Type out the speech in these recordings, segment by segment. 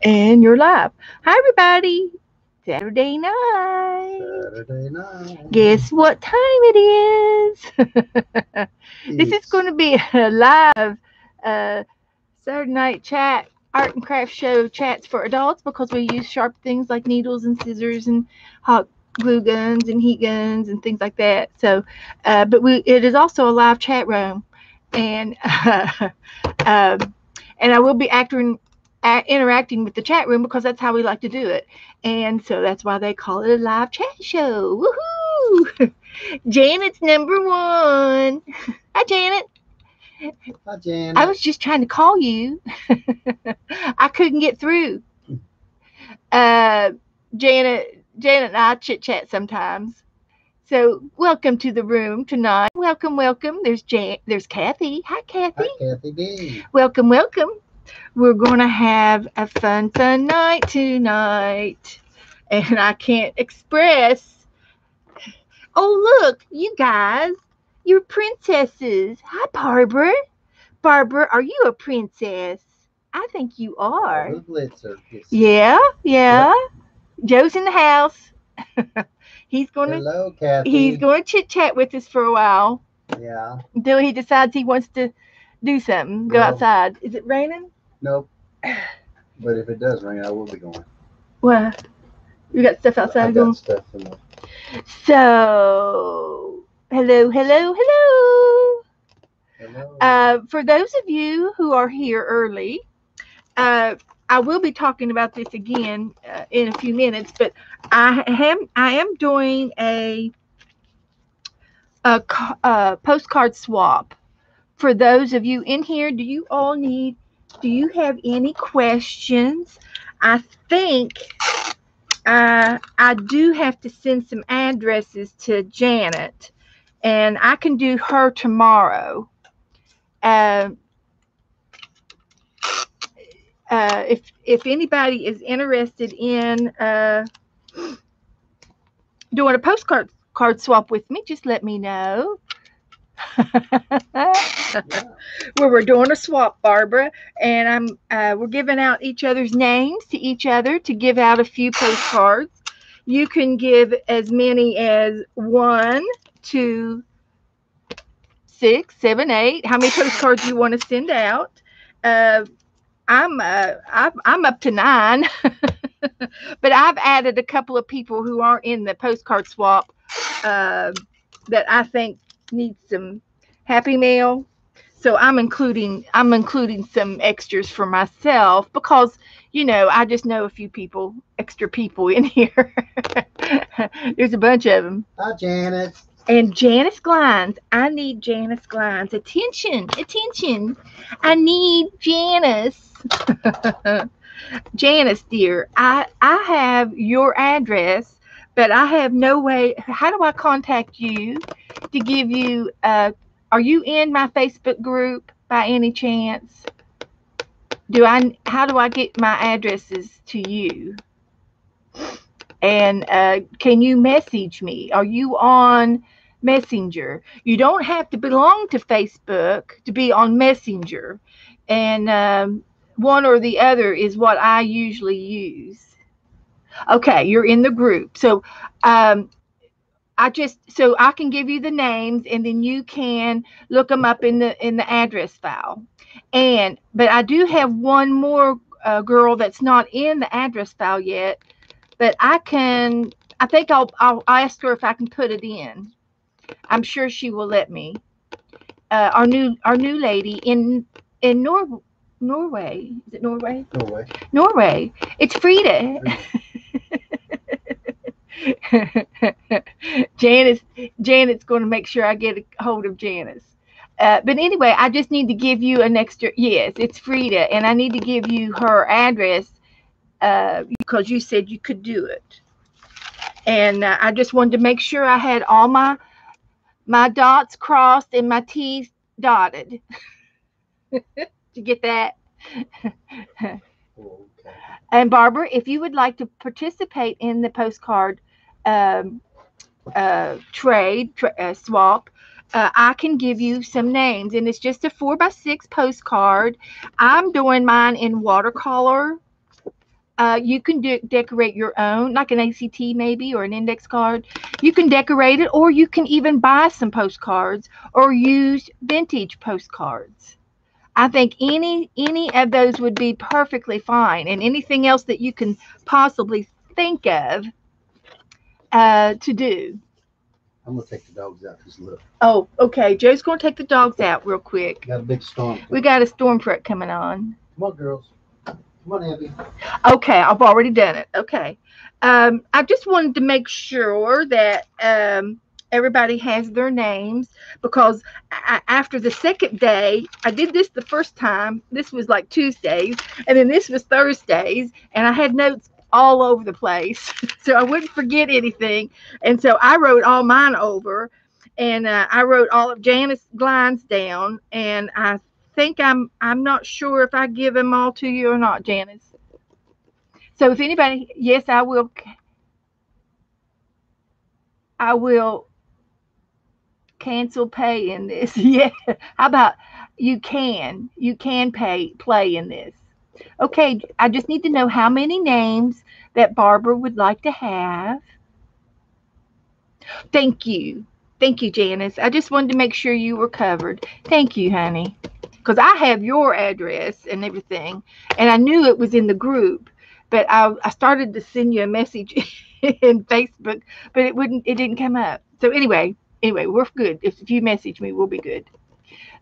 And you're live. Hi, everybody. Saturday night. Saturday night. Guess what time it is? This is going It's to be a live uh, Saturday night chat, art and craft show chats for adults because we use sharp things like needles and scissors and hot glue guns and heat guns and things like that. So, it is also a live chat room, and um, and I will be interacting with the chat room because that's how we like to do it. And so that's why they call it a live chat show. Woohoo! Janet's number one. Hi, Janet. Hi, I Janet. was just trying to call you. I couldn't get through. Uh, Janet and I chit chat sometimes. So welcome to the room tonight. Welcome, welcome. There's Kathy. Hi, Kathy. Hi, Kathy D. Welcome, welcome. We're going to have a fun, fun night tonight. And I can't express. Oh, look, you guys, you're princesses. Hi, Barbara. Barbara, are you a princess? I think you are. Barbara Blitzer. Yes. Yeah, yeah. Yep. Joe's in the house. he's gonna Hello, he's Kathy. gonna chit chat with us for a while Yeah. until he decides he wants to do something. Go Well, outside. Is it raining? nope. But if it does rain, I will be going. What? You got stuff I outside got going? stuff in the. So, hello, hello, hello. Hello. For those of you who are here early, uh, I will be talking about this again in a few minutes, but I am doing a postcard swap. For those of you in here, do you have any questions? I think I do have to send some addresses to Janet, and I can do her tomorrow. Uh, if anybody is interested in doing a postcard swap with me, just let me know. Yeah. Where we're doing a swap, Barbara, and we're giving out each other's names to each other to give out a few postcards. You can give as many as 1, 2, 6, 7, 8. How many postcards you want to send out? Uh, I'm up to 9, but I've added a couple of people who aren't in the postcard swap uh, that I think need some happy mail. So I'm including some extras for myself because I just know a few extra people in here. There's a bunch of them. Hi, Janet. And Janice Glines, I need Janice Glines. Attention, attention. I need Janice. Janice, dear, I have your address, but I have no way. How do I contact you to give you? Are you in my Facebook group by any chance? Do I? How do I get my addresses to you? And can you message me? Are you on Messenger? You don't have to belong to Facebook to be on Messenger, and one or the other is what I usually use. Okay, you're in the group. Um, so I can give you the names, and then you can look them up in the address file. And but I do have one more girl that's not in the address file yet, but I think I'll ask her if I can put it in. I'm sure she will let me. Our new lady in Norway. Is it Norway? No way. Norway. It's Frida. Frida. Janice Janet's going to make sure I get a hold of Janice. But anyway, I just need to give you an extra. Yes, it's Frida, and I need to give you her address because you said you could do it. And I just wanted to make sure I had all my dots crossed and my T's dotted. To get that. Okay. And Barbara, if you would like to participate in the postcard um, swap, I can give you some names, and it's just a 4x6 postcard. I'm doing mine in watercolor You can decorate your own, like an ACT maybe or an index card. You can decorate it, or you can even buy some postcards or use vintage postcards. I think any of those would be perfectly fine, and anything else that you can possibly think of to do. I'm gonna take the dogs out because look, Oh, okay. Joe's going to take the dogs out real quick. got a big storm We coming. got a storm front coming on. Come on, girls. Come on, Abby. Okay, I've already done it. Okay. I just wanted to make sure that everybody has their names because after the second day, I did this the first time. This was like Tuesdays, and then this was Thursdays, and I had notes all over the place so I wouldn't forget anything. And so I wrote all mine over, and I wrote all of Janice's lines down, and I think I'm not sure if I give them all to you or not, Janice. So if anybody, yes, I will cancel pay in this. Yeah. How about you can play in this. Okay, I just need to know how many names that Barbara would like to have. Thank you. Thank you, Janice. I just wanted to make sure you were covered. Thank you, honey. Because I have your address and everything, and I knew it was in the group, but I started to send you a message in Facebook, but it didn't come up. So anyway, we're good. If you message me, we'll be good.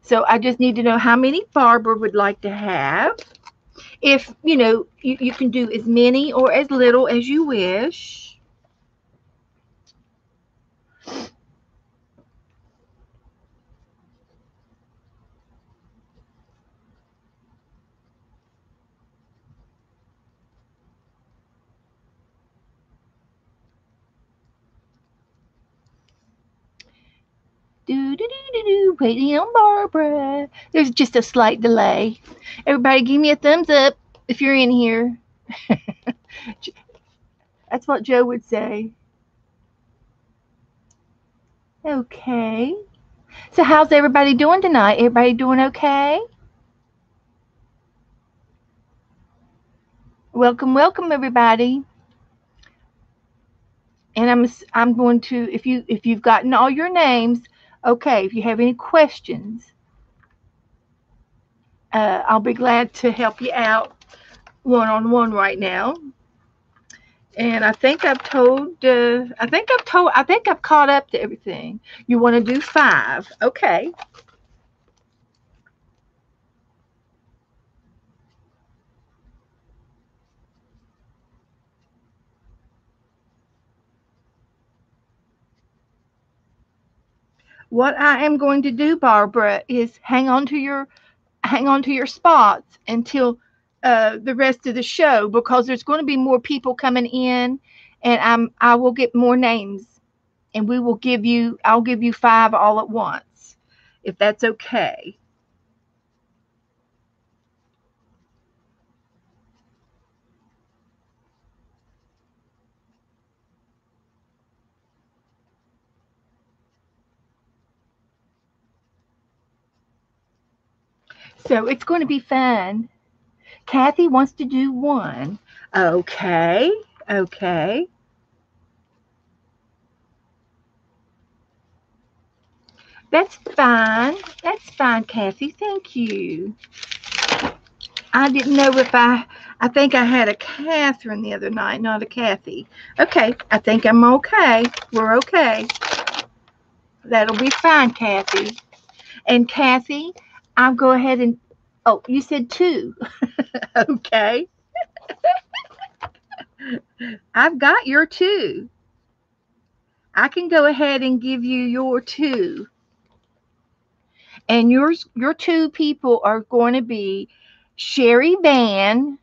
So I just need to know how many Barbara would like to have. If you can do as many or as little as you wish. Do do do do do. Waiting on Barbara. There's just a slight delay. Everybody, give me a thumbs up if you're in here. That's what Joe would say. Okay. So how's everybody doing tonight? Everybody doing okay? Welcome, welcome everybody. And I'm going to, if you've gotten all your names, okay, if you have any questions, I'll be glad to help you out one on one right now. And I think I've caught up to everything. You want to do 5. Okay. What I am going to do, Barbara, is hang on to your spots until the rest of the show because there's going to be more people coming in, and I will get more names, and I'll give you 5 all at once, if that's okay. So it's going to be fun. Kathy wants to do 1. Okay. Okay. That's fine. That's fine, Kathy. Thank you. I didn't know if I think I had a Catherine the other night, not a Kathy. Okay, I think I'm okay. We're okay. That'll be fine, Kathy. And Kathy, I'll go ahead and, oh, you said 2. Okay, I've got your 2. I can go ahead and give you your 2. And your 2 people are going to be Sherry Van.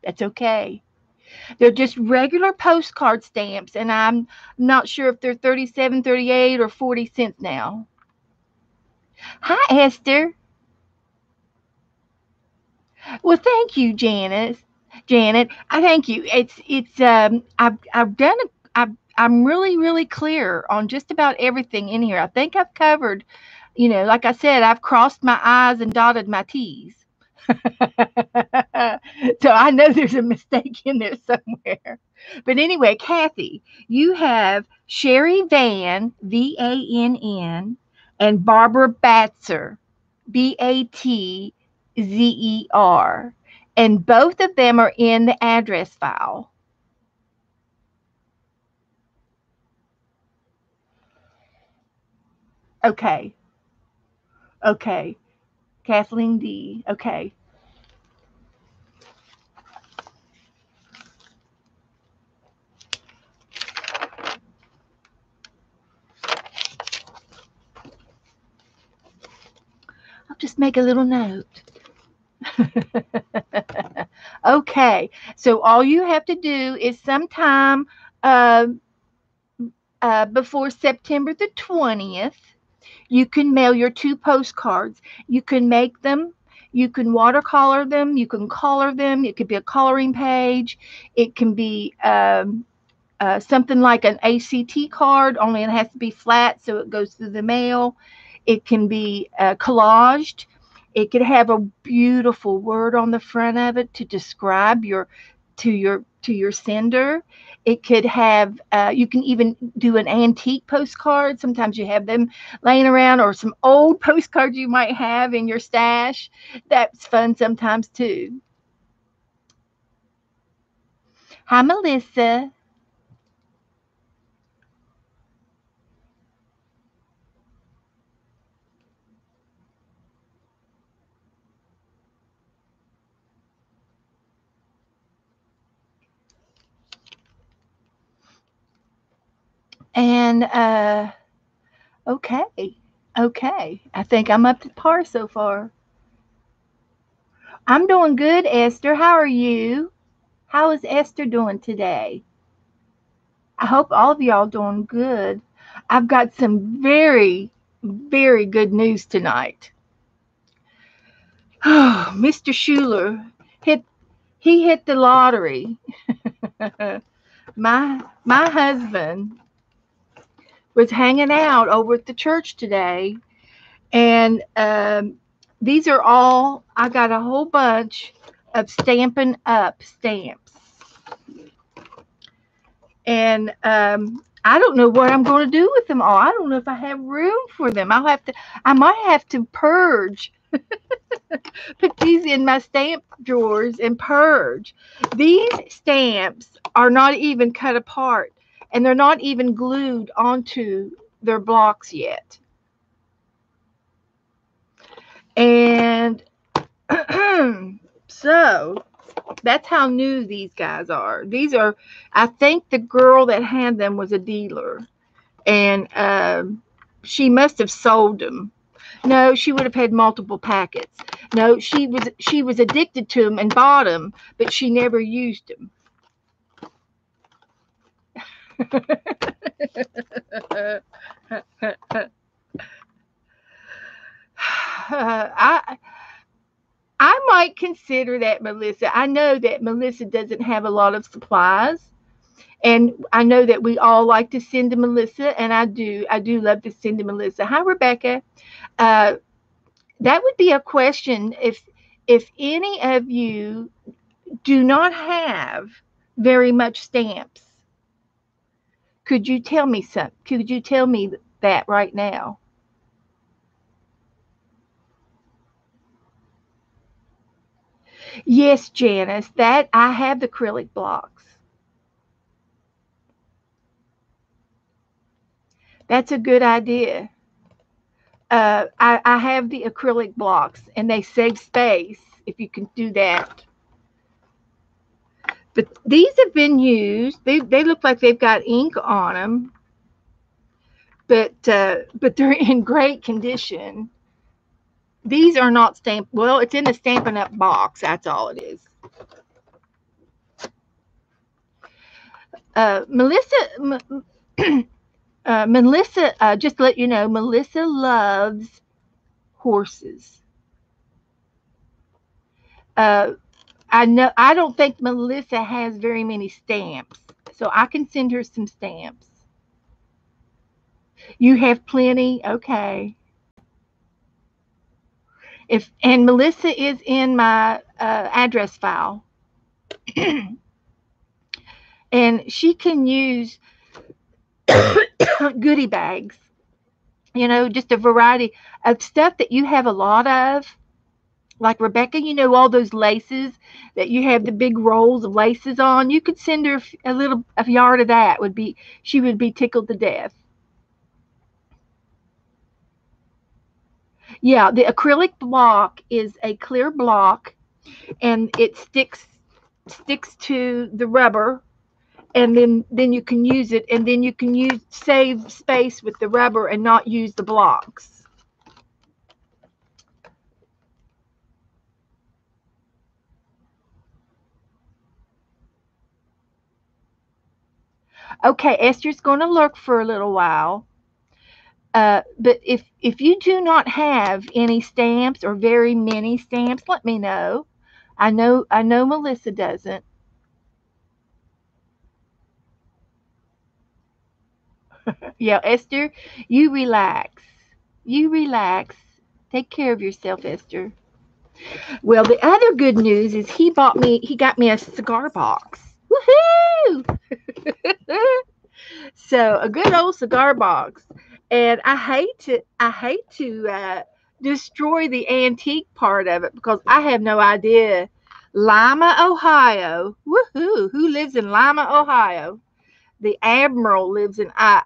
That's okay. They're just regular postcard stamps, and I'm not sure if they're 37, 38, or 40 cents now. Hi, Esther. Well, thank you, Janice. Janet, I thank you. I've done a, I'm really clear on just about everything in here. I think I've covered, like I said, I've crossed my I's and dotted my T's. So I know there's a mistake in there somewhere. But anyway, Kathy, you have Sherry Van, VANN, and Barbara Batzer, BATZER. And both of them are in the address file. Okay. Okay. Kathleen D. Okay. I'll just make a little note. Okay. So all you have to do is sometime uh, before September the 20th, you can mail your two postcards. You can make them, you can watercolor them, you can color them. It could be a coloring page, it can be something like an ACT card, only it has to be flat so it goes through the mail. It can be collaged. It could have a beautiful word on the front of it to describe your sender. It could have you can even do an antique postcard. Sometimes you have them laying around, or some old postcards you might have in your stash. That's fun sometimes too. Hi, Melissa. And okay. Okay. I think I'm up to par so far. I'm doing good, Esther. How are you? How is Esther doing today? I hope all of y'all doing good. I've got some very, very good news tonight. Mr. Schuler hit he hit the lottery. My husband was hanging out over at the church today, and these are all, I got a whole bunch of Stampin' Up stamps. And I don't know what I'm going to do with them all. I don't know if I have room for them. I might have to purge, put these in my stamp drawers and purge. These stamps are not even cut apart, and they're not even glued onto their blocks yet. And so that's how new these guys are. These are, I think the girl that had them was a dealer, and she must have sold them. No, she would have had multiple packets. No, she was addicted to them and bought them, but she never used them. I I might consider that, Melissa. I know that Melissa doesn't have a lot of supplies, and I know that we all like to send to Melissa, and I do. I do love to send to Melissa. Hi, Rebecca. Uh, that would be a question if any of you do not have very much stamps. Could you tell me some? Could you tell me that right now? Yes, Janice. That I have the acrylic blocks. That's a good idea. I have the acrylic blocks, and they save space if you can do that. But these have been used. They look like they've got ink on them, but they're in great condition. These are not stamped. Well, it's in a Stampin' Up box. That's all it is. Melissa, Melissa, just to let you know, Melissa loves horses. Uh, I know. I don't think Melissa has very many stamps, so I can send her some stamps. You have plenty. Okay. If and Melissa is in my address file, and she can use goodie bags. Just a variety of stuff that you have a lot of. Like Rebecca, all those laces that you have the big rolls of laces on. You could send her a yard of that. She would be tickled to death. Yeah, the acrylic block is a clear block, and it sticks to the rubber, and then you can use it, and then you can save space with the rubber and not use the blocks. Okay, Esther's going to lurk for a little while. But if you do not have any stamps or very many stamps, let me know. I know Melissa doesn't. Yeah, Esther, you relax. You relax. Take care of yourself, Esther. Well, the other good news is he got me a cigar box. Woohoo! So a good old cigar box, and I hate to destroy the antique part of it because I have no idea. Lima, Ohio. Woohoo! Who lives in Lima, Ohio? The Admiral lives in Lima.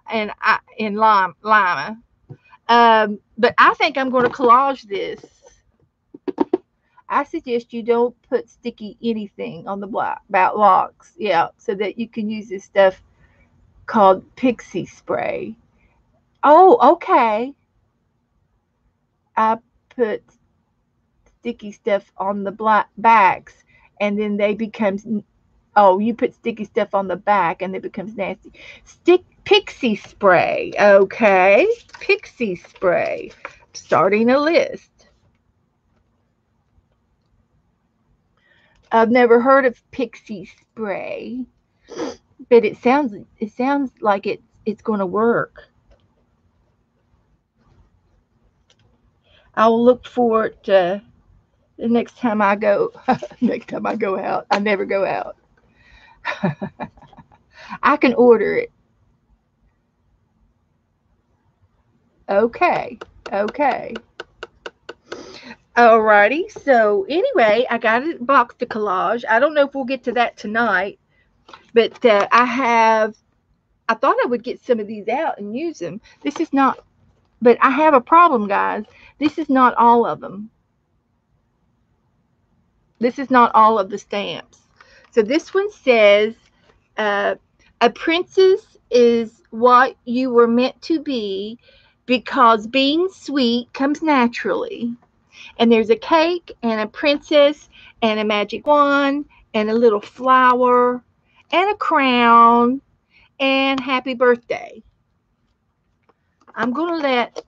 But I think I'm going to collage this. I suggest you don't put sticky anything on the block about locks. Yeah, so that you can use this stuff called pixie spray. Oh, okay. I put sticky stuff on the black backs, and then they becomes. Oh, you put sticky stuff on the back, and it becomes nasty. Stick pixie spray. Okay, pixie spray. Starting a list. I've never heard of pixie spray, but it sounds like it's going to work. I'll look for it the next time I go. Next time I go out, I never go out. I can order it. Okay, okay. Alrighty. So anyway, I got a box to collage. I don't know if we'll get to that tonight, but I thought I would get some of these out and use them. This is not. But I have a problem, guys. This is not all of them. This is not all of the stamps. So this one says, uh, a princess is what you were meant to be because being sweet comes naturally. And there's a cake and a princess and a magic wand and a little flower and a crown and happy birthday. I'm gonna let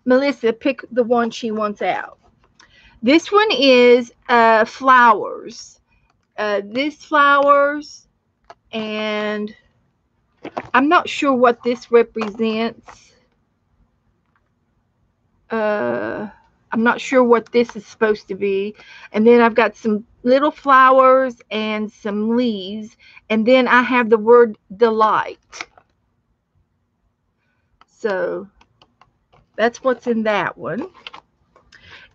Melissa pick the one she wants out. This one is flowers. This flowers, and I'm not sure what this represents. Uh, I'm not sure what this is supposed to be. And then I've got some little flowers and some leaves. And then I have the word delight. So that's what's in that one.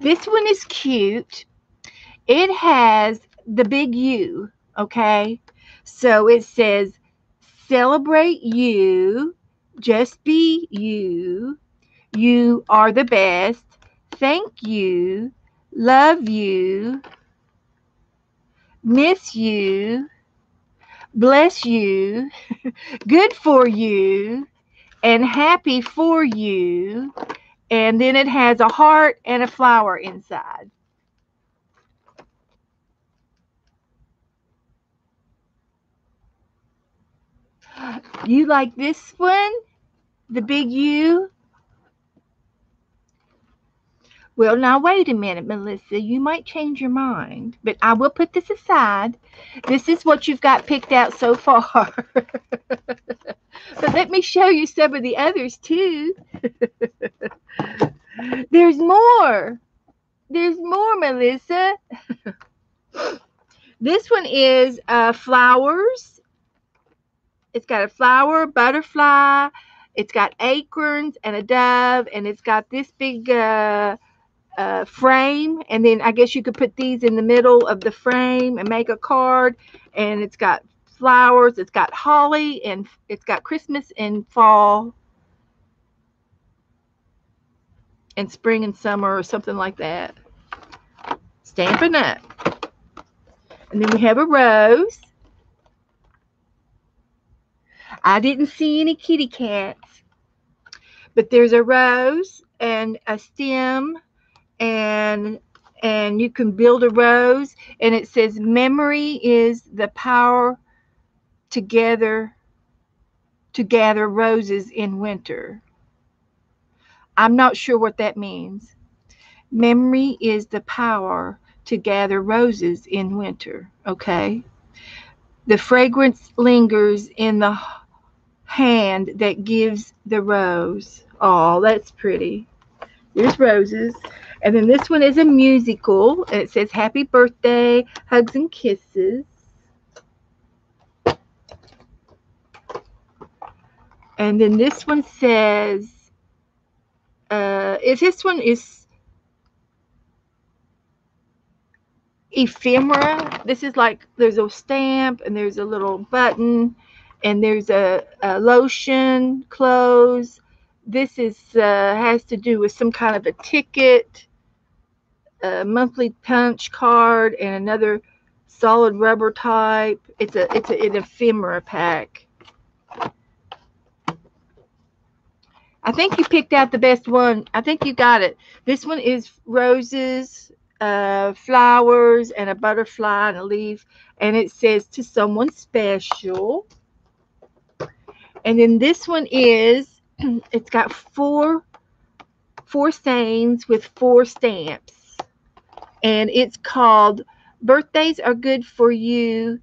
This one is cute. It has the big U, okay? So it says, celebrate you, just be you. You are the best. Thank you. Love you. Miss you. Bless you. Good for you. And happy for you. And then it has a heart and a flower inside. You like this one? The big U? Well, now wait a minute, Melissa. You might change your mind, but I will put this aside. This is what you've got picked out so far. But let me show you some of the others too. There's more. There's more, Melissa. This one is flowers. It's got a flower, butterfly. It's got acorns and a dove, and it's got this big frame. And then I guess you could put these in the middle of the frame and make a card. And it's got flowers. It's got holly, and it's got Christmas and fall and spring and summer or something like that. Stampin' Up. And then we have a rose. I didn't see any kitty cats, but there's a rose and a stem, and you can build a rose, and it says memory is the power to gather roses in winter. I'm not sure what that means. Memory is the power to gather roses in winter. Okay. The fragrance lingers in the hand that gives the rose. Oh, that's pretty. There's roses. And then this one is a musical, and it says happy birthday, hugs and kisses. And then this one says, this one is ephemera. This is like there's a stamp and there's a little button and there's a lotion, clothes. This is has to do with some kind of a ticket, a monthly punch card, and another solid rubber type. It's an ephemera pack. I think you picked out the best one. I think you got it. This one is roses, flowers, and a butterfly and a leaf, and it says to someone special. And then this one is, it's got four stains with 4 stamps, and it's called Birthdays Are Good for You.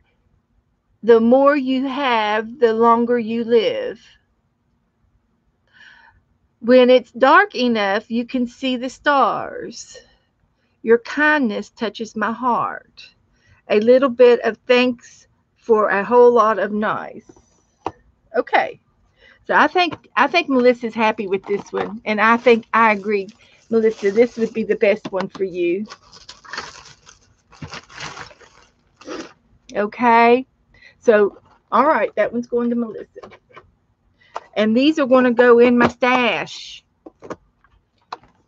The more you have, the longer you live. When it's dark enough, you can see the stars. Your kindness touches my heart. A little bit of thanks for a whole lot of nice. Okay. So I think Melissa's happy with this one, and I think I agree, Melissa. This would be the best one for you. Okay. So all right, that one's going to Melissa. And these are going to go in my stash.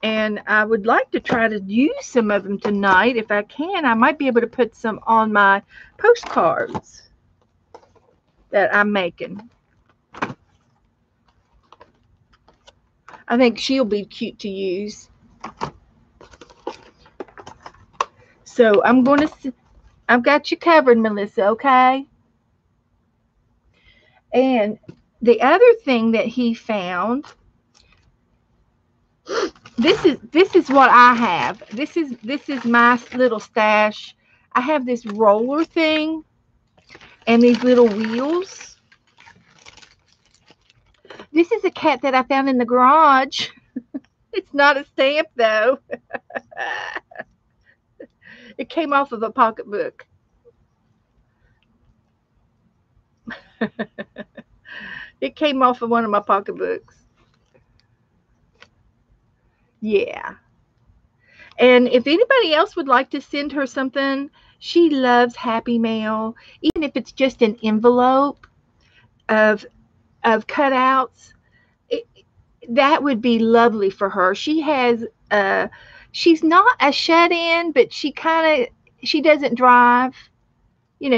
And I would like to try to use some of them tonight. If I can, I might be able to put some on my postcards that I'm making. I think she'll be cute to use. So I've got you covered, Melissa, okay? And the other thing that he found, this is what I have. This is my little stash. I have this roller thing and these little wheels. This is a cat that I found in the garage. It's not a stamp though. It came off of a pocketbook. It came off of one of my pocketbooks. Yeah. And if anybody else would like to send her something, she loves Happy Mail, even if it's just an envelope of cutouts. That would be lovely for her. She has she's not a shut-in, but she doesn't drive,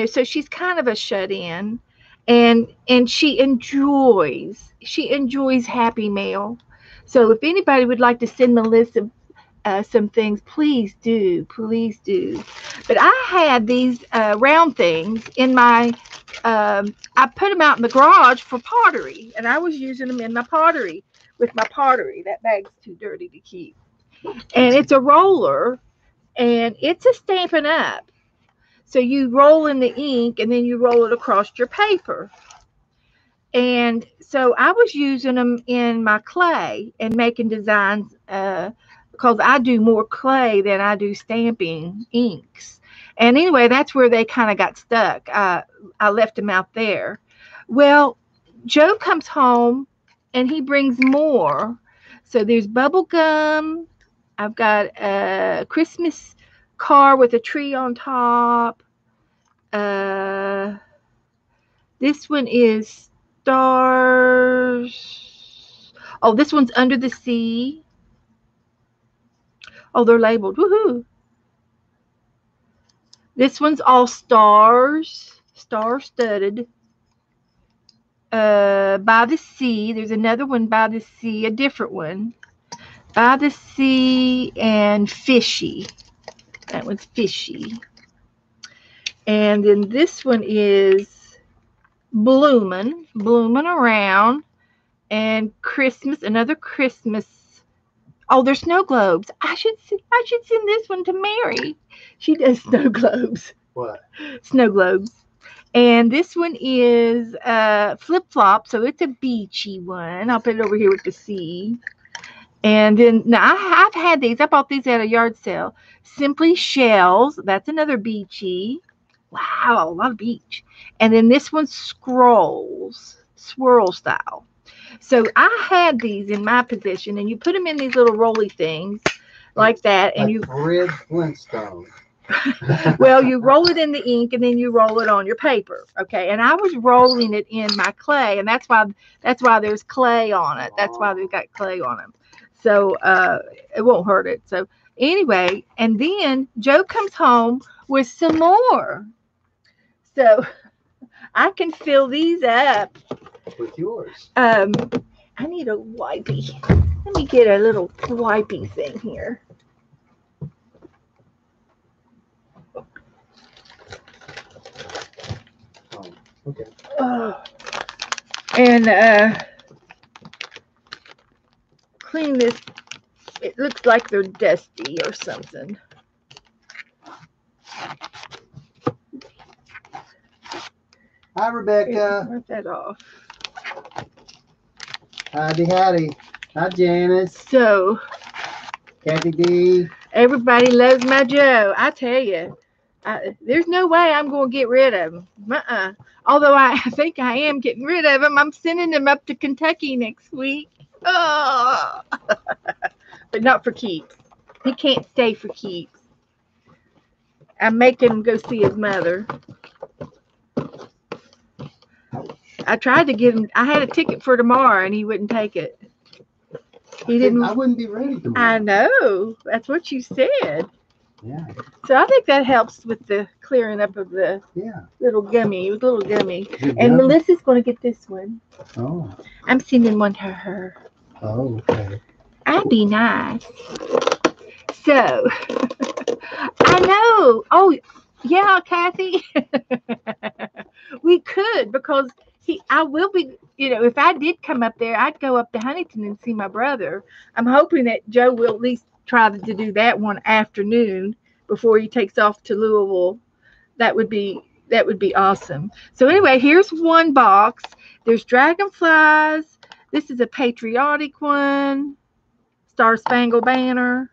so she's kind of a shut-in, and she enjoys Happy Mail. So if anybody would like to send Melissa some things, please do. But I had these round things in my I put them out in the garage for pottery, and I was using them in my pottery with my pottery. That bag's too dirty to keep. And it's a roller, and it's a Stampin' Up. So you roll in the ink, and then you roll it across your paper. And so I was using them in my clay and making designs because I do more clay than I do stamping inks. And anyway, that's where they kind of got stuck. I left them out there. Well, Joe comes home and he brings more. So there's bubble gum. I've got a Christmas car with a tree on top. Uh, this one is stars. Oh, this one's under the sea. Oh, they're labeled. Woohoo! This one's all stars, star studded. By the sea. There's another one by the sea, a different one. By the sea and fishy. That one's fishy. And then this one is blooming around. And Christmas, another Christmas. Oh, there's snow globes. I should send this one to Mary. She does snow globes. What? Snow globes. And this one is flip flop, so it's a beachy one. I'll put it over here with the sea. And then now I've had these. I bought these at a yard sale. Simply Shells. That's another beachy. Wow, a lot of beach. And then this one's scrolls, swirl style. So I had these in my possession, and you put them in these little rolly things like that, and Like you Red Flintstone. well, you roll it in the ink, and then you roll it on your paper. Okay, and I was rolling it in my clay, and that's why there's clay on it. That's why they've got clay on them. So it won't hurt it. So anyway, and then Joe comes home with some more. So I can fill these up. With yours. I need a wipey. Let me get a little wipey thing here. Oh, okay. And clean this. It looks like they're dusty or something. Hi, Rebecca. Wipe that off. Howdy, howdy. Hi, Janice. So Kathy D. everybody loves my Joe. I tell you, there's no way I'm going to get rid of him. Although I think I am getting rid of him. I'm sending him up to Kentucky next week. Oh. But not for keeps. He can't stay for keeps. I'm making him go see his mother. I tried to get him. I had a ticket for tomorrow, and he wouldn't take it. He didn't. I wouldn't be ready tomorrow. I know. That's what you said. Yeah. So I think that helps with the clearing up of the little gummy. It was a little gummy. And Melissa's going to get this one. Oh. I'm sending one to her. Oh, okay. I'd be nice. So, I know. Oh, yeah, Kathy. We could because I will be, if I did come up there, I'd go up to Huntington and see my brother. I'm hoping that Joe will at least try to do that one afternoon before he takes off to Louisville. That would be awesome. So anyway, here's one box. There's dragonflies. This is a patriotic one. Star Spangled Banner.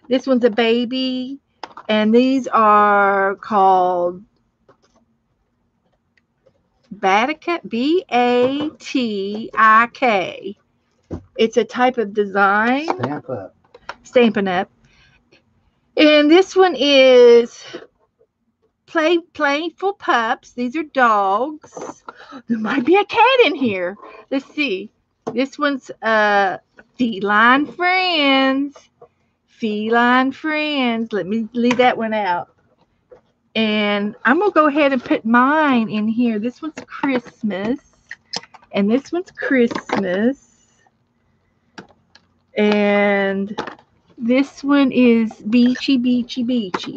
This one's a baby. And these are called Batik, Batik. It's a type of design. Stampin' Up. And this one is Playful Pups. These are dogs. There might be a cat in here. Let's see. This one's Feline Friends. Feline Friends. Let me leave that one out. And I'm going to go ahead and put mine in here. This one's Christmas. And this one's Christmas. And this one is Beachy, Beachy, Beachy.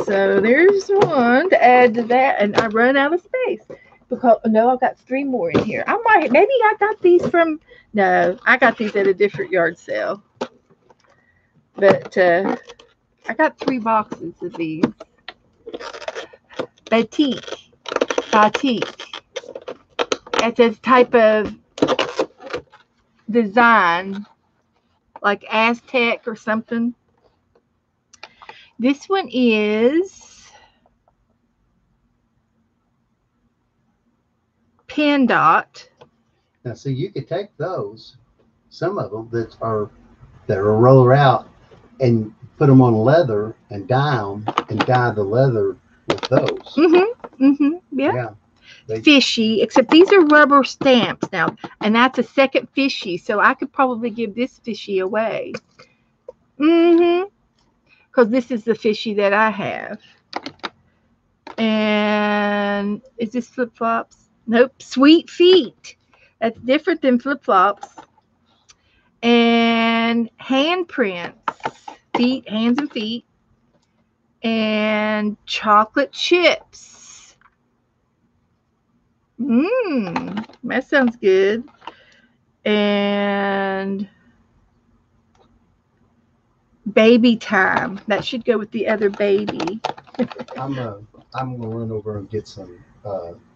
So there's one to add to that. And I run out of space. Because no, I've got 3 more in here. Maybe I got these from, no, I got these at a different yard sale. But I got 3 boxes of these. batik. Batik. It's a type of design, like Aztec or something. This one is pin dot. Now, see, you could take those, some of them that are roller out, and put them on leather and dye them, and dye the leather with those. Yeah. Yeah. Fishy, except these are rubber stamps now, and that's a second fishy, so I could probably give this fishy away. Because this is the fishy that I have. And is this flip flops? Nope. Sweet feet. That's different than flip flops. And handprints. Feet, hands and feet. And chocolate chips. That sounds good. And baby time. That should go with the other baby. I'm gonna run over and get some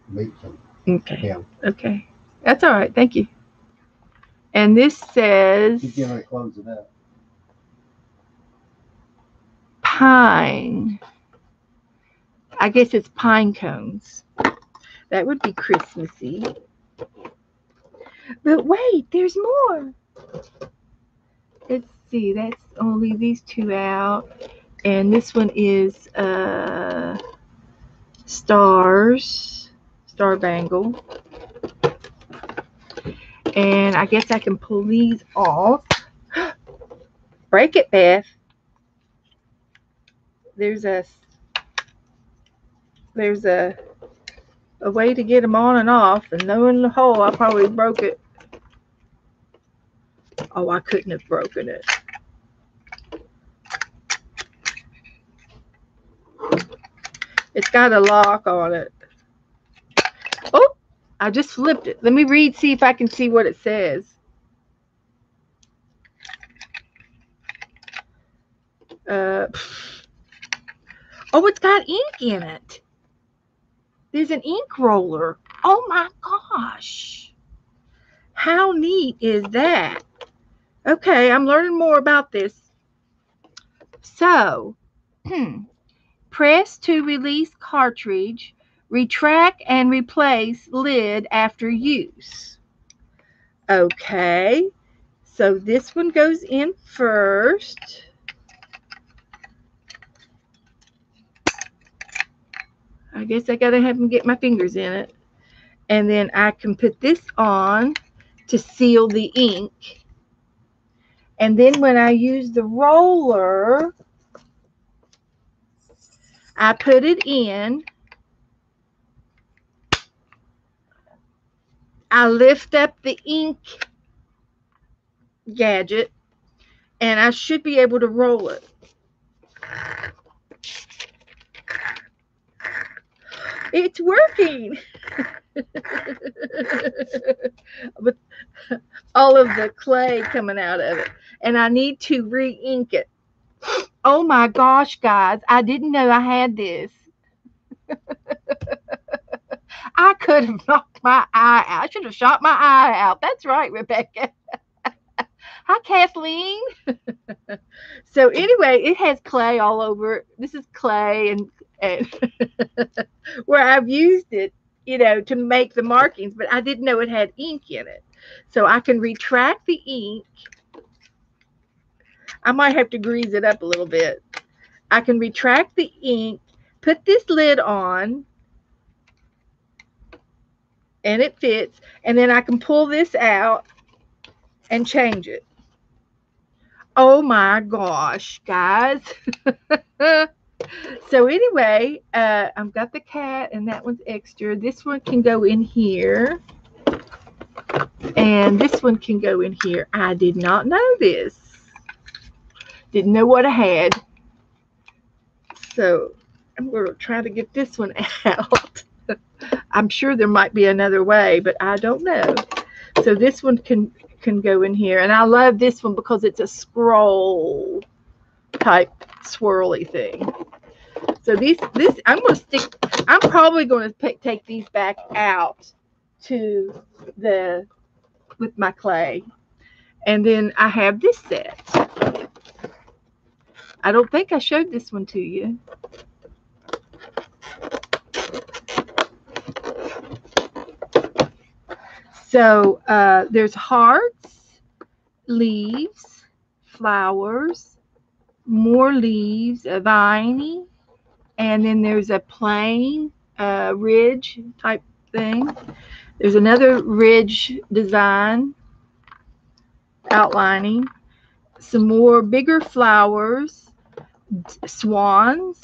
meat from him. Okay. That's all right. Thank you. And this says He's getting ready to close it up. Pine. I guess it's pine cones. That would be Christmassy. But wait, there's more. Let's see. That's only these two out. And this one is stars. Star bangle. And I guess I can pull these off. Break it, Beth. There's a way to get them on and off, and knowing the hole, I probably broke it. Oh, I couldn't have broken it. It's got a lock on it. Oh, I just flipped it. Let me read, see if I can see what it says. Oh, it's got ink in it. There's an ink roller. Oh my gosh. How neat is that? Okay, I'm learning more about this. So, press to release cartridge, retract and replace lid after use. Okay, so this one goes in first. I guess I gotta have them get my fingers in it. And then I can put this on to seal the ink. And then when I use the roller, I put it in. I lift up the ink gadget, and I should be able to roll it. It's working. With all of the clay coming out of it. And I need to re-ink it. Oh my gosh, guys. I didn't know I had this. I could have knocked my eye out. I should have shot my eye out. That's right, Rebecca. Hi, Kathleen. So anyway, it has clay all over it. This is clay and where I've used it, to make the markings, but I didn't know it had ink in it. So I can retract the ink. I might have to grease it up a little bit. I can retract the ink, put this lid on, and it fits, and then I can pull this out and change it. Oh my gosh, guys. So anyway, I've got the cat, and that one's extra. This one can go in here, and this one can go in here. I did not know this. Didn't know what I had. So I'm going to try to get this one out. I'm sure there might be another way, but I don't know. So this one can go in here, and I love this one because it's a scroll type swirly thing. So this I'm going to stick I'm probably going to take these back out to the with my clay. And then I have this set. I don't think I showed this one to you. So there's hearts, leaves, flowers, more leaves, a viney, and then there's a plain ridge type thing. There's another ridge design outlining, some more bigger flowers, swans,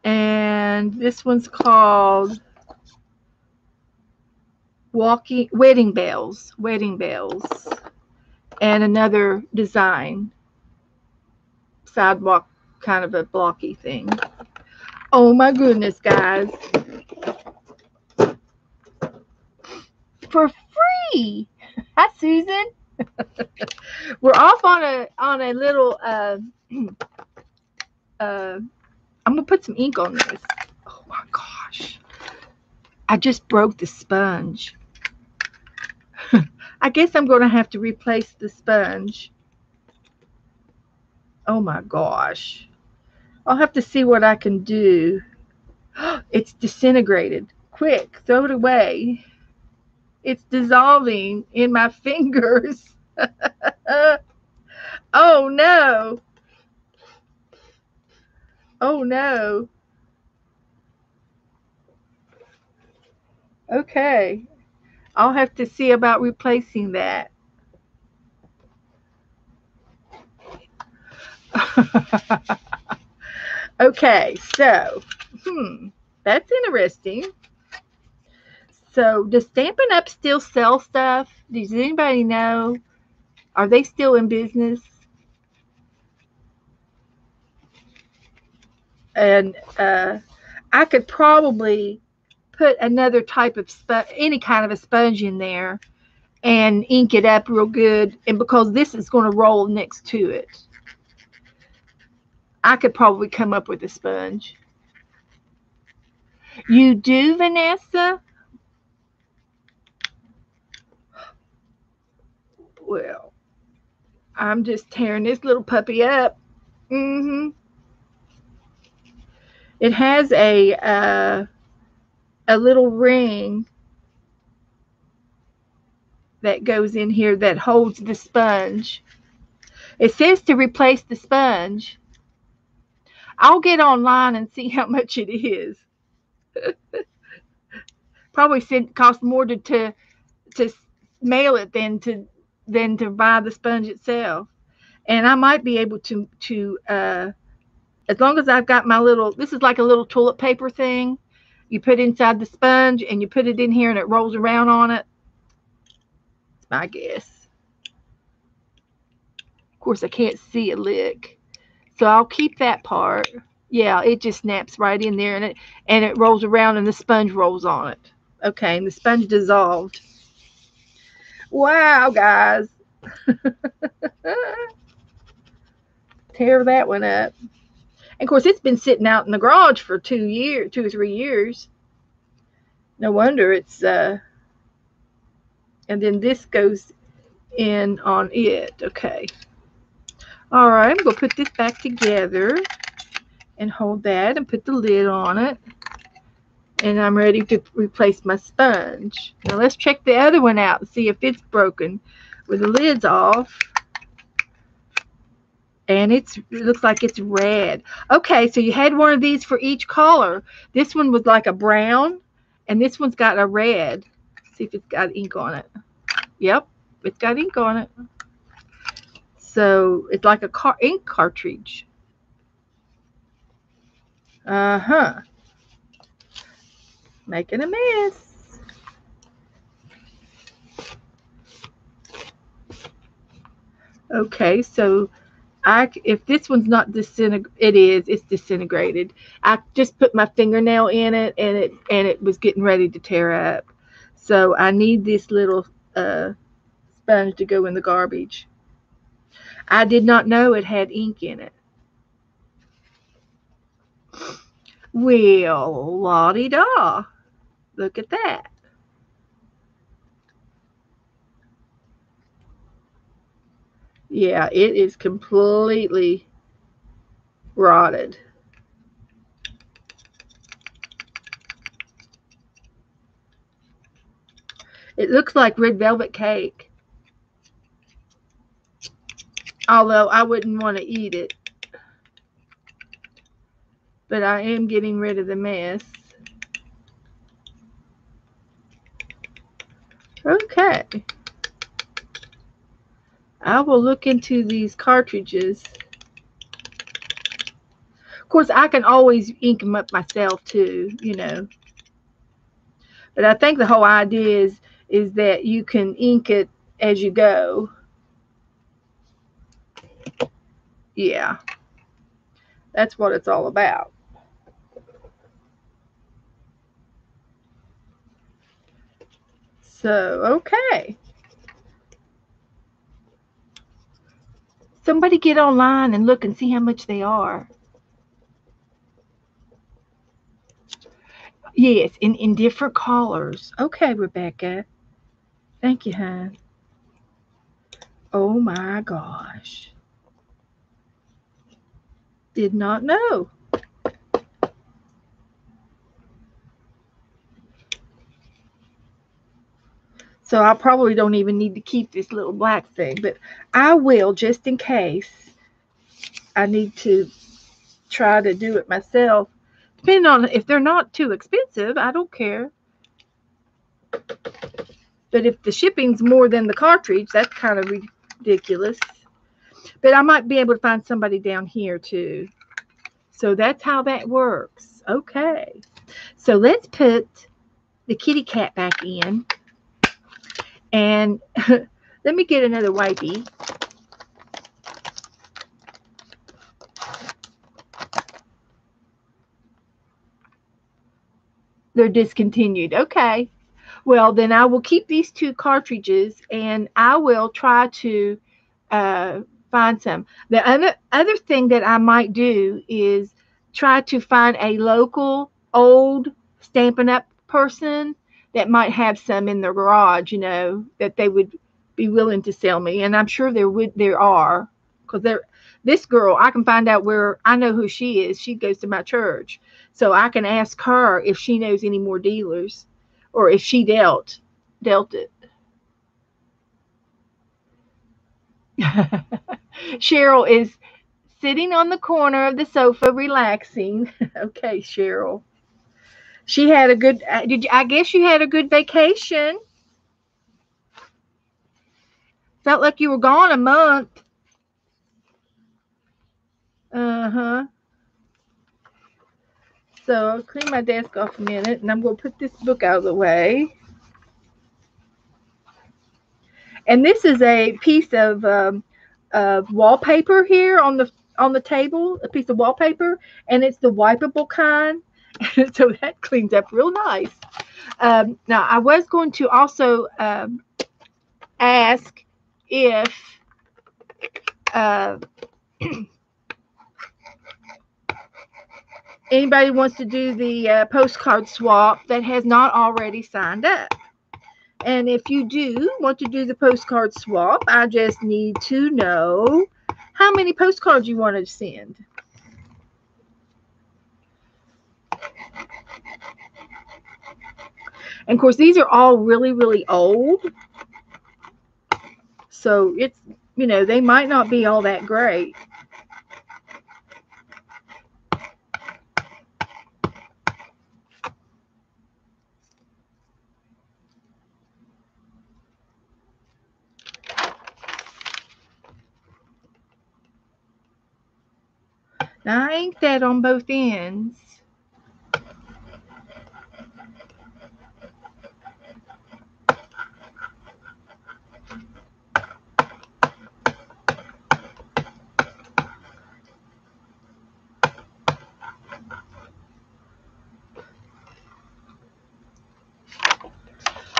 and this one's called walking wedding bells, and another design, sidewalk kind of a blocky thing. Oh my goodness, guys. For free. Hi, Susan. We're off on a little I'm gonna put some ink on this. Oh my gosh. I just broke the sponge. I guess I'm gonna have to replace the sponge. Oh my gosh. I'll have to see what I can do. It's disintegrated. Quick, throw it away. It's dissolving in my fingers. Oh no. Oh no. Okay. I'll have to see about replacing that. Okay, so, that's interesting. So, does Stampin' Up still sell stuff? Does anybody know? Are they still in business? And I could probably put another type of any kind of a sponge in there and ink it up real good. And because this is going to roll next to it, I could probably come up with a sponge. You do, Vanessa? Well, I'm just tearing this little puppy up. It has a little ring that goes in here that holds the sponge. It says to replace the sponge. I'll get online and see how much it is. Probably cost more to mail it than to buy the sponge itself. And I might be able to as long as I've got my little, this is like a little toilet paper thing. You put inside the sponge and you put it in here and it rolls around on it. It's my guess. Of course, I can't see a lick, so I'll keep that part. Yeah, it just snaps right in there and it rolls around and the sponge rolls on it. Okay, and the sponge dissolved. Wow, guys. Tear that one up. And of course, it's been sitting out in the garage for 2 or 3 years. No wonder it's and then this goes in on it. Okay. All right, I'm going to put this back together and hold that and put the lid on it. And I'm ready to replace my sponge. Now let's check the other one out and see if it's broken. With the lid's off. And it looks like it's red. Okay, so you had one of these for each color. This one was like a brown, and this one's got a red. See if it's got ink on it. Yep, it's got ink on it. So it's like a ink cartridge. Making a mess. Okay, so if this one's not disintegrated, it's disintegrated. I just put my fingernail in it, and it was getting ready to tear up. So I need this little sponge to go in the garbage. I did not know it had ink in it. Well, la-di-da. Look at that. Yeah, it is completely rotted. It looks like red velvet cake, although I wouldn't want to eat it. But I am getting rid of the mess. Okay, I will look into these cartridges. Of course, I can always ink them up myself too, you know. But I think the whole idea is that you can ink it as you go. Yeah, that's what it's all about. So, okay. Somebody get online and look and see how much they are. Yes, in different colors. Okay, Rebecca. Thank you, hon. Oh my gosh. Did not know. So I probably don't even need to keep this little black thing, but I will just in case I need to try to do it myself. Depending on if they're not too expensive, I don't care. But if the shipping's more than the cartridge, that's kind of ridiculous. But I might be able to find somebody down here too. So that's how that works. Okay. So let's put the kitty cat back in. And let me get another wipey. They're discontinued. Okay. Well, then I will keep these two cartridges and I will try to uh, find some. The other thing that I might do is try to find a local old Stampin' Up person that might have some in their garage, you know, that they would be willing to sell me. And I'm sure there are, because there this girl, I can find out where I know who she is. She goes to my church, so I can ask her if she knows any more dealers, or if she dealt it. Cheryl is sitting on the corner of the sofa relaxing. Okay, Cheryl. She had a good did you, I guess you had a good vacation. Felt like you were gone a month. Uh-huh. So I'll clean my desk off a minute and I'm going to put this book out of the way. And this is a piece of wallpaper here on the table, a piece of wallpaper, and it's the wipeable kind. So that cleans up real nice. Now, I was going to also ask if uh, anybody wants to do the postcard swap that has not already signed up. And if you do want to do the postcard swap, I just need to know how many postcards you want to send. And of course, these are all really, really old. So it's, you know, they might not be all that great. Now, I inked that on both ends.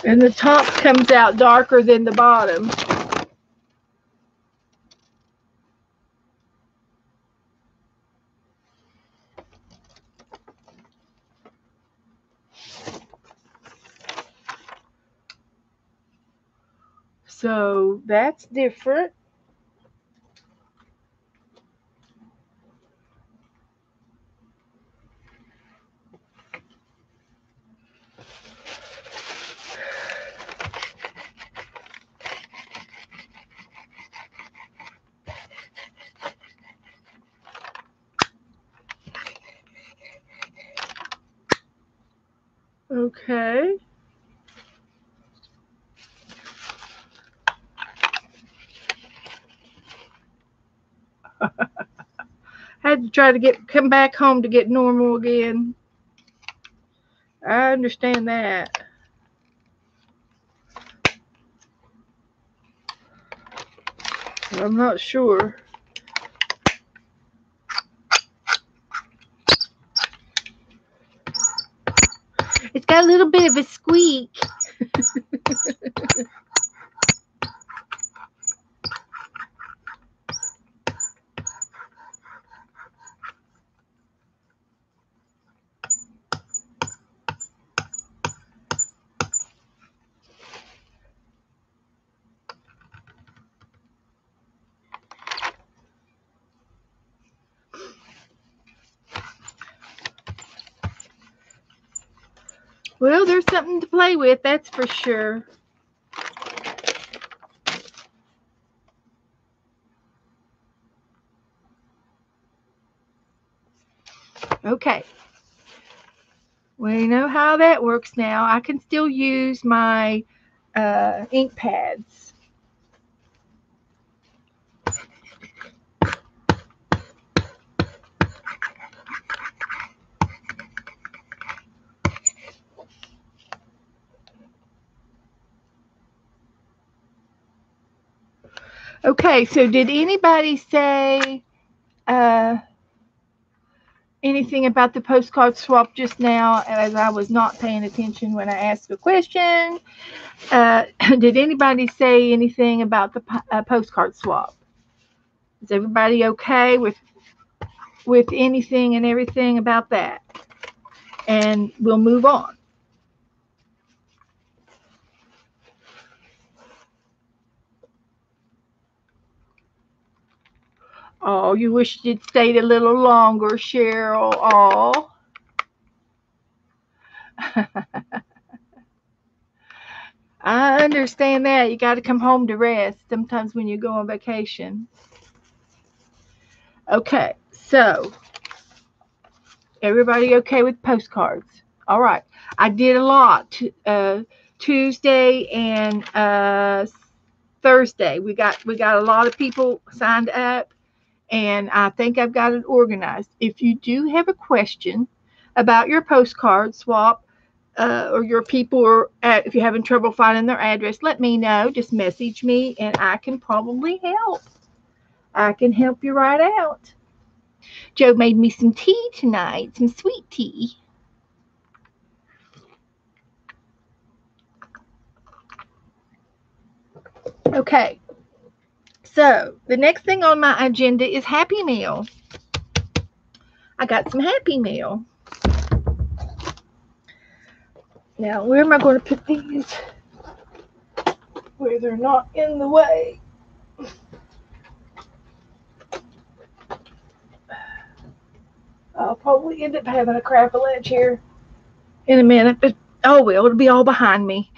And the top comes out darker than the bottom. So that's different. Okay. Had to try to come back home to get normal again. I understand that. I'm not sure. It's got a little bit of a squeak. Well, there's something to play with, that's for sure. Okay. We know how that works now. I can still use my ink pads. Okay, so did anybody say anything about the postcard swap just now, as I was not paying attention when I asked a question? Did anybody say anything about the postcard swap? Is everybody okay with anything and everything about that? And we'll move on. Oh, you wish you'd stayed a little longer, Cheryl. Oh. I understand that. You got to come home to rest sometimes when you go on vacation. Okay, so everybody okay with postcards? All right. I did a lot Tuesday and Thursday. We got a lot of people signed up, and I think I've got it organized. If you do have a question about your postcard swap, or your people if you're having trouble finding their address, let me know. Just message me, and I can probably help. I can help you right out. Joe made me some tea tonight, some sweet tea. Okay, so the next thing on my agenda is Happy Meal. I got some Happy Meal. Now, where am I going to put these where they're not in the way? I'll probably end up having a crap ledge here in a minute, but oh well, it'll be all behind me.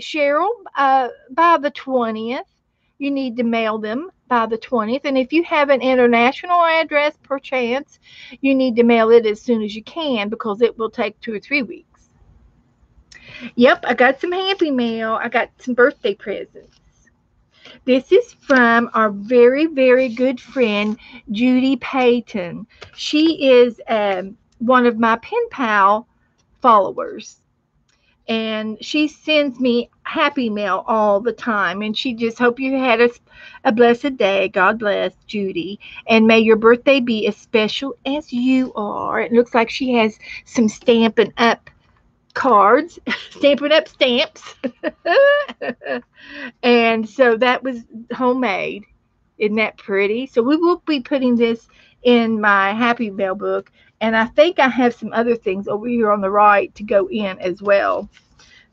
Cheryl, by the 20th, you need to mail them by the 20th. And if you have an international address, perchance, you need to mail it as soon as you can because it will take 2 or 3 weeks. Yep, I got some Happy Mail. I got some birthday presents. This is from our very, very good friend, Judy Payton. She is one of my pen pal followers, and she sends me Happy Mail all the time, and she just hope you had a blessed day. God bless, Judy, and may your birthday be as special as you are. It looks like she has some Stampin' Up cards, Stampin' Up stamps. And so that was homemade. Isn't that pretty? So we will be putting this in my Happy Mail book, and I think I have some other things over here on the right to go in as well.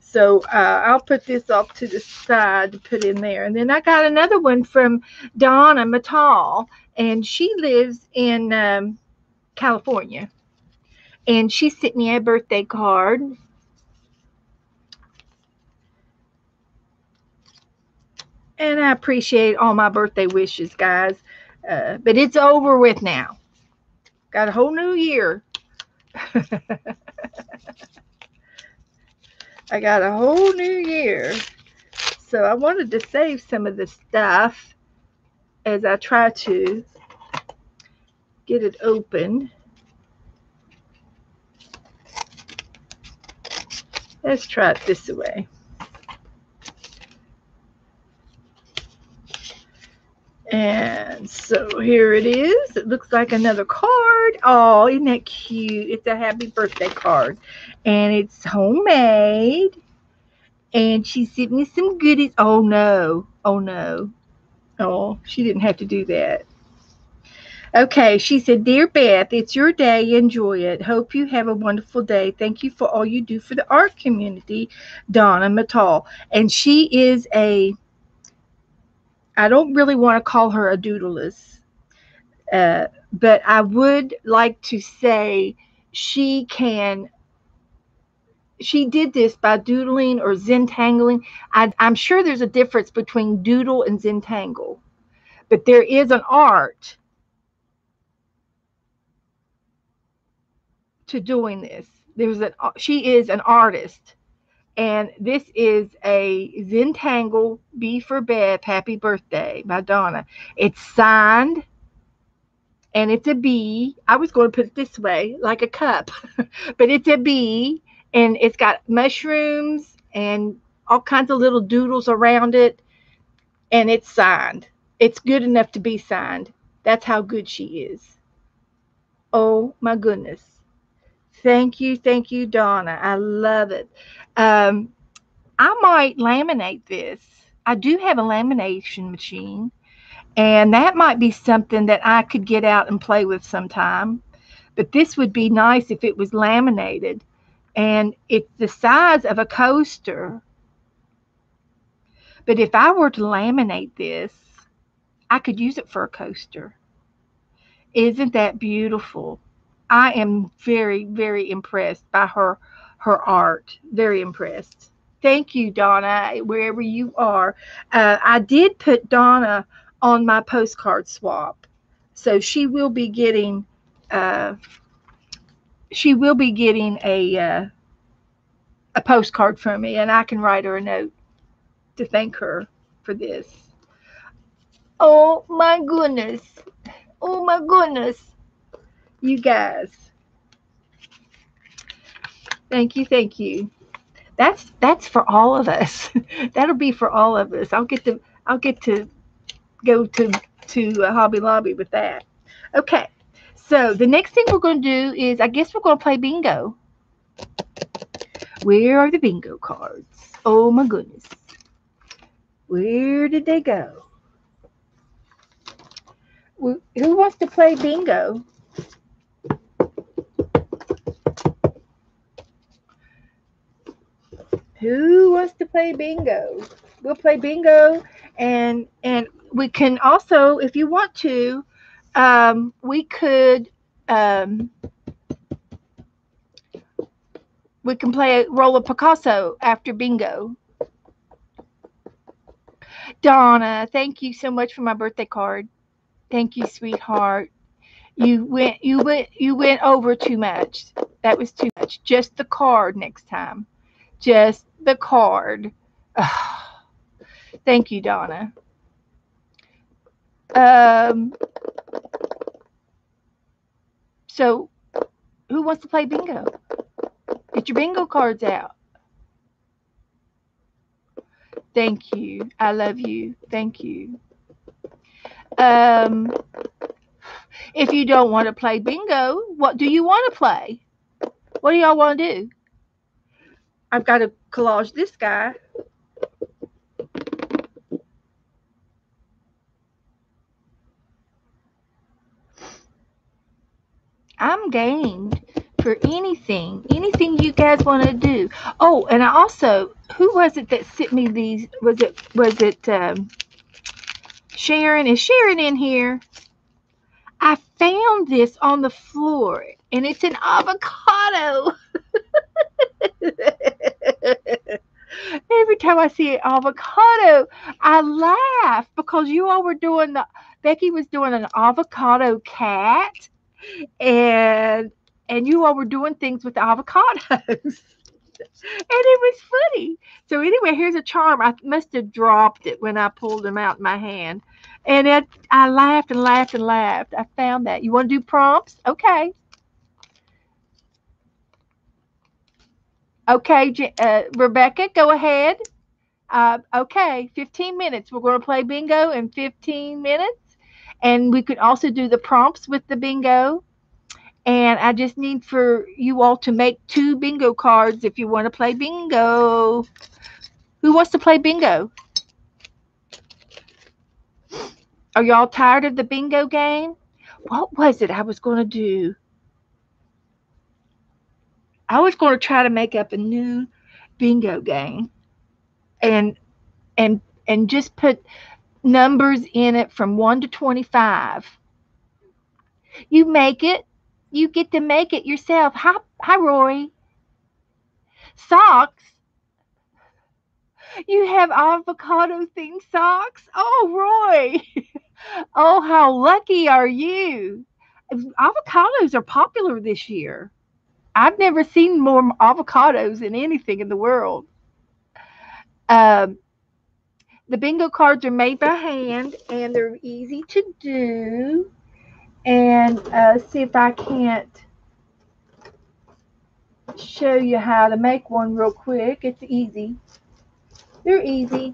So I'll put this off to the side to put in there. And then I got another one from Donna Mattal, and she lives in California. And she sent me a birthday card. And I appreciate all my birthday wishes, guys. But it's over with now. Got a whole new year. I got a whole new year. So I wanted to save some of the stuff as I try to get it open. Let's try it this way. And so here it is. It looks like another card. Oh, isn't that cute? It's a happy birthday card. And it's homemade. And she sent me some goodies. Oh no. Oh no. Oh, she didn't have to do that. Okay, she said, Dear Beth, it's your day. Enjoy it. Hope you have a wonderful day. Thank you for all you do for the art community, Donna Mattal. And she is I don't really want to call her a doodleist, but I would like to say she can. She did this by doodling or zentangling. I'm sure there's a difference between doodle and zentangle, but there is an art to doing this. She is an artist, and this is a Zentangle B for Beth Happy Birthday by Donna. It's signed, and it's a B. I was going to put it this way, like a cup, but it's a B, and it's got mushrooms and all kinds of little doodles around it, and it's signed. It's good enough to be signed. That's how good she is. Oh my goodness. Thank you, Donna. I love it. Um, I might laminate this. I do have a lamination machine, and that might be something that I could get out and play with sometime. But this would be nice if it was laminated, and it's the size of a coaster. But if I were to laminate this, I could use it for a coaster. Isn't that beautiful? I am very, very impressed by her art. Very impressed. Thank you, Donna, wherever you are. I did put Donna on my postcard swap, so uh, she will be getting a postcard from me, and I can write her a note to thank her for this. Oh my goodness! Oh my goodness! You guys, thank you, thank you. That's for all of us. That'll be for all of us. I'll get to go to Hobby Lobby with that. Okay. So the next thing we're going to do is I guess we're going to play bingo. Where are the bingo cards? Oh my goodness. Where did they go? Who wants to play bingo? Who wants to play bingo? We'll play bingo, and we can also, if you want to, we could um, we can play a roll of Picasso after bingo. Donna, thank you so much for my birthday card. Thank you, sweetheart. You went over too much. That was too much. Just the card next time. Just the card. Thank you, Donna. Um, so who wants to play bingo? Get your bingo cards out. Thank you. I love you. Thank you. Um, if you don't want to play bingo, what do you want to play? What do y'all want to do? I've got to collage this guy. I'm game for anything you guys want to do. Oh, and I also, who was it that sent me these? Was it Sharon? Is Sharon in here? I found this on the floor, and it's an avocado. Every time I see an avocado, I laugh because you all were doing the. Becky was doing an avocado cat, and you all were doing things with avocados. And it was funny. So anyway, here's a charm. I must have dropped it when I pulled them out in my hand, and I laughed and laughed and laughed. I found that. You want to do prompts? Okay, okay, Rebecca, go ahead. Okay, 15 minutes. We're going to play bingo in 15 minutes, and we could also do the prompts with the bingo. And I just need for you all to make 2 bingo cards if you want to play bingo. Who wants to play bingo? Are y'all tired of the bingo game? What was it I was going to do? I was going to try to make up a new bingo game and and just put numbers in it from 1 to 25. You make it. You get to make it yourself. Hi, Roy. Socks. You have avocado themed socks. Oh, Roy. Oh, how lucky are you? Avocados are popular this year. I've never seen more avocados than anything in the world. Um, the bingo cards are made by hand and they're easy to do. And see if I can't show you how to make one real quick. It's easy. They're easy.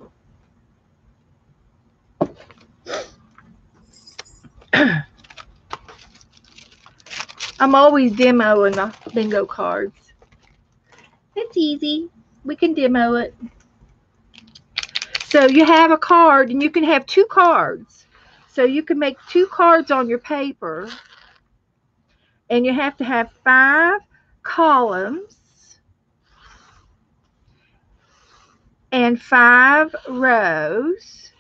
I'm always demoing the bingo cards. It's easy. We can demo it. So you have a card, and you can have 2 cards. So you can make 2 cards on your paper, and you have to have 5 columns and 5 rows.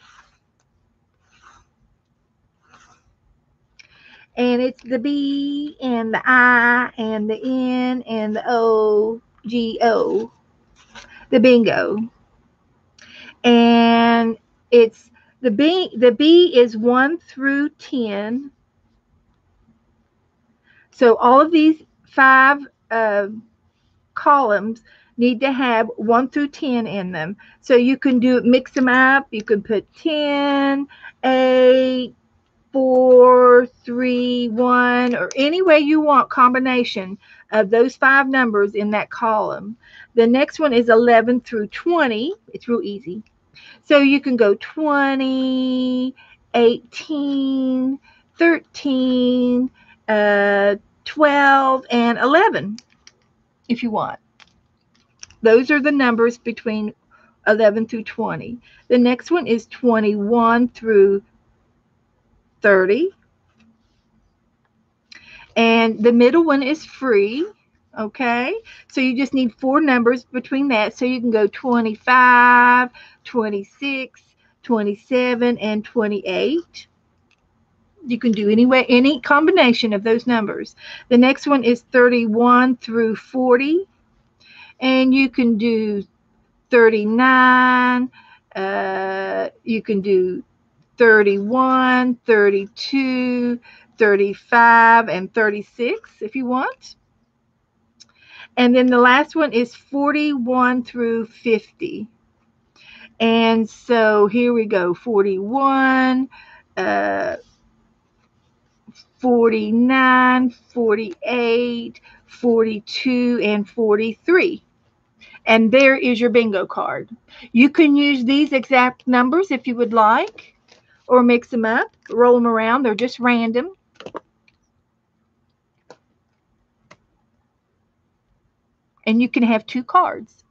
And it's the B and the I and the N and the O, G, O, the bingo. And it's the B is 1 through 10. So all of these 5 columns need to have 1 through 10 in them. So you can mix them up. You can put 10, 8, 4, 3, 1, or any way you want combination of those 5 numbers in that column. The next one is 11 through 20. It's real easy. So you can go 20, 18, 13, 12, and 11 if you want. Those are the numbers between 11 through 20. The next one is 21 through 30. And the middle one is free. Okay, so you just need 4 numbers between that. So you can go 25, 26, 27, and 28. You can do any combination of those numbers. The next one is 31 through 40. And you can do 39. You can do 31, 32, 35, and 36 if you want. And then the last one is 41 through 50. And so here we go, 41, 49, 48, 42, and 43. And there is your bingo card. You can use these exact numbers if you would like, or mix them up, roll them around. They're just random. And you can have 2 cards.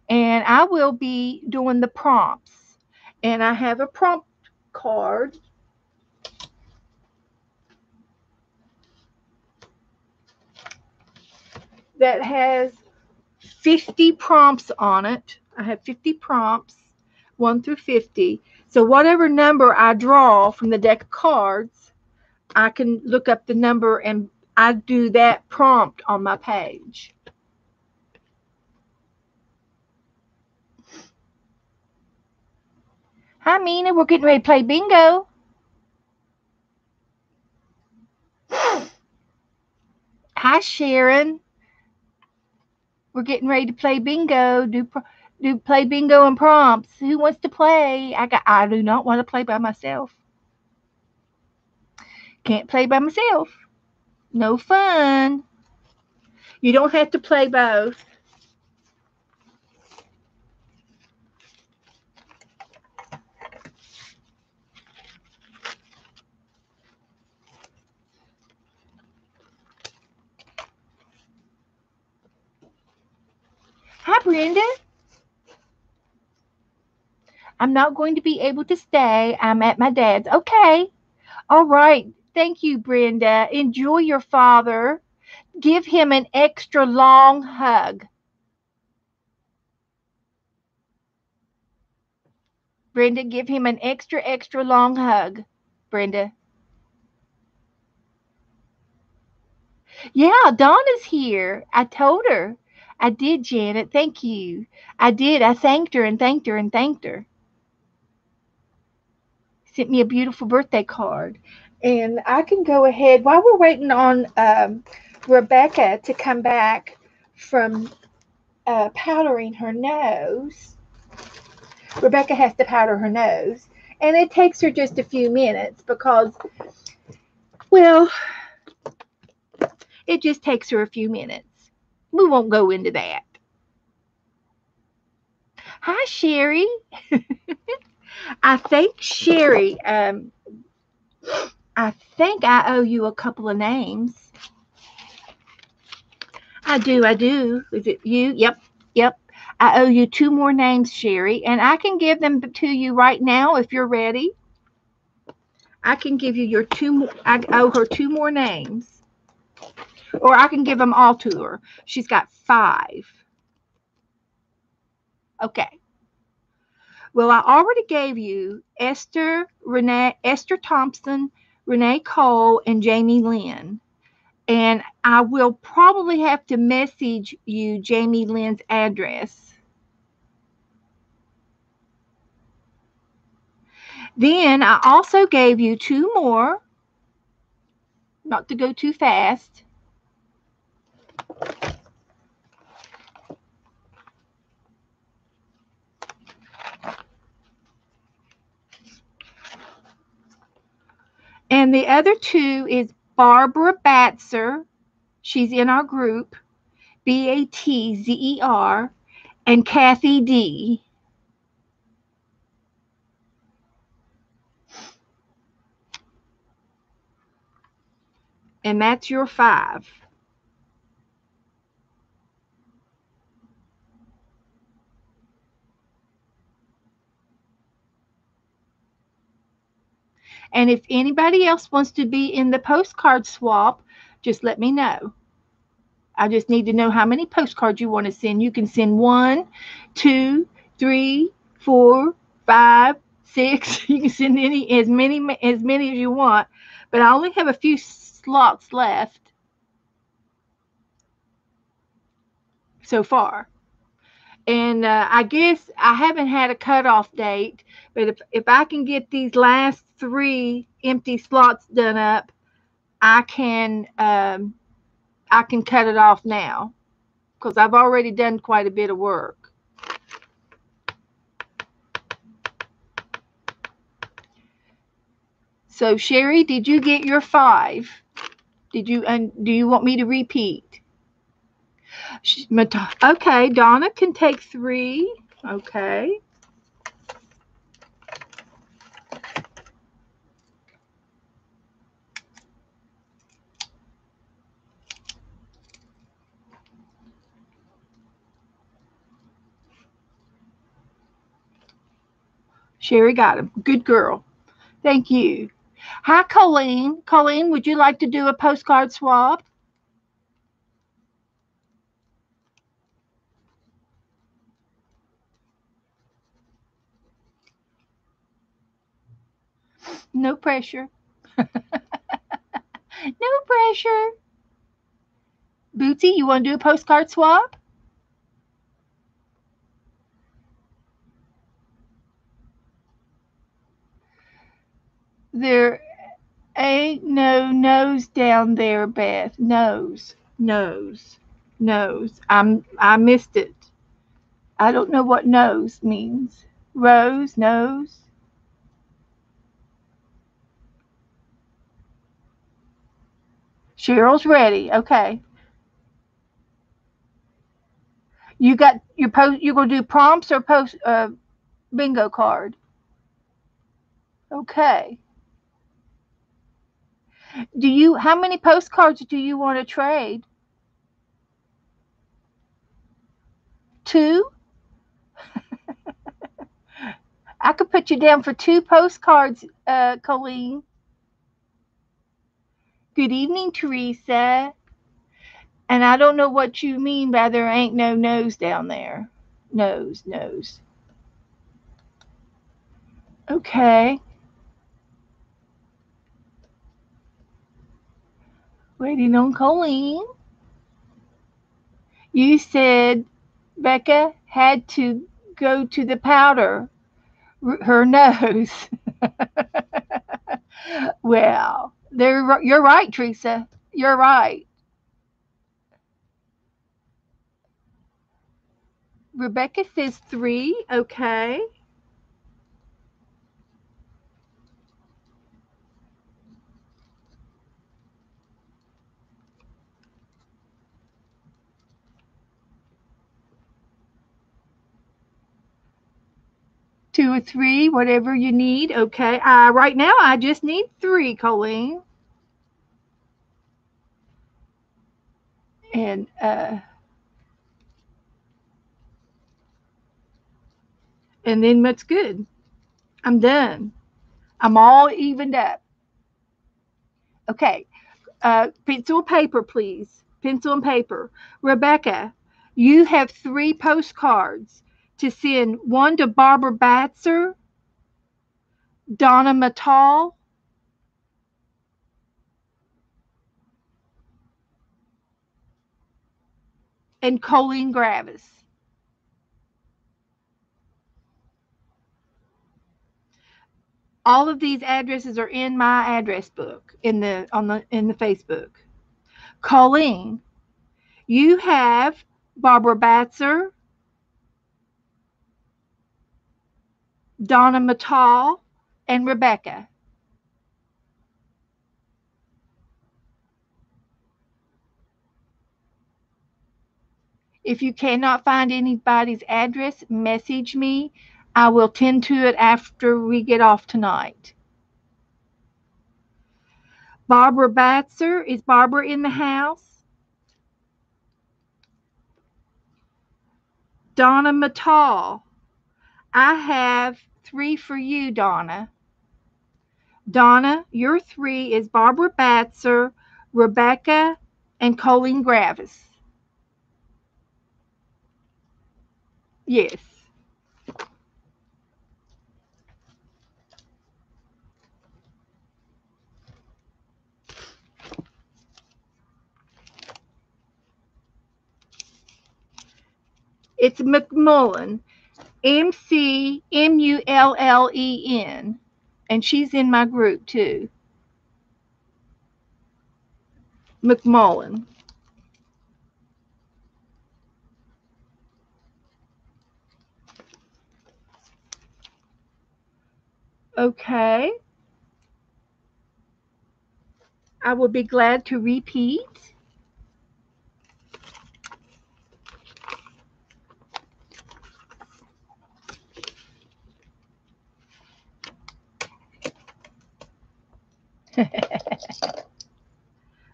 And I will be doing the prompts. And I have a prompt card. that has 50 prompts on it. I have 50 prompts, 1 through 50. So whatever number I draw from the deck of cards, I can look up the number and I do that prompt on my page. Hi, Mina. We're getting ready to play bingo. Hi, Sharon. We're getting ready to play bingo. Do play bingo and prompts. Who wants to play? I do not want to play by myself. Can't play by myself. No fun. You don't have to play both. Hi, Brenda. I'm not going to be able to stay. I'm at my dad's. Okay. All right. Thank you, Brenda. Enjoy your father. Give him an extra long hug. Brenda, give him an extra long hug. Brenda. Yeah, Donna's here. I told her. I did, Janet. Thank you. I did. I thanked her and thanked her and thanked her. Sent me a beautiful birthday card. And I can go ahead while we're waiting on Rebecca to come back from powdering her nose. Rebecca has to powder her nose. And it takes her just a few minutes because, well, it just takes her a few minutes. We won't go into that. Hi, Sherry. I think, Sherry, I think I owe you a couple of names. I do. Is it you? Yep. I owe you 2 more names, Sherry, and I can give them to you right now if you're ready. I can give you your 2 more. I owe her 2 more names. Or I can give them all to her. She's got 5. Okay. Well, I already gave you Esther Thompson, Renee Cole, and Jamie Lynn. And I will probably have to message you Jamie Lynn's address. Then I also gave you 2 more, not to go too fast. And the other 2 is Barbara Batzer. She's in our group, Batzer, and Kathy D. And that's your 5. And if anybody else wants to be in the postcard swap, just let me know. I just need to know how many postcards you want to send. You can send 1, 2, 3, 4, 5, 6. You can send as many as you want. But I only have a few slots left so far. And I guess I haven't had a cutoff date, but if I can get these last 3 empty slots done up, I can cut it off now because I've already done quite a bit of work. So Sherry, did you get your 5? Did you? And do you want me to repeat? Okay, Donna can take 3. Okay. Sherry got him. Good girl. Thank you. Hi, Colleen. Colleen, would you like to do a postcard swap? No pressure. No pressure. Bootsy, you want to do a postcard swap? There ain't no nose down there, Beth. Nose. Nose. Nose. I missed it. I don't know what nose means. Rose, nose. Cheryl's ready. Okay. You got your post. You're gonna do prompts or post bingo card. Okay. Do you? How many postcards do you want to trade? Two. I could put you down for two postcards, Colleen. Good evening, Teresa. And I don't know what you mean by there ain't no nose down there. Nose, nose. Okay. Waiting on Colleen. You said Becca had to go to the powder, her nose. Well, you're right, Teresa. You're right. Rebecca says three. Okay. Two or three, whatever you need. Okay. Right now, I just need three, Colleen. And then that's good. I'm done. I'm all evened up. Okay. Pencil and paper, please. Pencil and paper. Rebecca, you have three postcards to send, one to Barbara Batzer, Donna Mattal, and Colleen Gravis. All of these addresses are in my address book in the Facebook. Colleen, you have Barbara Batzer, Donna Mattal, and Rebecca. If you cannot find anybody's address, message me. I will tend to it after we get off tonight. Barbara Batzer, is Barbara in the house? Donna Mattal, I have three for you, Donna. Donna, your three is Barbara Batzer, Rebecca, and Colleen Gravis. Yes. It's McMullen, McMullen, and she's in my group too. McMullen. Okay. I will be glad to repeat.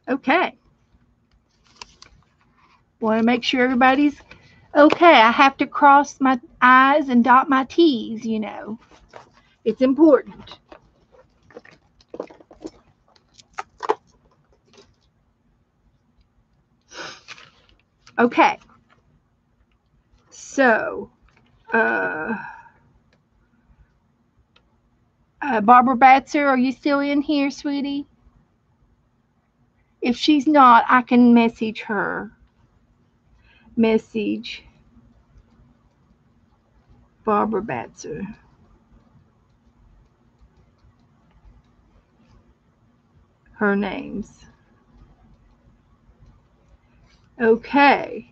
Okay. Want to make sure everybody's okay. I have to cross my I's and dot my T's, you know. It's important. Okay. So, uh, Barbara Batzer, are you still in here, sweetie? If she's not, I can message her. Message Barbara Batzer. Her name's. Okay.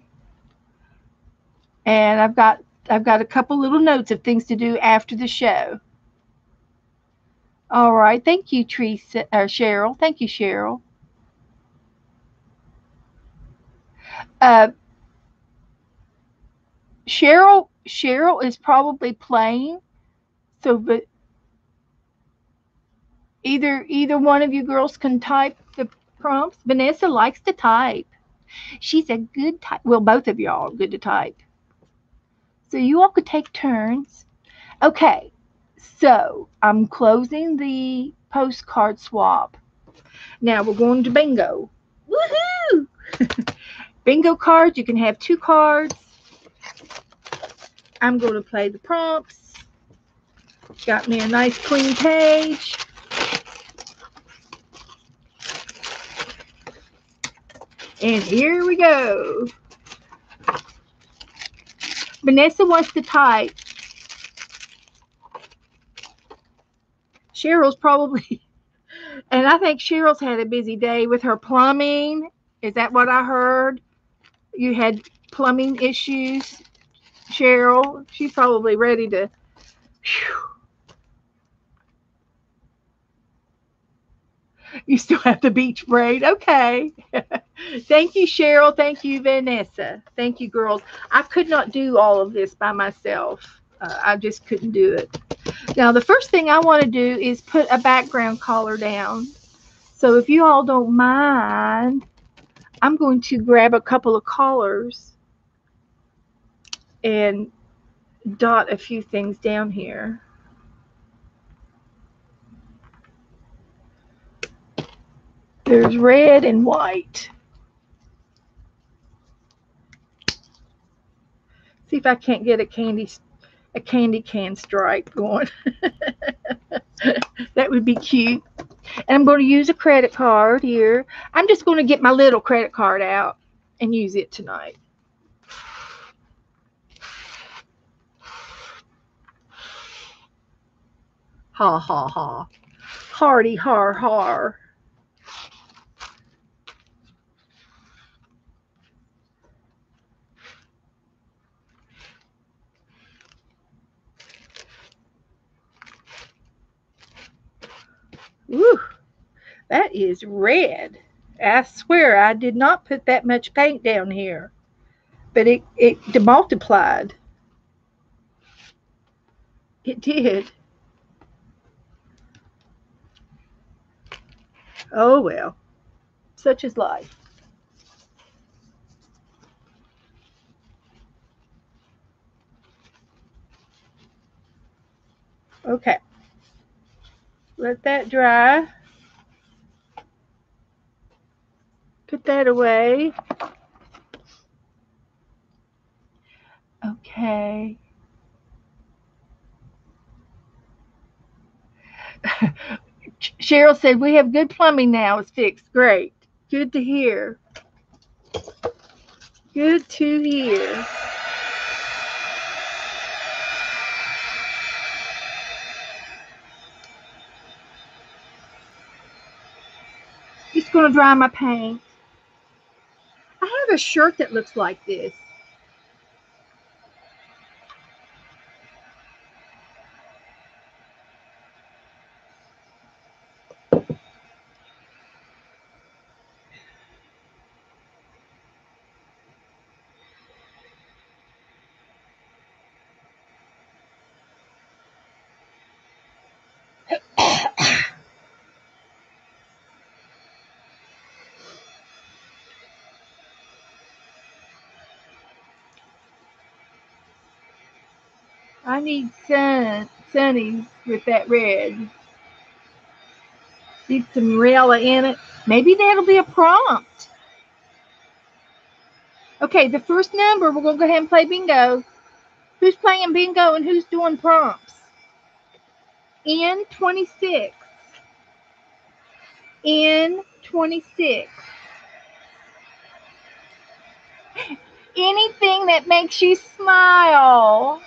And I've got a couple little notes of things to do after the show. All right. Thank you, Teresa, Cheryl. Thank you, Cheryl. Uh, Cheryl is probably playing. So, but either one of you girls can type the prompts. Vanessa likes to type. She's a good type. Well, both of y'all are good to type. So you all could take turns. Okay. So I'm closing the postcard swap. Now we're going to bingo. Woohoo! Bingo cards. You can have 2 cards. I'm going to play the prompts. Got me a nice clean page. And here we go. Vanessa wants to type. Cheryl's probably, and I think Cheryl's had a busy day with her plumbing. Is that what I heard? You had plumbing issues, Cheryl. She's probably ready to. Whew. You still have the beach braid. Okay. Thank you, Cheryl. Thank you, Vanessa. Thank you, girls. I could not do all of this by myself. I just couldn't do it. Now, the first thing I want to do is put a background color down. So if you all don't mind, I'm going to grab a couple of colors and dot a few things down here. There's red and white. See if I can't get a candy can stripe going. That would be cute. And I'm going to use a credit card here. I'm just going to get my little credit card out and use it tonight. Ha ha ha. Hardy har har. Woo, that is red. I swear I did not put that much paint down here, but it multiplied. It did. Oh well, such is life. Okay, let that dry. Put that away. Okay. Cheryl said we have good plumbing now. It's fixed. Great. Good to hear. Good to hear. Just gonna dry my paint. I have a shirt that looks like this. I need sunnies with that red. Need some Rella in it. Maybe that'll be a prompt. Okay, the first number, we're going to go ahead and play bingo. Who's playing bingo and who's doing prompts? N26. N26. Anything that makes you smile.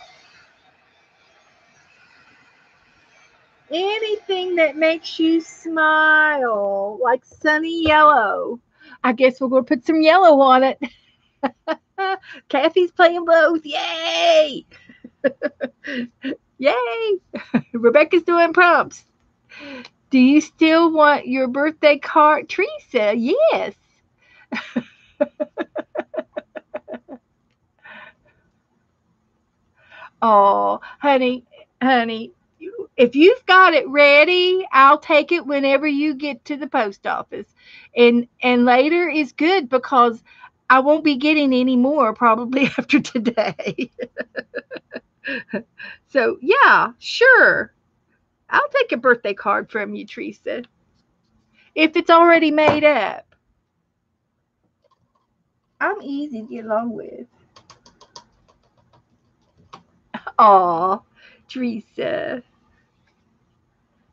Anything that makes you smile. Like sunny yellow. I guess we're going to put some yellow on it. Kathy's playing both. Yay! Yay! Rebecca's doing prompts. Do you still want your birthday card? Teresa, yes. Oh, honey, if you've got it ready, I'll take it whenever you get to the post office. And later is good because I won't be getting any more probably after today. So, yeah, sure. I'll take a birthday card from you, Teresa, if it's already made up. I'm easy to get along with. Aw, Teresa,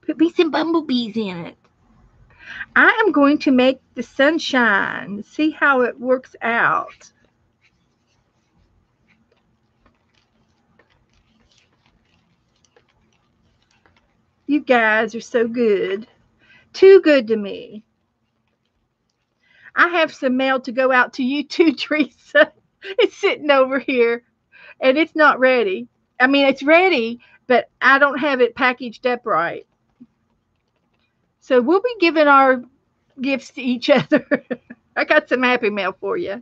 put me some bumblebees in it. I am going to make the sunshine. See how it works out. You guys are so good. Too good to me. I have some mail to go out to you too, Teresa. It's sitting over here and it's not ready. I mean, it's ready, but I don't have it packaged up right. So we'll be giving our gifts to each other. I got some happy mail for you.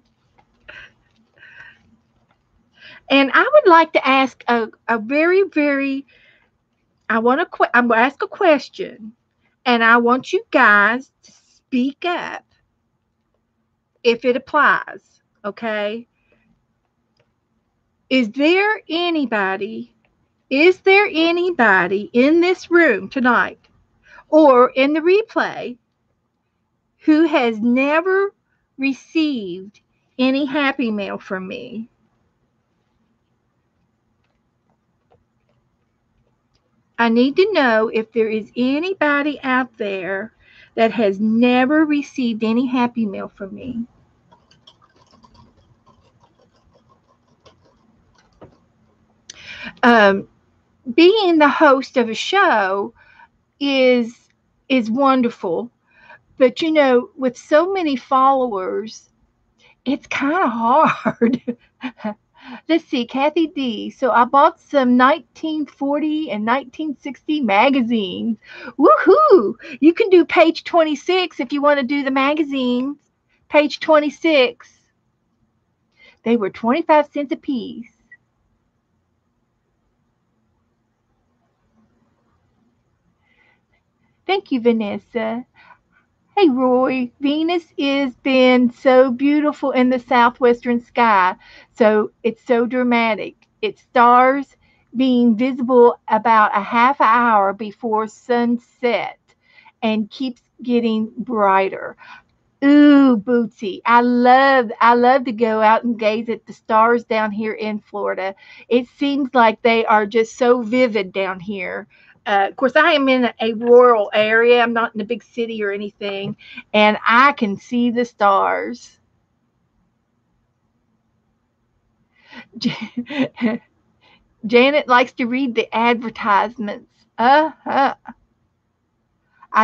And I would like to ask a very, very, I'm going to ask a question. And I want you guys to speak up if it applies. Okay? Is there anybody, is there anybody in this room tonight or in the replay who has never received any happy mail from me? I need to know if there is anybody out there that has never received any happy mail from me. Um, Being the host of a show is is wonderful, but with so many followers, it's kind of hard. Let's see, Kathy D. So I bought some 1940 and 1960 magazines. Woohoo! You can do page 26 if you want to do the magazines. Page 26. They were 25 cents a piece. Thank you, Vanessa. Hey, Roy, Venus is been so beautiful in the southwestern sky, so it's so dramatic. It stars being visible about a half hour before sunset and keeps getting brighter. Ooh, Bootsy, I love to go out and gaze at the stars down here in Florida. It seems like they are just so vivid down here. Of course, I am in a rural area. I'm not in a big city or anything, and I can see the stars. Janet likes to read the advertisements. I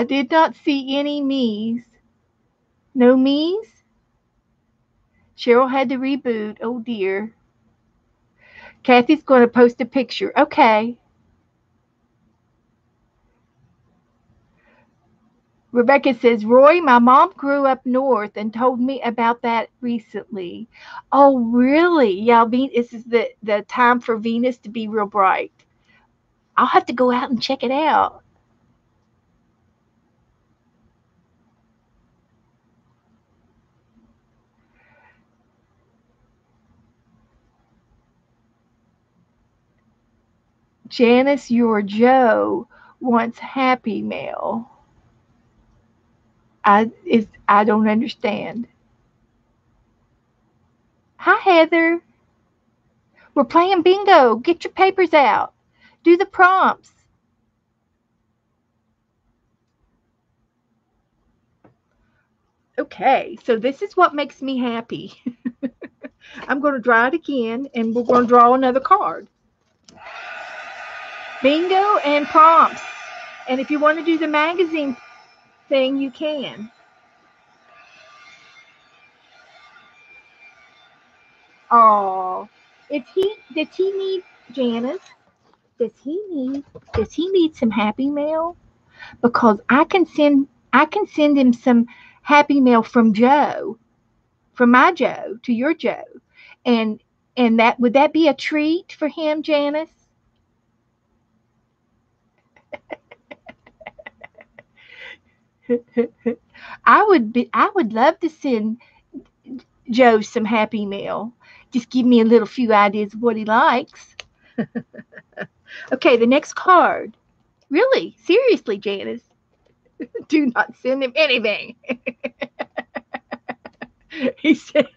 did not see any me's. No me's? Cheryl had to reboot. Oh dear. Kathy's going to post a picture. Okay. Rebecca says, Roy, my mom grew up north and told me about that recently. Oh, really? Yeah, this is the time for Venus to be real bright. I'll have to go out and check it out. Janice, your Joe wants happy mail. I don't understand. Hi, Heather. We're playing bingo. Get your papers out. Do the prompts. Okay, so this is what makes me happy. I'm going to draw it again, and we're going to draw another card. Bingo and prompts. And if you want to do the magazine thing, you can. Oh, does he need Janice? Does he need does he need some happy mail? Because I can send him some happy mail from Joe, from my Joe to your Joe. And that would that be a treat for him, Janice? I would love to send Joe some happy mail. Just give me a little few ideas of what he likes. Okay, the next card. Really? Seriously, Janice? Do not send him anything. He said,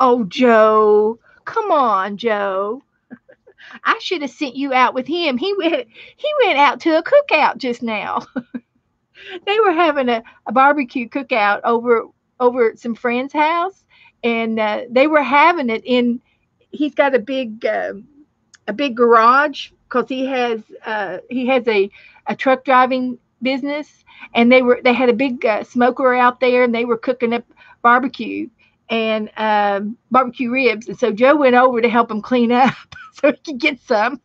"Oh, Joe. Come on, Joe. I should have sent you out with him. He went out to a cookout just now. They were having a barbecue cookout over at some friend's house, and they were having it in. He's got a big garage because he has a truck driving business, and they had a big smoker out there, and they were cooking up barbecue and barbecue ribs, and so Joe went over to help him clean up so he could get some.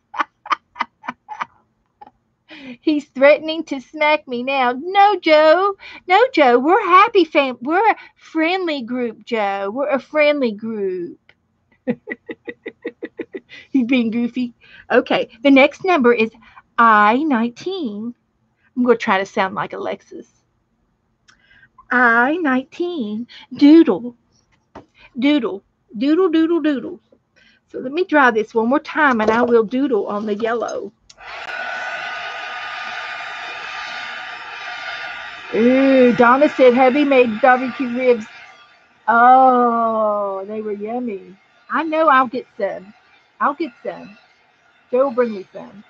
He's threatening to smack me now. No, Joe. No, Joe. We're happy fam. We're a friendly group, Joe. We're a friendly group. He's being goofy. Okay. The next number is I-19. I'm going to try to sound like Alexis. I-19. Doodle. Doodle. Doodle, doodle, doodle. So let me draw this one more time and I will doodle on the yellow. Ooh, Donna said hubby made barbecue ribs. Oh, they were yummy. I know I'll get some. I'll get some. Joe will bring me some.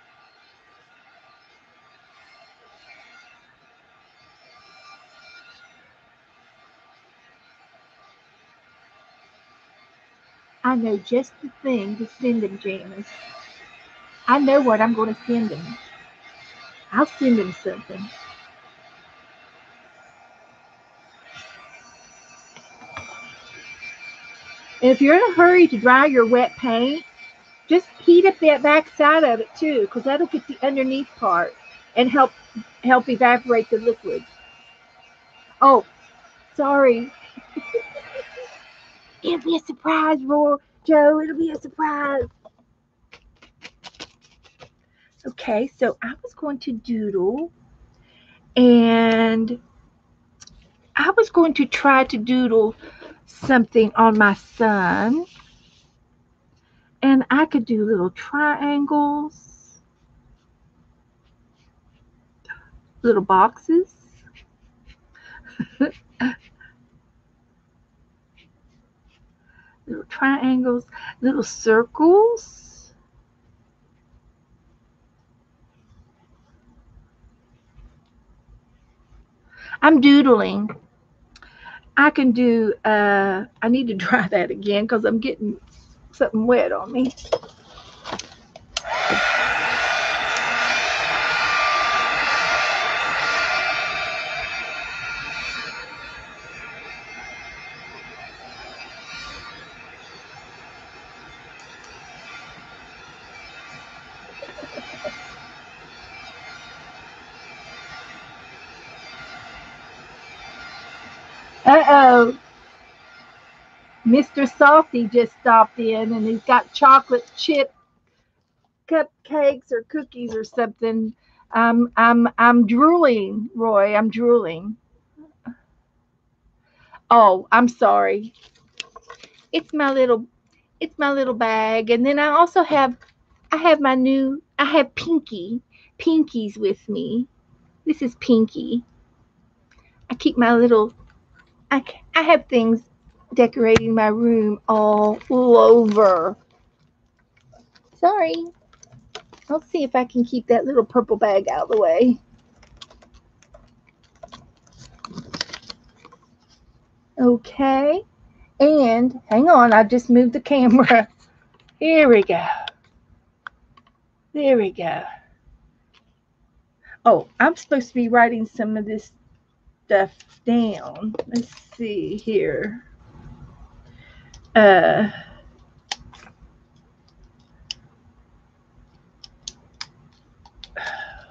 I know just the thing to send him, Janice. I know what I'm going to send him. I'll send him something. And if you're in a hurry to dry your wet paint, just heat up that back side of it too, because that'll get the underneath part and help evaporate the liquid. Oh, sorry. It'll be a surprise, Roy. Joe. It'll be a surprise. Okay, so I was going to doodle, and I was going to try to doodle something on my son, and I could do little triangles, little boxes, little triangles, little circles. I'm doodling. I can do, I need to dry that again because I'm getting something wet on me. Uh-oh. Mr. Salty just stopped in and he's got chocolate chip cupcakes or cookies or something. I'm drooling, Roy. I'm drooling. Oh, I'm sorry. It's my little it's my little bag, and then I have Pinky's with me. This is Pinky. I keep my little I have things decorating my room all over. Sorry. I'll see if I can keep that little purple bag out of the way. Okay. And hang on, I just moved the camera. Here we go. There we go. Oh, I'm supposed to be writing some of this stuff down. Let's see here. Uh,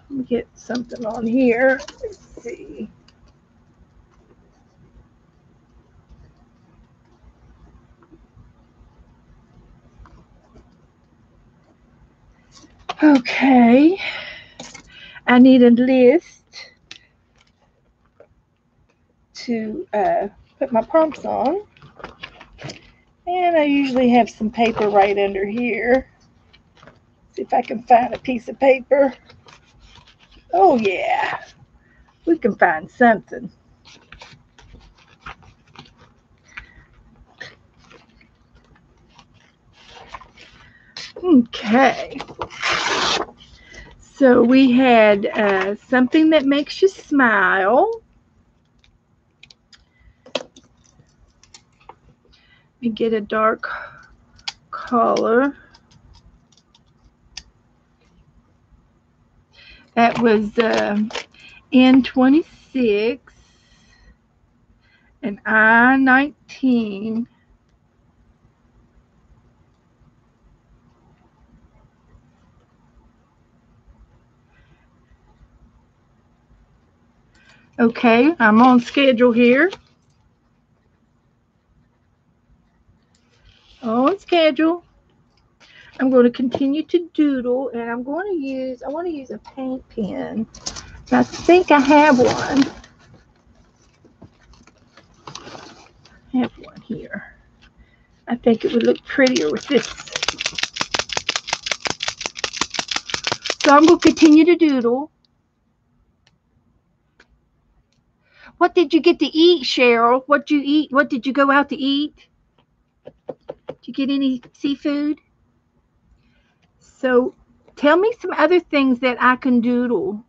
Let me get something on here. Let's see. Okay. I need a list to put my prompts on. And I usually have some paper right under here. See if I can find a piece of paper. Oh, yeah. We can find something. Okay. So we had something that makes you smile. Let me get a dark color. That was N26 and I-19. Okay, I'm on schedule here. On schedule. I'm going to continue to doodle, and I want to use a paint pen. I think I have one. I have one here. I think it would look prettier with this. So I'm going to continue to doodle. What did you get to eat, Cheryl? What did you eat? What did you go out to eat? Did you get any seafood? So tell me some other things that I can doodle.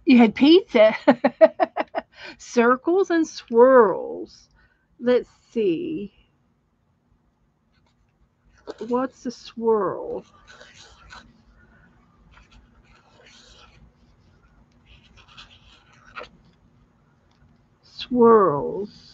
You had pizza. Circles and swirls. Let's see. What's a swirl? Swirls.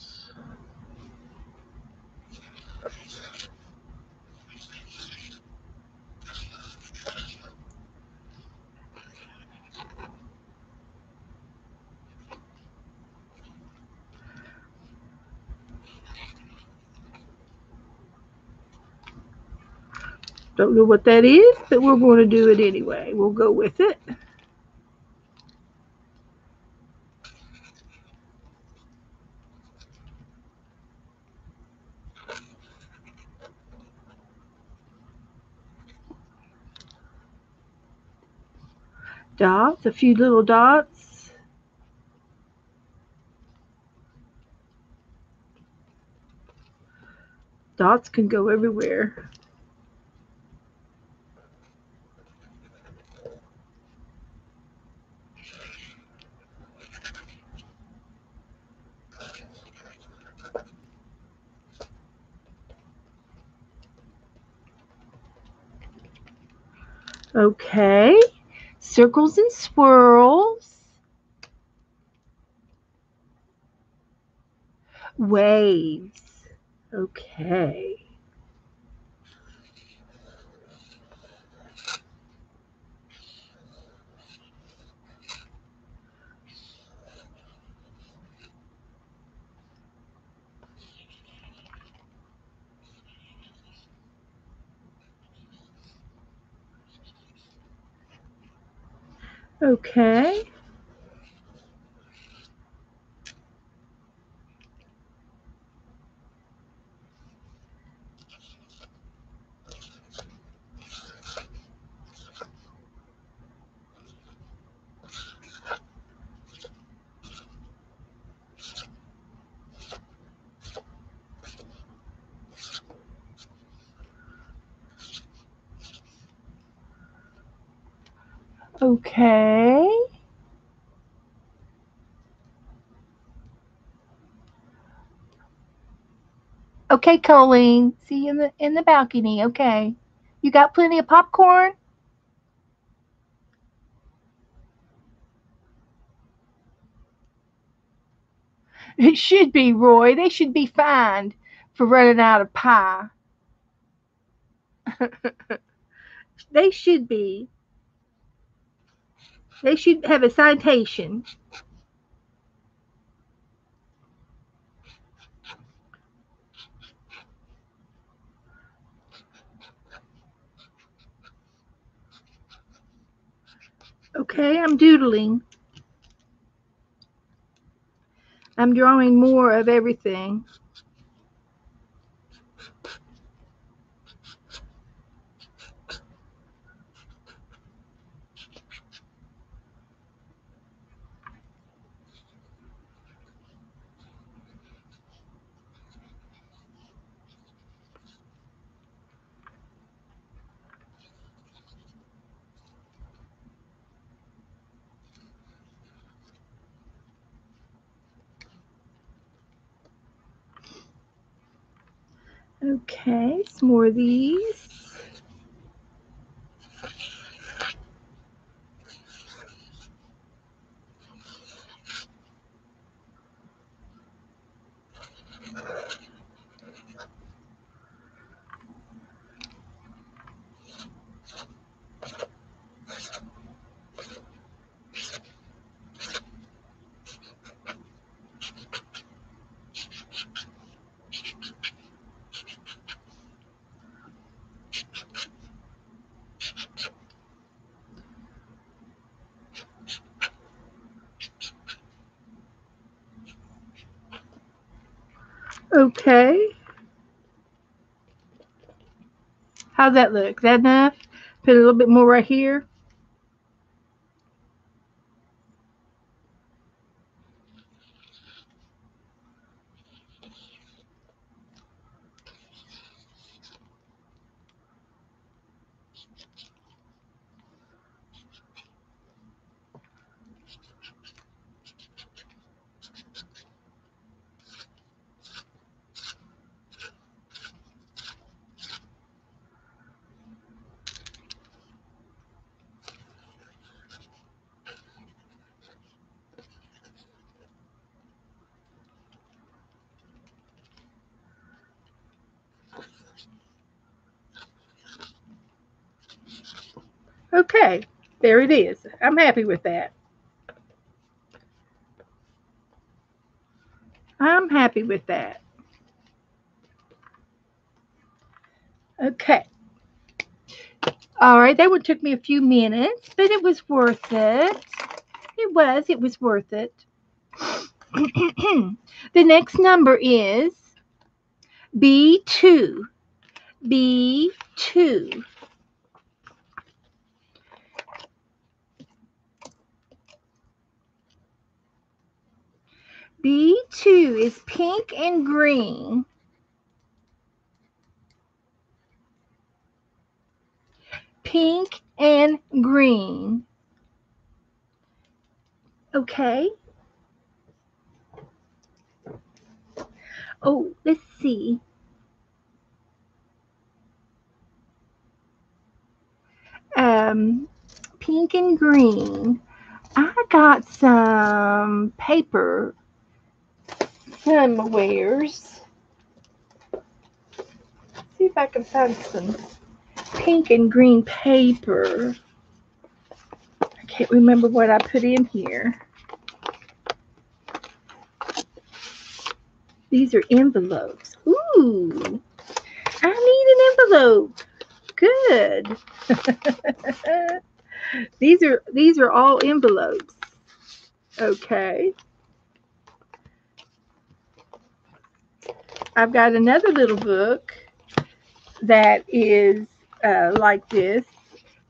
Don't know what that is, but we're going to do it anyway. We'll go with it. Dots, a few little dots. Dots can go everywhere. Okay. Circles and swirls. Waves. Okay. Okay. Okay. Okay, Colleen. See you in the balcony. Okay. You got plenty of popcorn? It should be, Roy. They should be fined for running out of pie. They should be. They should have a citation. Okay, I'm doodling. I'm drawing more of everything. Okay, some more of these. Okay. How's that look? Is that enough? Put a little bit more right here. Okay, there it is. I'm happy with that. I'm happy with that. Okay. All right, that one took me a few minutes, but it was worth it. It was worth it. The next number is B2. B2. B2 is pink and green. Pink and green. Okay. Oh, let's see. Um, Pink and green. I got some paper somewheres. See if I can find some pink and green paper. I can't remember what I put in here. These are envelopes. Ooh, I need an envelope. Good. These are all envelopes. Okay. I've got another little book that is like this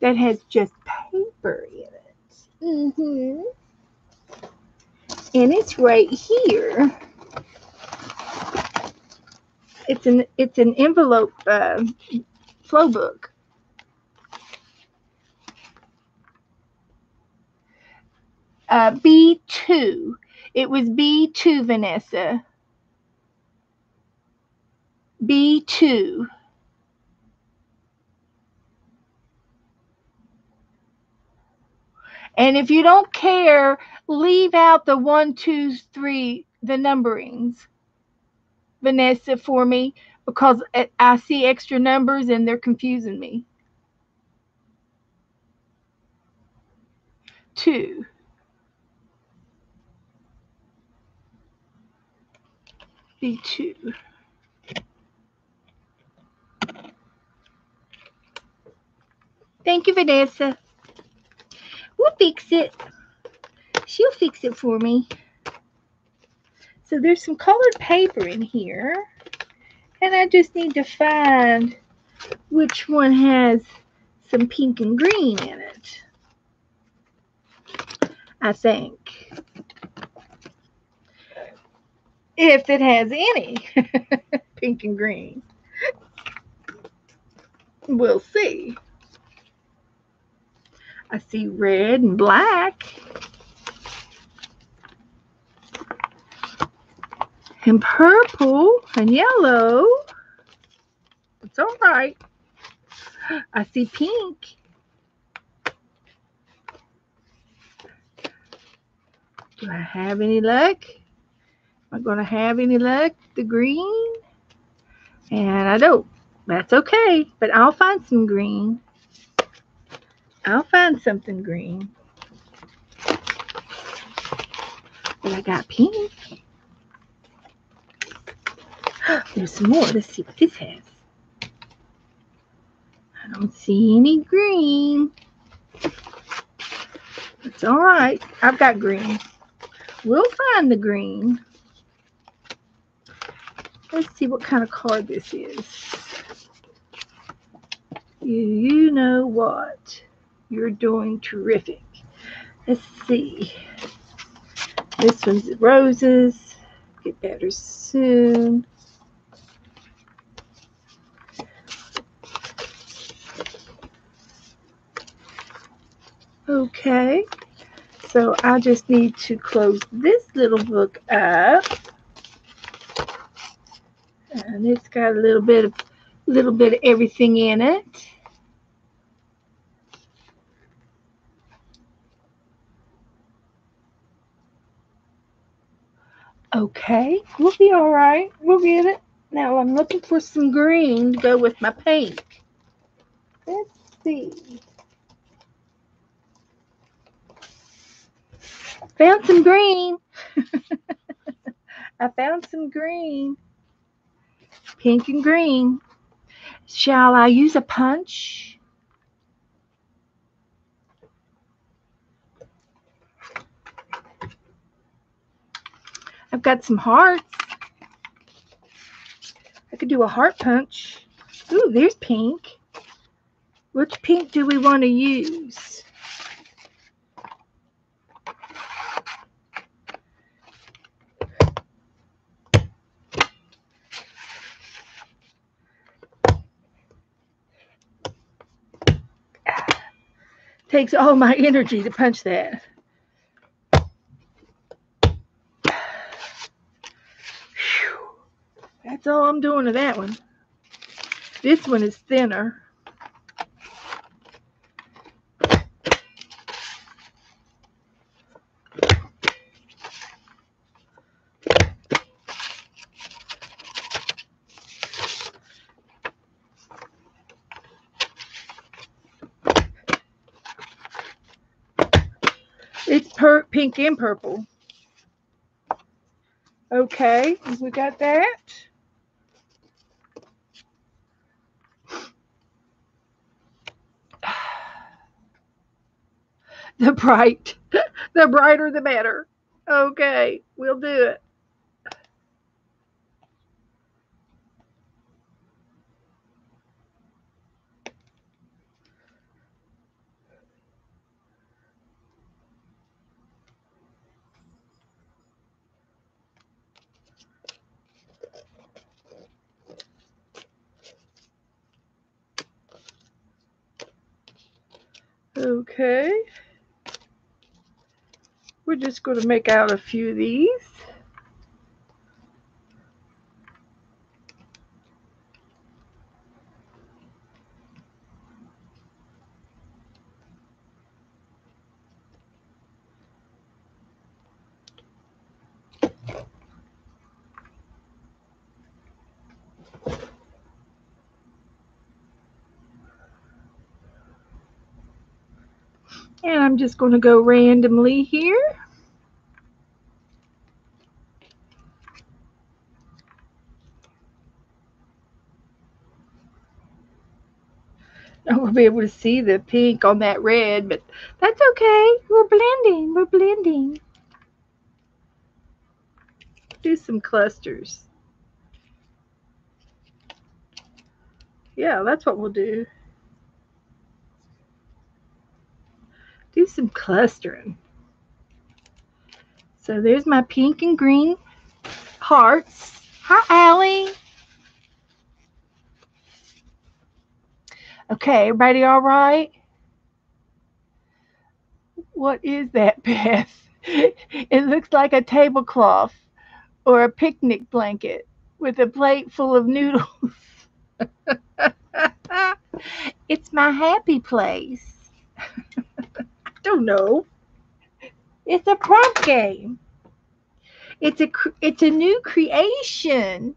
that has just paper in it. And it's right here. It's an envelope flow book. B2. It was B2, Vanessa. B2. And if you don't care, leave out the 1, 2, 3, the numberings, Vanessa, for me, because I see extra numbers and they're confusing me. 2. B2. Thank you, Vanessa. We'll fix it. She'll fix it for me. So there's some colored paper in here. And I just need to find which one has some pink and green in it. I think. If it has any pink and green. We'll see. I see red and black. And purple and yellow. It's all right. I see pink. Do I have any luck? Am I going to have any luck? The green? And I don't. That's okay. But I'll find some green. I'll find something green. But I got pink. There's some more. Let's see what this has. I don't see any green. It's all right. I've got green. We'll find the green. Let's see what kind of card this is. You know what? You're doing terrific. Let's see. This one's roses. Get better soon. Okay. So I just need to close this little book up. And it's got a little bit of everything in it. Okay, we'll be all right. We'll get it. Now I'm looking for some green to go with my pink. Let's see. Found some green. I found some green. Pink and green. Shall I use a punch? I've got some hearts. I could do a heart punch. Ooh, there's pink. Which pink do we want to use? Takes all my energy to punch that. That's all I'm doing to that one. This one is thinner. It's pink and purple. Okay, we got that. The bright, the brighter the better. Okay, we'll do it. Okay. We're just going to make out a few of these. And I'm just going to go randomly here. I won't be able to see the pink on that red, but that's okay. We're blending. We're blending. Do some clusters. Yeah, that's what we'll do. Do some clustering. So there's my pink and green hearts. Hi, Allie. Okay, everybody all right? What is that, Beth? It looks like a tablecloth or a picnic blanket with a plate full of noodles. It's my happy place. I don't know. It's a prompt game. It's a new creation.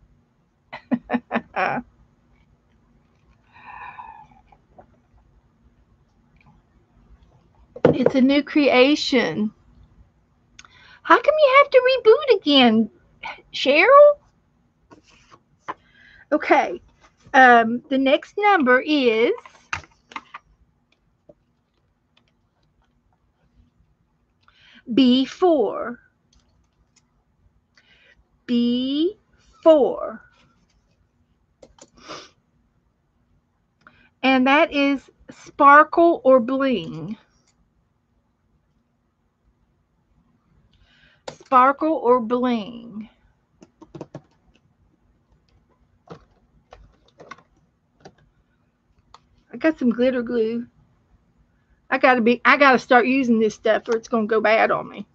It's a new creation. How come you have to reboot again, Cheryl? Okay. The next number is B4. B4. And that is sparkle or bling. Sparkle or bling. I got some glitter glue. I gotta start using this stuff or it's gonna go bad on me.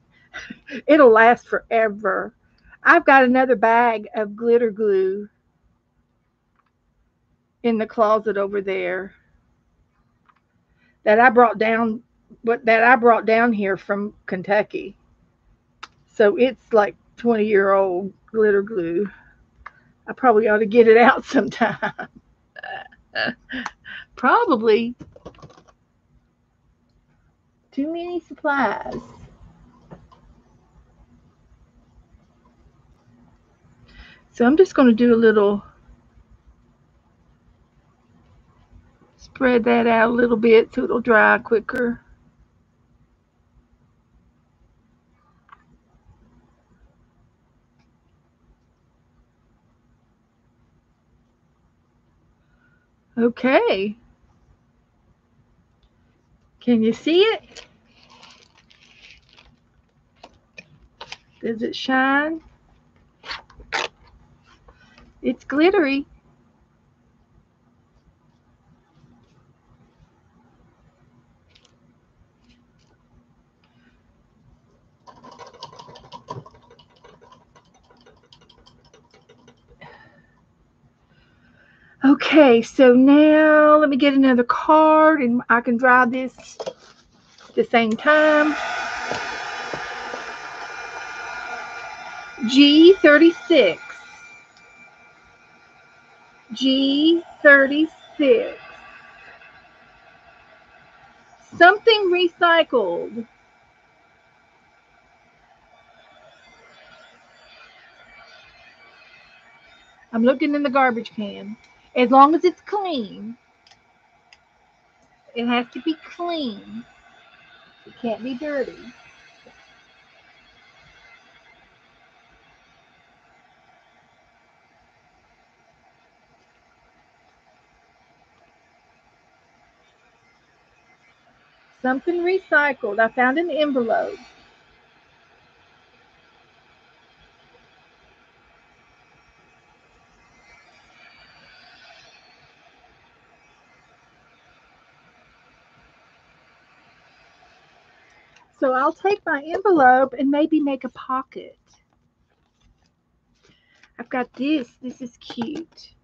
It'll last forever. I've got another bag of glitter glue in the closet over there that I brought down here from Kentucky. So it's like 20-year-old glitter glue. I probably ought to get it out sometime. Probably too many supplies. So I'm just going to do a little, spread that out a little bit so it'll dry quicker. Okay. Can you see it? Does it shine? It's glittery. Okay, so now let me get another card and I can dry this at the same time. G36. G36. Something recycled. I'm looking in the garbage can. As long as it's clean, it has to be clean. It can't be dirty. Something recycled. I found an envelope. So I'll take my envelope and maybe make a pocket. I've got this. This is cute.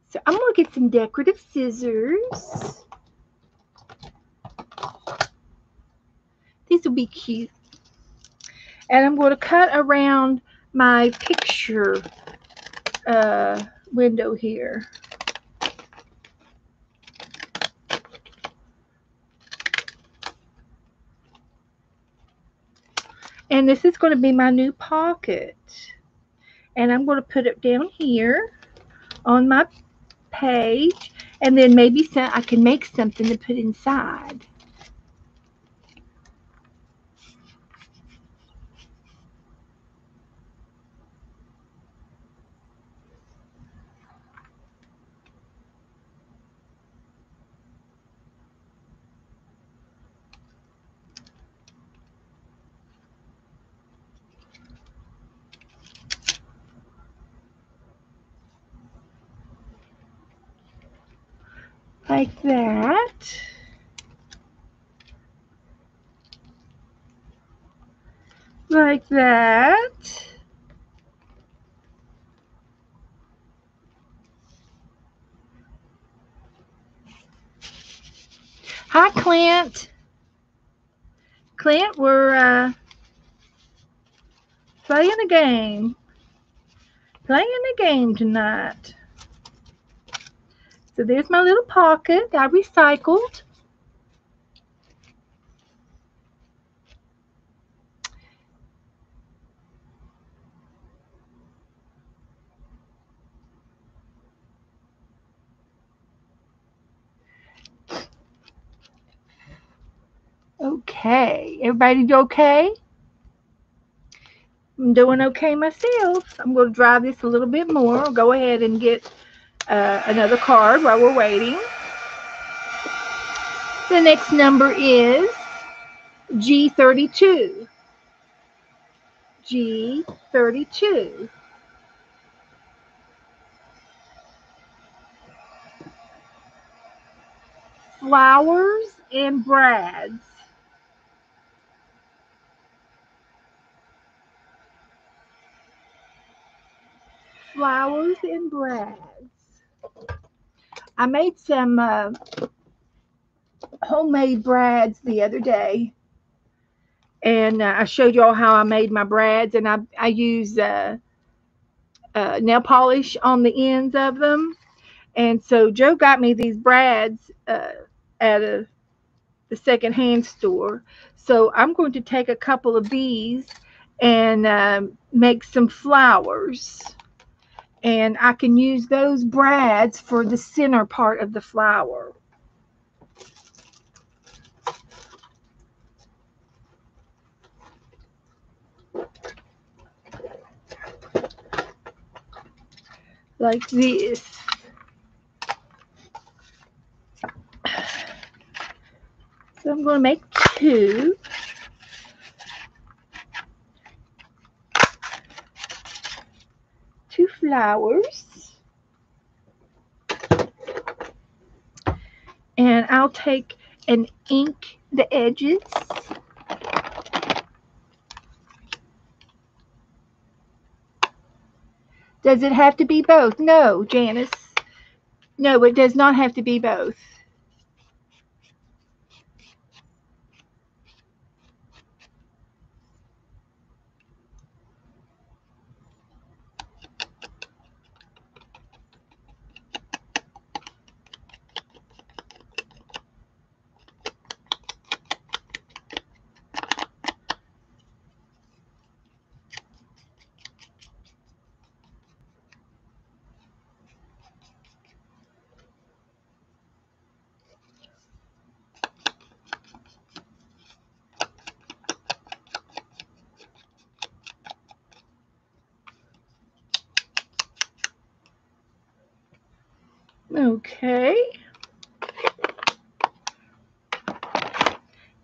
So I'm going to get some decorative scissors. These will be cute. And I'm going to cut around my picture window here. And this is going to be my new pocket. And I'm going to put it down here on my page. And then maybe I can make something to put inside. Like that. Like that. Hi, Clint. Clint, we're playing a game. Playing a game tonight. So there's my little pocket I recycled. Okay, everybody okay? I'm doing okay myself. I'm going to drive this a little bit more. I'll go ahead and get another card while we're waiting. The next number is G32. G32. Flowers and brads. Flowers and brads. I made some homemade brads the other day, and I showed y'all how I made my brads, and I use nail polish on the ends of them. And so Joe got me these brads at the secondhand store. So I'm going to take a couple of these and make some flowers. And I can use those brads for the center part of the flower. Like this. So I'm going to make two. Two flowers. And I'll take and ink the edges. Does it have to be both? No, Janice. No, it does not have to be both. Okay.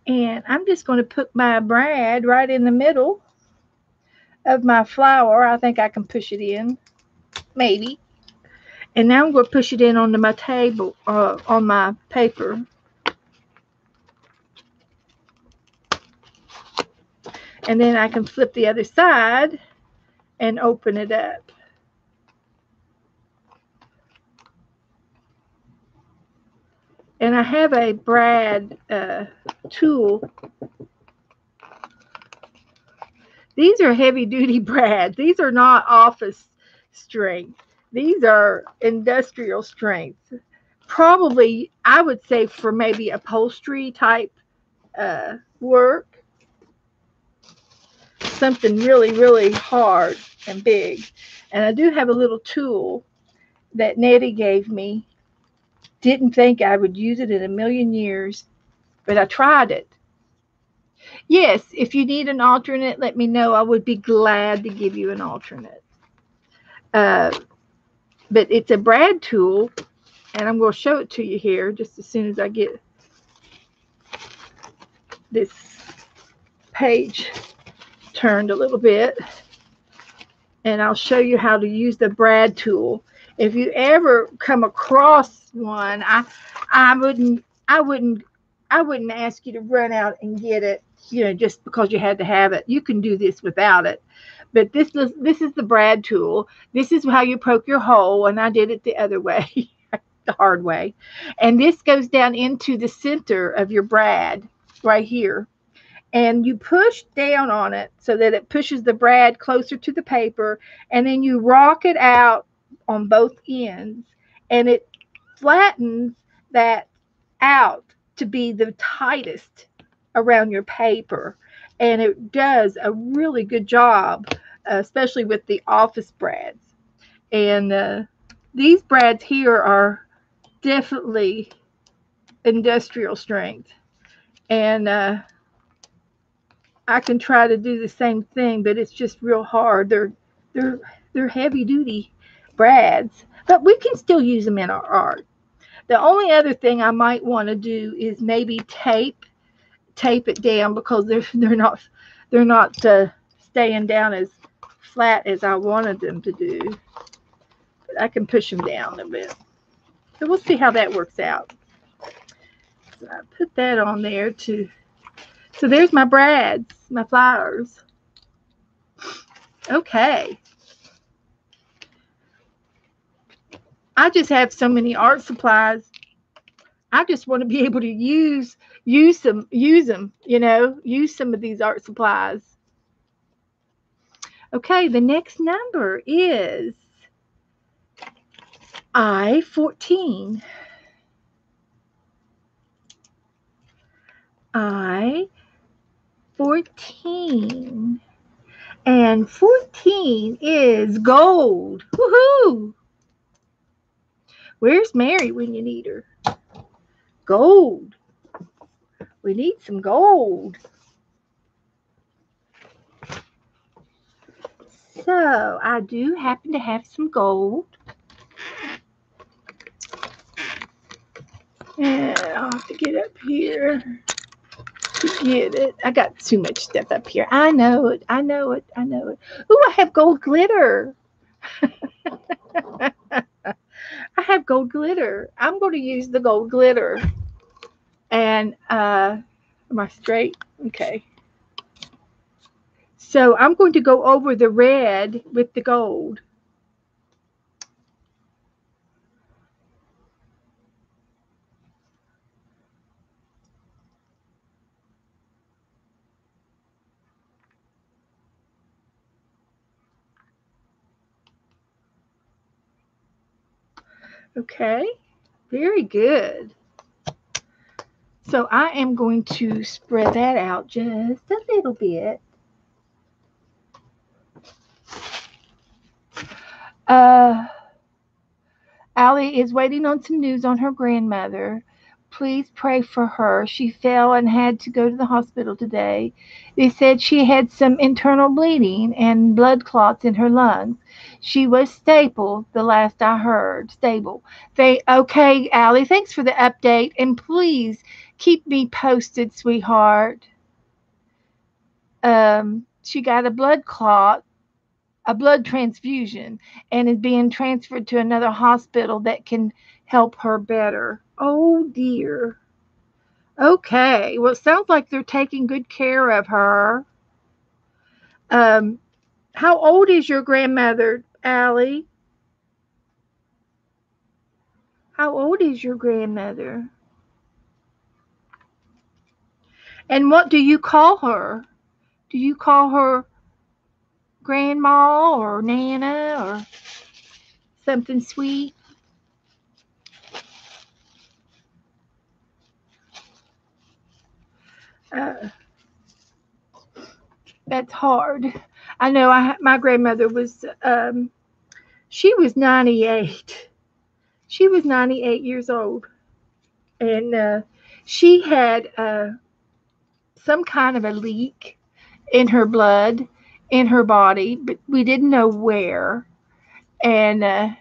And I'm just going to put my brad right in the middle of my flour. I think I can push it in, maybe. And now I'm going to push it in onto my table, on my paper. And then I can flip the other side and open it up. And I have a brad tool. These are heavy duty brads. These are not office strength. These are industrial strength. Probably, I would say, for maybe upholstery type work, something really, really hard and big. And I do have a little tool that Nettie gave me. Didn't think I would use it in a million years, but I tried it. Yes, if you need an alternate, let me know. I would be glad to give you an alternate. Uh, but it's a brad tool, and I'm going to show it to you here just as soon as I get this page turned a little bit, and I'll show you how to use the brad tool. If you ever come across one, I wouldn't I wouldn't I wouldn't ask you to run out and get it, just because you had to have it. You can do this without it. But this is the brad tool. This is how you poke your hole, and I did it the other way, the hard way. And this goes down into the center of your brad right here, and you push down on it so that it pushes the brad closer to the paper, and then you rock it out on both ends, and it flattens that out to be the tightest around your paper, and it does a really good job, especially with the office brads. And these brads here are definitely industrial strength, and I can try to do the same thing, but it's just real hard. They're they're heavy duty brads, but we can still use them in our art. The only other thing I might want to do is maybe tape it down, because they're not staying down as flat as I wanted them to do. But I can push them down a bit. So we'll see how that works out. So I put that on there too. So there's my brads, my flowers. Okay. I just have so many art supplies. I just want to be able to use some of these art supplies. Okay, the next number is I-14. I-14. And 14 is gold. Woohoo! Where's Mary when you need her? Gold. We need some gold. So I do happen to have some gold. And I'll have to get up here to get it. I got too much stuff up here. I know it. I know it. I know it. Ooh, I have gold glitter. I have gold glitter. I'm going to use the gold glitter. And am I straight? Okay. So I'm going to go over the red with the gold. Okay. Very good. So I am going to spread that out just a little bit. Uh, Allie is waiting on some news on her grandmother. Please pray for her. She fell and had to go to the hospital today. They said she had some internal bleeding and blood clots in her lungs. She was stable the last I heard. Stable. They okay, Allie, thanks for the update. And please keep me posted, sweetheart. She got a blood clot, a blood transfusion, and is being transferred to another hospital that can help her better. Oh dear. Okay. Well, it sounds like they're taking good care of her. Um, how old is your grandmother, Allie? How old is your grandmother? And what do you call her? Do you call her grandma or nana or something sweet? Uh, that's hard. I know. My grandmother was. She was 98. She was 98 years old, and she had some kind of a leak in her blood, in her body, but we didn't know where. And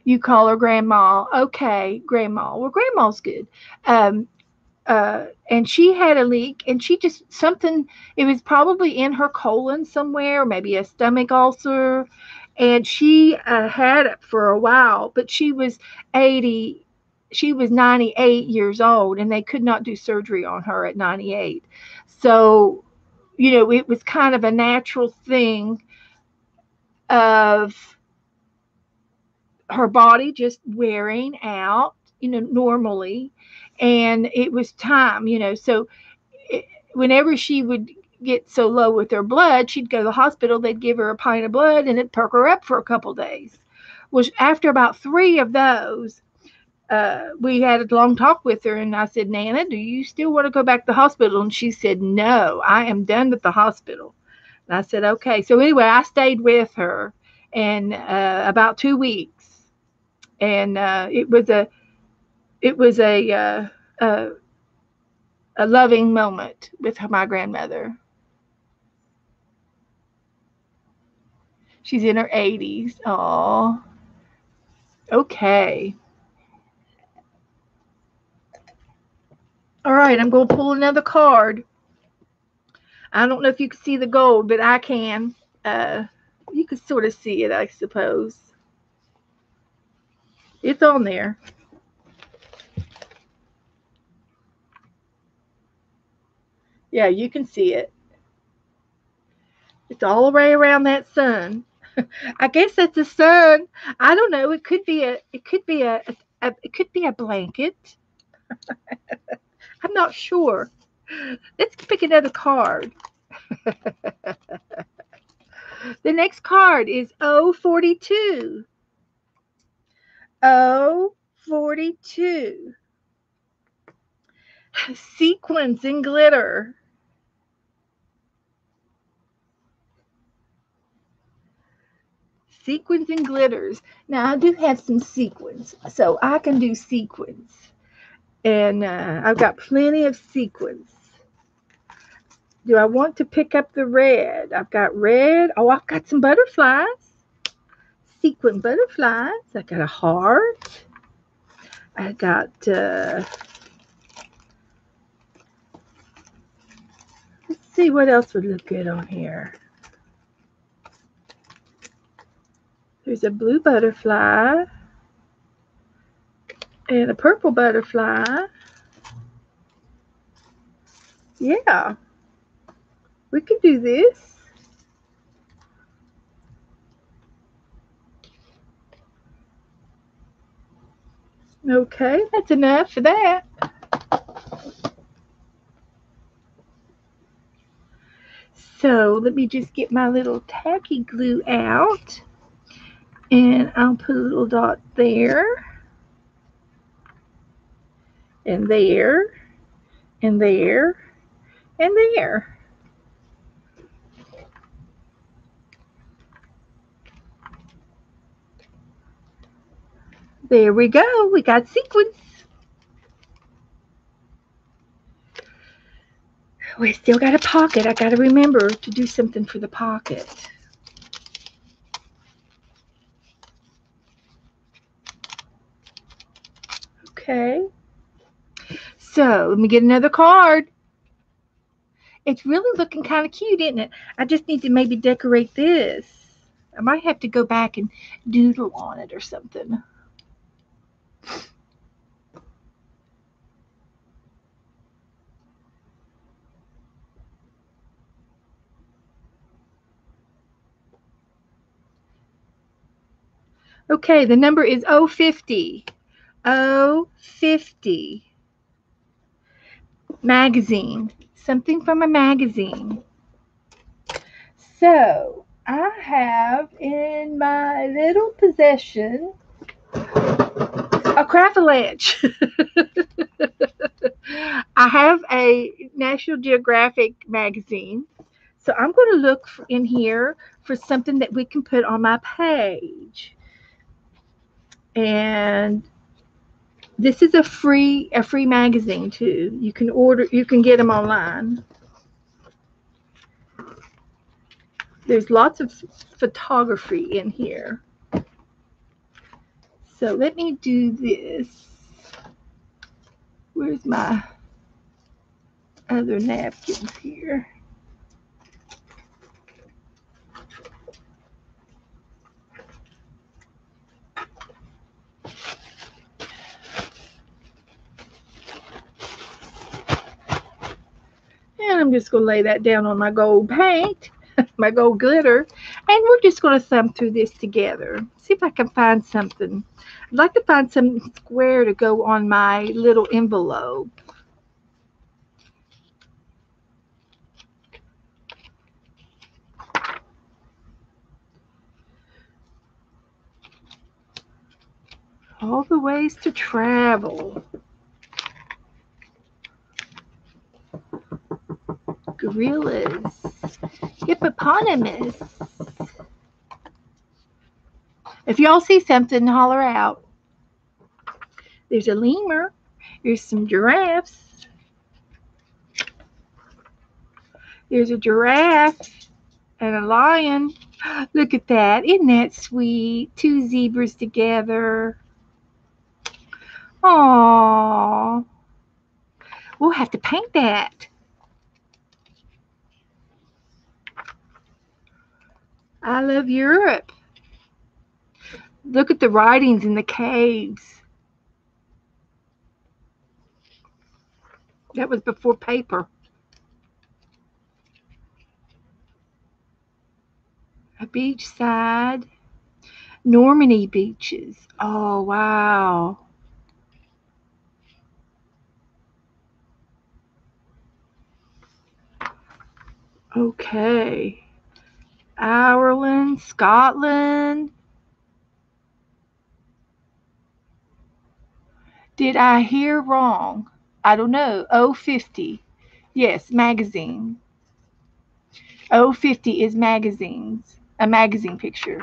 you call her grandma. Okay, grandma. Well, grandma's good. Um, and she had a leak, and she just something. It was probably in her colon somewhere, or maybe a stomach ulcer, and she had it for a while. But she was 80. She was 98 years old, and they could not do surgery on her at 98. So, it was kind of a natural thing of her body just wearing out, normally, and it was time, so it, whenever she would get so low with her blood, she'd go to the hospital. They'd give her a pint of blood and it'd perk her up for a couple of days. Which after about three of those, we had a long talk with her, and I said, Nana, do you still want to go back to the hospital? And she said, No, I am done with the hospital. And I said, Okay. So anyway, I stayed with her, and about 2 weeks, and it was a loving moment with my grandmother. She's in her 80s. Oh, okay. All right, I'm going to pull another card. I don't know if you can see the gold, but I can. Uh, you can sort of see it, I suppose. It's on there. Yeah, you can see it. It's all the way around that sun. I guess that's the sun. I don't know. It could be a blanket. I'm not sure. Let's pick another card. The next card is 042. 042. Sequins and glitter. Sequins and glitters. Now, I do have some sequins, so I can do sequins. And I've got plenty of sequins. Do I want to pick up the red? I've got red. Oh, I've got some butterflies. Sequin butterflies. I got a heart. I got, let's see what else would look good on here. There's a blue butterfly and a purple butterfly. Yeah, we could do this. Okay, that's enough for that. So let me just get my little tacky glue out, and I'll put a little dot there, and there, and there, and there. There we go. We got sequins. We still got a pocket. I got to remember to do something for the pocket. Okay. So let me get another card. It's really looking kind of cute, isn't it? I just need to maybe decorate this. I might have to go back and doodle on it or something. Okay, the number is 050. 050. Magazine. Something from a magazine. So, I have in my little possession a craft-a-ledge. I have a National Geographic magazine. So I'm going to look in here for something that we can put on my page. And this is a free magazine too. You can get them online. There's lots of photography in here. So let me do this. Where's my other napkins here? And I'm just going to lay that down on my gold paint, my gold glitter, and we're just going to thumb through this together. See if I can find something. I'd like to find something square to go on my little envelope. All the ways to travel. Gorillas. Hippopotamus. If y'all see something, holler out. There's a lemur. There's some giraffes. There's a giraffe and a lion. Look at that. Isn't that sweet? Two zebras together. Aww. We'll have to paint that. I love Europe. Look at the writings in the caves. That was before paper. A beachside. Normandy beaches. Oh, wow. Okay. Ireland, Scotland. Did I hear wrong? I don't know. 050. Yes, magazine. 050 is magazines. A magazine picture.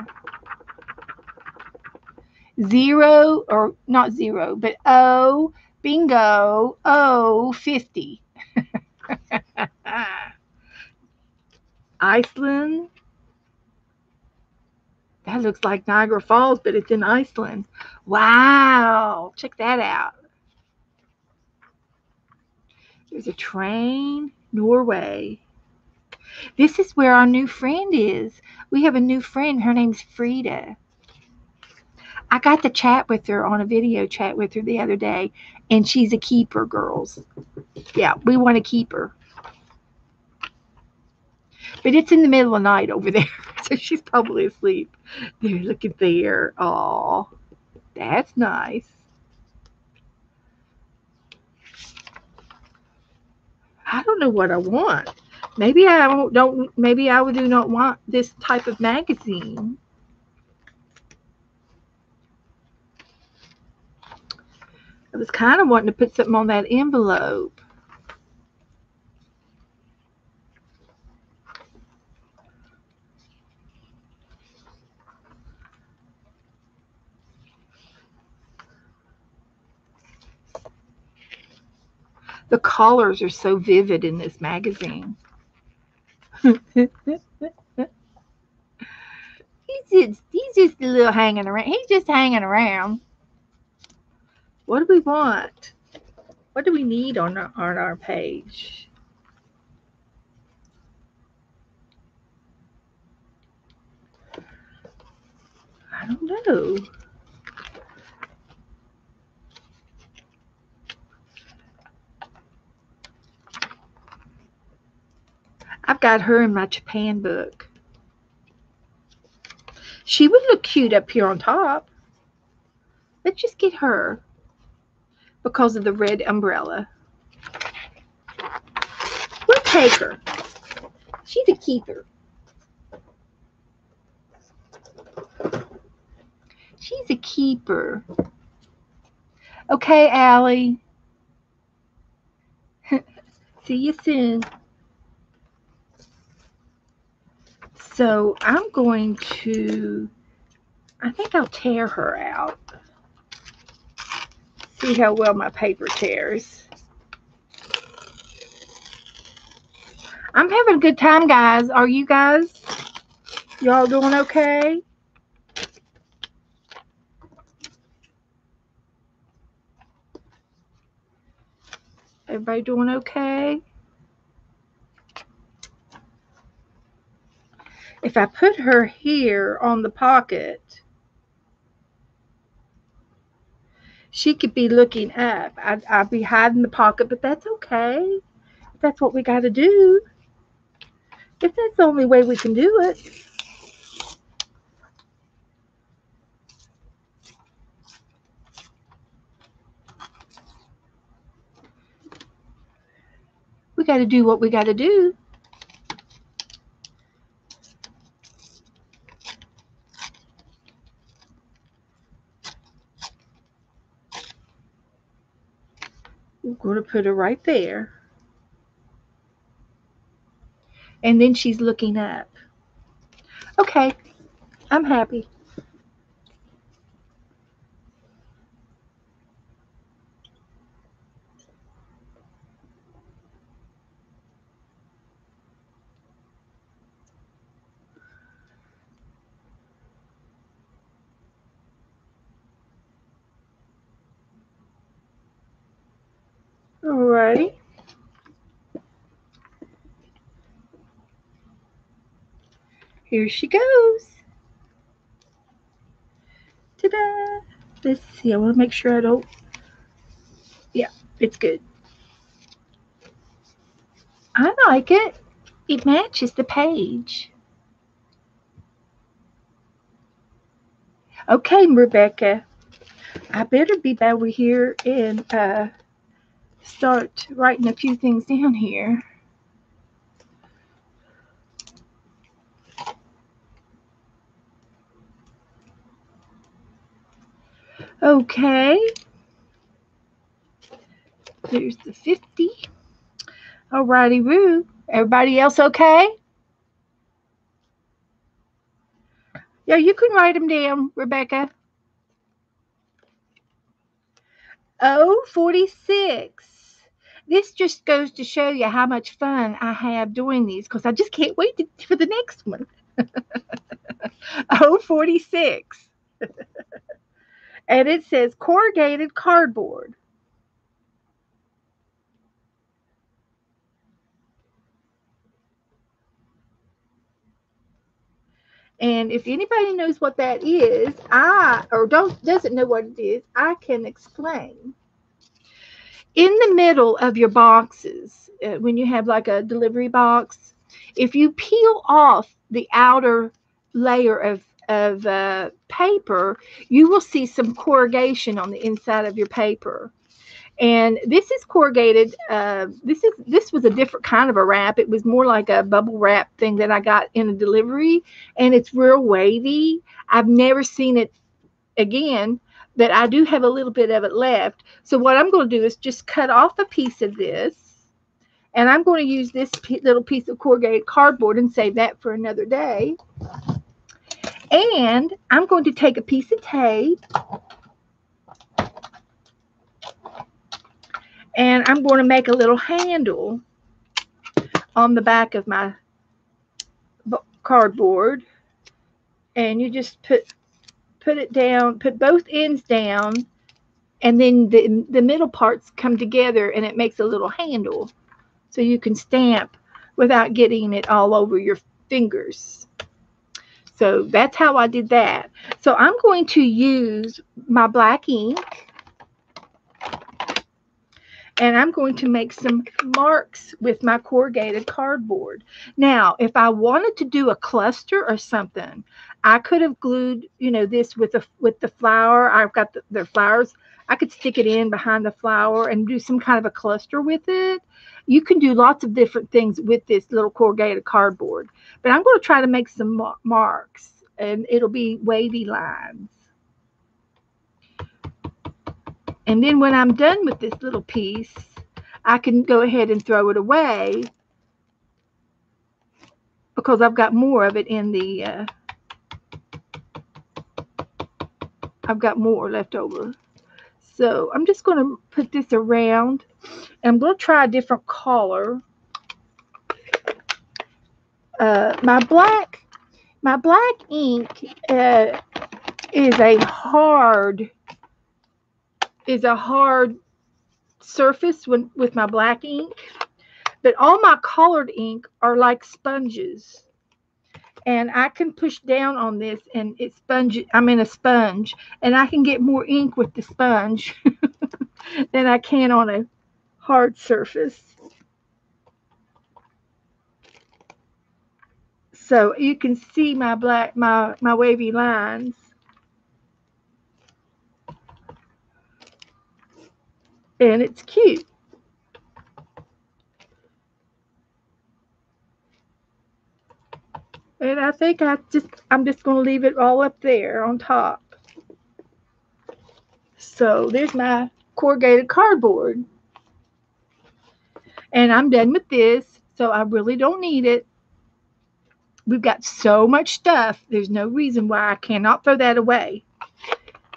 Zero, or not zero, but O, bingo, 050. Iceland. That looks like Niagara Falls, but it's in Iceland. Wow. Check that out. There's a train. Norway. This is where our new friend is. We have a new friend. Her name's Frida. I got to chat with her on a video chat with her the other day, and she's a keeper, girls. Yeah, we want to keep her. But it's in the middle of the night over there, so she's probably asleep. There, look at there. Oh, that's nice. I don't know what I want. Maybe I don't. Maybe I do not want this type of magazine. I was kind of wanting to put something on that envelope. The colors are so vivid in this magazine. He's just a little hanging around. He's just hanging around. What do we want? What do we need on our page? I don't know. I've got her in my Japan book. She would look cute up here on top. Let's just get her because of the red umbrella. We'll take her. She's a keeper. She's a keeper. Okay, Allie. See you soon. So I'm going to, I think I'll tear her out. See how well my paper tears. I'm having a good time, guys. Are you guys? Y'all doing okay? Everybody doing okay? If I put her here on the pocket, she could be looking up. I'd be hiding the pocket, but that's okay. That's what we got to do. If that's the only way we can do it. We got to do what we got to do. We're going to put her right there. And then she's looking up. Okay, I'm happy. Alrighty. Here she goes. Ta-da! Let's see. I want to make sure I don't. Yeah, it's good. I like it. It matches the page. Okay, Rebecca. I better be over here and start writing a few things down here. Okay. There's the 50. Alrighty, Roo. Everybody else okay? Yeah, you can write them down, Rebecca. Oh, 46. This just goes to show you how much fun I have doing these because I just can't wait for the next one. Oh, 46. And it says corrugated cardboard. And if anybody knows what that is, doesn't know what it is, I can explain. In the middle of your boxes, when you have like a delivery box, if you peel off the outer layer of paper, you will see some corrugation on the inside of your paper. And this is corrugated. This was a different kind of a wrap. It was more like a bubble wrap thing that I got in a delivery, and it's real wavy. I've never seen it again, but I do have a little bit of it left. So what I'm going to do is just cut off a piece of this, and I'm going to use this little piece of corrugated cardboard and save that for another day. And I'm going to take a piece of tape, And I'm going to make a little handle on the back of my cardboard. And you just put it down, put both ends down, and then the middle parts come together and it makes a little handle so you can stamp without getting it all over your fingers. So that's how I did that. So I'm going to use my black ink and I'm going to make some marks with my corrugated cardboard. Now, if I wanted to do a cluster or something, I could have glued, this with the flower. I've got the flowers. I could stick it in behind the flower and do some kind of a cluster with it. You can do lots of different things with this little corrugated cardboard. But I'm going to try to make some marks, and it'll be wavy lines. And then when I'm done with this little piece, I can go ahead and throw it away because I've got more of it in the, I've got more left over. So I'm just going to put this around and I'm going to try a different color. My black ink is a hard surface with my black ink, but all my colored ink are like sponges. And I can push down on this and it sponges. I'm in a sponge and I can get more ink with the sponge than I can on a hard surface. So you can see my wavy lines. And it's cute. And I think I'm just going to leave it all up there on top. So there's my corrugated cardboard. And I'm done with this, so I really don't need it. We've got so much stuff. There's no reason why I cannot throw that away.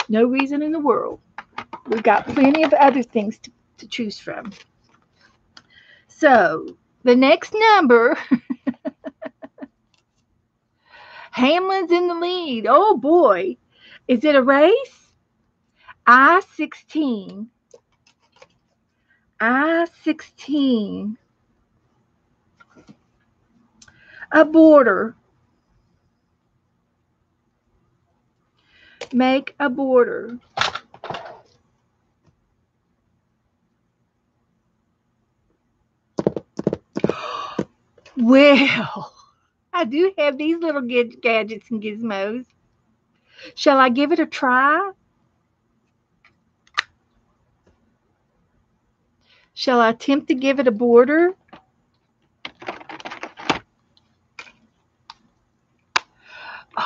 No reason in the world. We've got plenty of other things to choose from. So the next number, Hamlin's in the lead. Oh boy. Is it a race? I-16. I-16. A border. Make a border. Well, I do have these little gadgets and gizmos. Shall I give it a try? Shall I attempt to give it a border?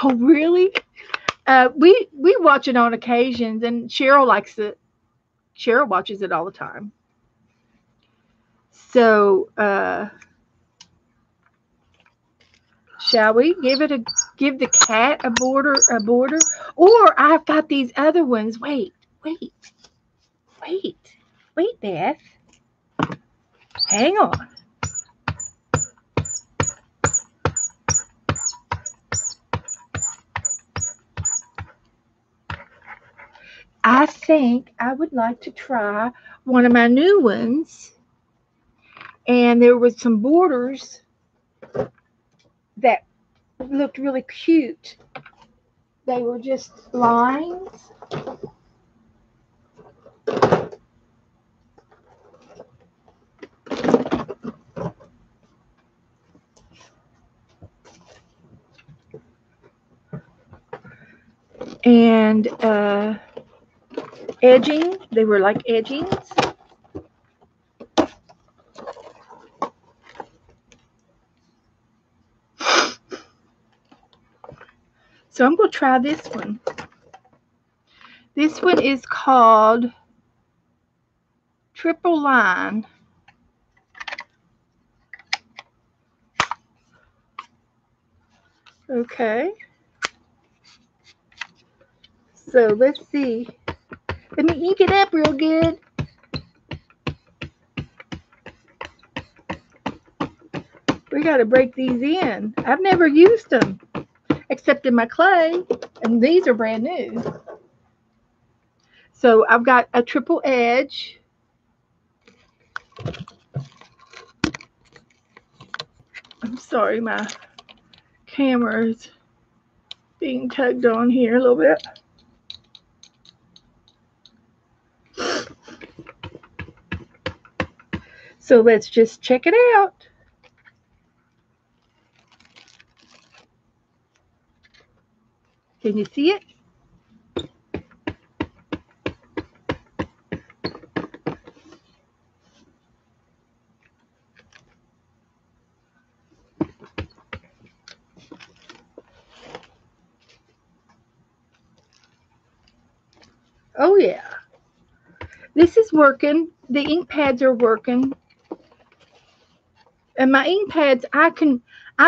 Oh, really? We watch it on occasions, and Cheryl likes it. Cheryl watches it all the time. So, shall we give the cat a border? Or I've got these other ones. Wait, Beth. Hang on. I think I would like to try one of my new ones. And there was some borders that looked really cute. They were just lines. And edging. They were like edgings. So I'm going to try this one. This one is called Triple Line. Okay. So let's see. Let me ink it up real good. We got to break these in. I've never used them except in my clay, and these are brand new. So I've got a triple edge. I'm sorry, my camera is being tugged on here a little bit. So let's just check it out. Can you see it? Oh yeah. This is working. The ink pads are working. And my ink pads, I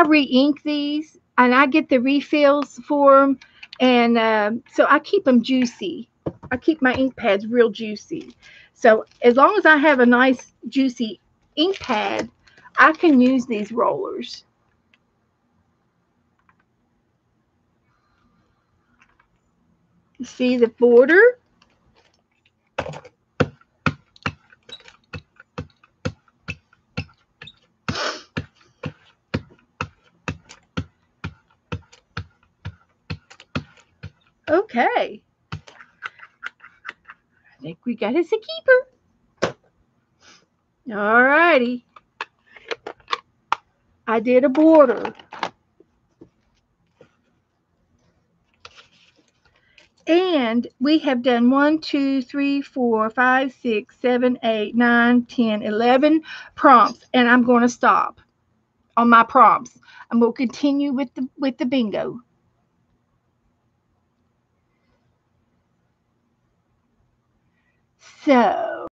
re-ink these and I get the refills for them, and so I keep them juicy. I keep my ink pads real juicy. So as long as I have a nice juicy ink pad, I can use these rollers. You see the border? Okay. I think we got us a keeper. All righty. I did a border. And we have done 1, 2, 3, 4, 5, 6, 7, 8, 9, 10, 11 prompts. And I'm going to stop on my prompts. I'm going to continue with the bingo. So,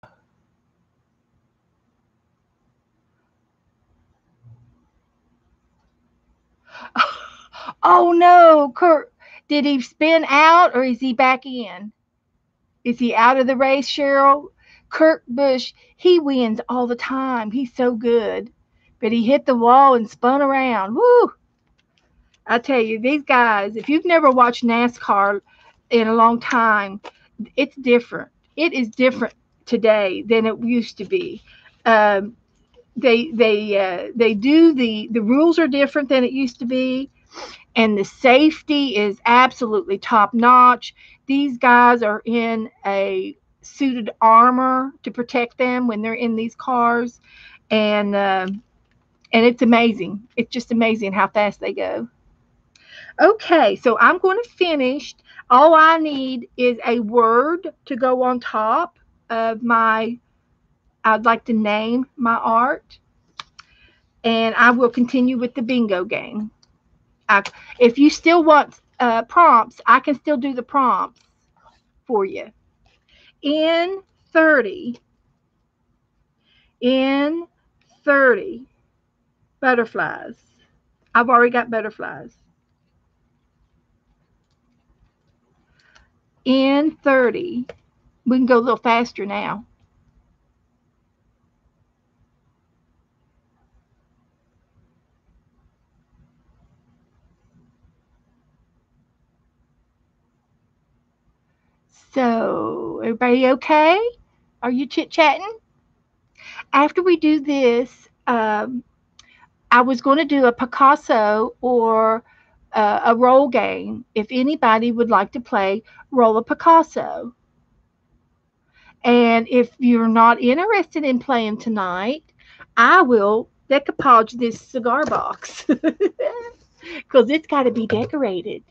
oh no, Kurt, did he spin out or is he back in? Is he out of the race, Cheryl? Kurt Busch, he wins all the time. He's so good. But he hit the wall and spun around. Woo! I tell you, these guys, if you've never watched NASCAR in a long time, it's different. It is different today than it used to be. Um, they do the rules are different than it used to be, and the safety is absolutely top notch. These guys are in a suited armor to protect them when they're in these cars, and it's amazing. It's just amazing how fast they go. Okay, so I'm going to finish. All I need is a word to go on top of my, I'd like to name my art, and I will continue with the bingo game. I, if you still want prompts, I can still do the prompts for you. In 30, in 30 butterflies. I've already got butterflies. In 30, we can go a little faster now. So, everybody okay? Are you chit chatting? After we do this, I was going to do a Picasso or a roll game. If anybody would like to play Roll a Picasso. And if you're not interested in playing tonight, I will decoupage this cigar box because it's got to be decorated.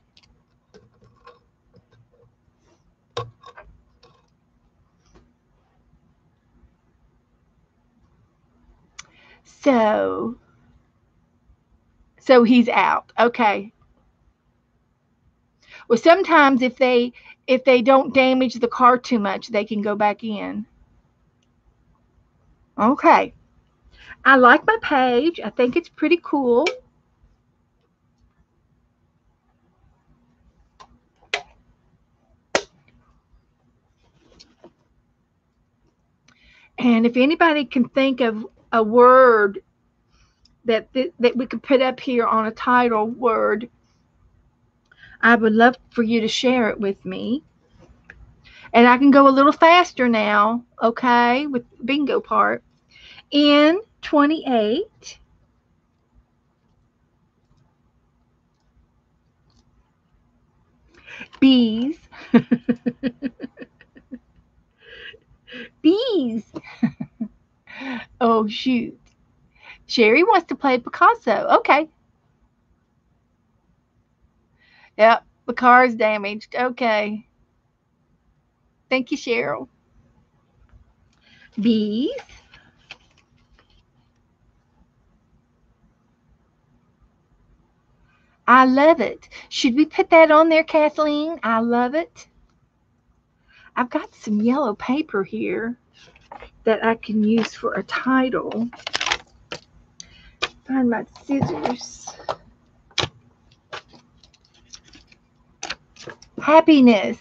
So, so he's out. Okay. Well, sometimes if they don't damage the car too much, they can go back in. Okay. I like my page. I think it's pretty cool. And if anybody can think of a word that we could put up here on a title word, I would love for you to share it with me. And I can go a little faster now, okay, with bingo part. In 28, bees, bees. Oh, shoot. Sherry wants to play Picasso. Okay. Yep, the car is damaged. Okay. Thank you, Cheryl. Bees. I love it. Should we put that on there, Kathleen? I love it. I've got some yellow paper here that I can use for a title. Find my scissors. Happiness.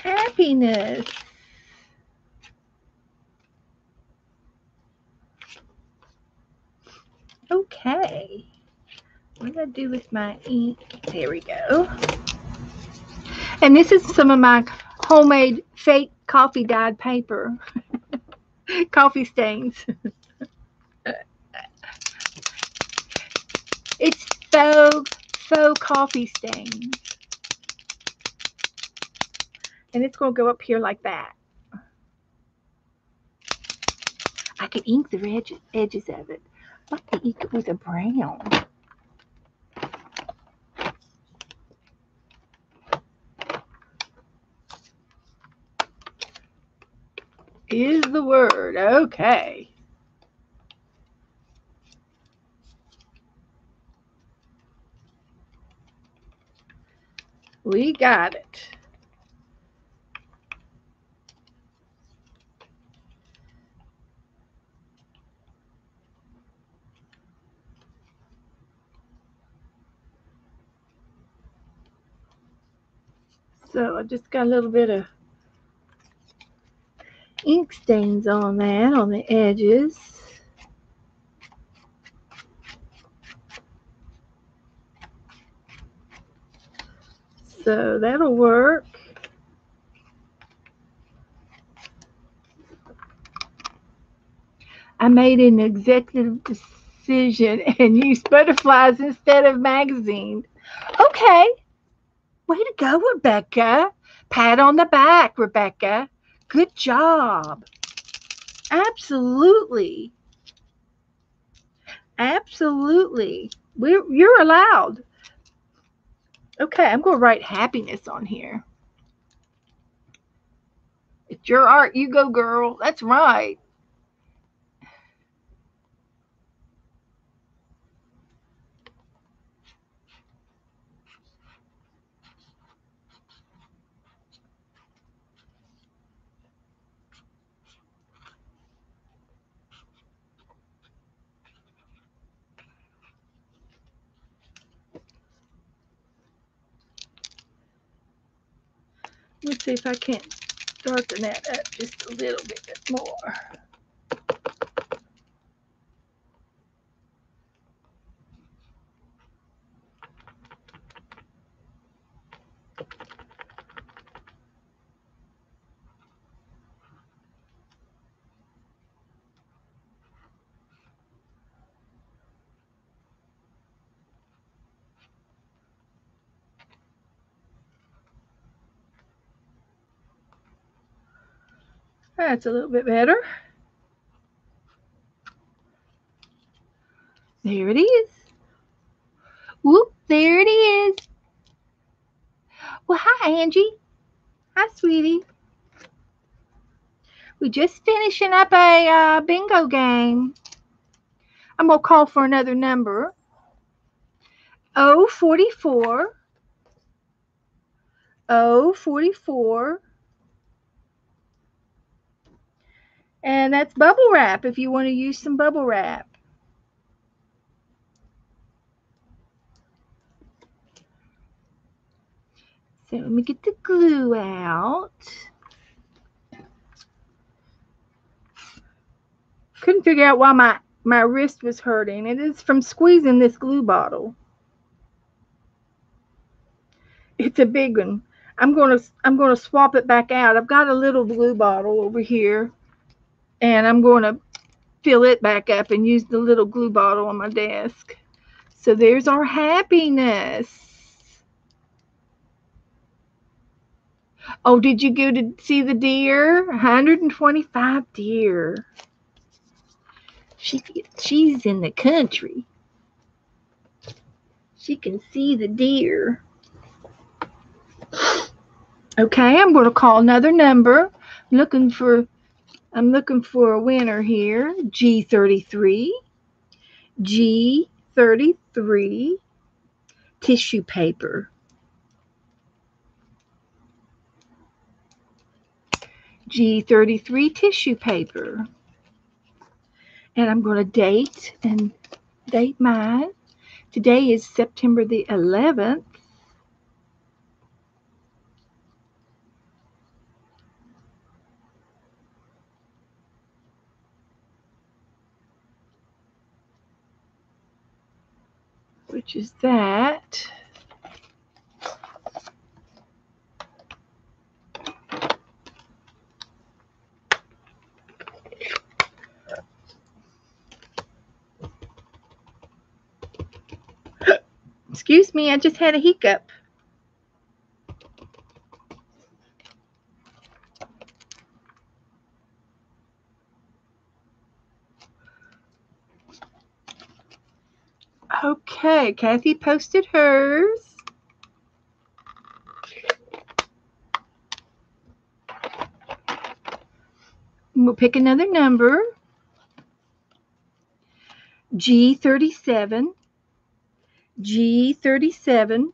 Happiness. Okay. What did I do with my ink? There we go. And this is some of my homemade fake coffee dyed paper. Coffee stains. It's faux coffee stains. And it's going to go up here like that. I could ink the edges of it. I'd like to ink it with a brown. Is the word. Okay. We got it. So I just got a little bit of ink stains on that, on the edges. So that'll work. I made an executive decision and used butterflies instead of magazines. Okay. Way to go, Rebecca. Pat on the back, Rebecca. Good job. Absolutely. Absolutely. You're allowed. Okay, I'm going to write happiness on here. It's your art. You go, girl. That's right. Let's see if I can't darken that up just a little bit more. That's a little bit better. There it is. Whoop, there it is. Well, hi, Angie. Hi, sweetie. We just finishing up a bingo game. I'm going to call for another number. 044 044. And that's bubble wrap if you want to use some bubble wrap. So let me get the glue out. Couldn't figure out why my wrist was hurting. It is from squeezing this glue bottle. It's a big one. I'm gonna swap it back out. I've got a little glue bottle over here, and I'm gonna fill it back up and use the little glue bottle on my desk. So there's our happiness. Oh, did you go to see the deer? 125 deer. She's in the country. She can see the deer. Okay, I'm going to call another number. I'm looking for a winner here. G33. G33 tissue paper. G33 tissue paper. And I'm going to date mine. Today is September the 11th. Which is that. Excuse me, I just had a hiccup. Okay, Kathy posted hers. We'll pick another number. G37. G37.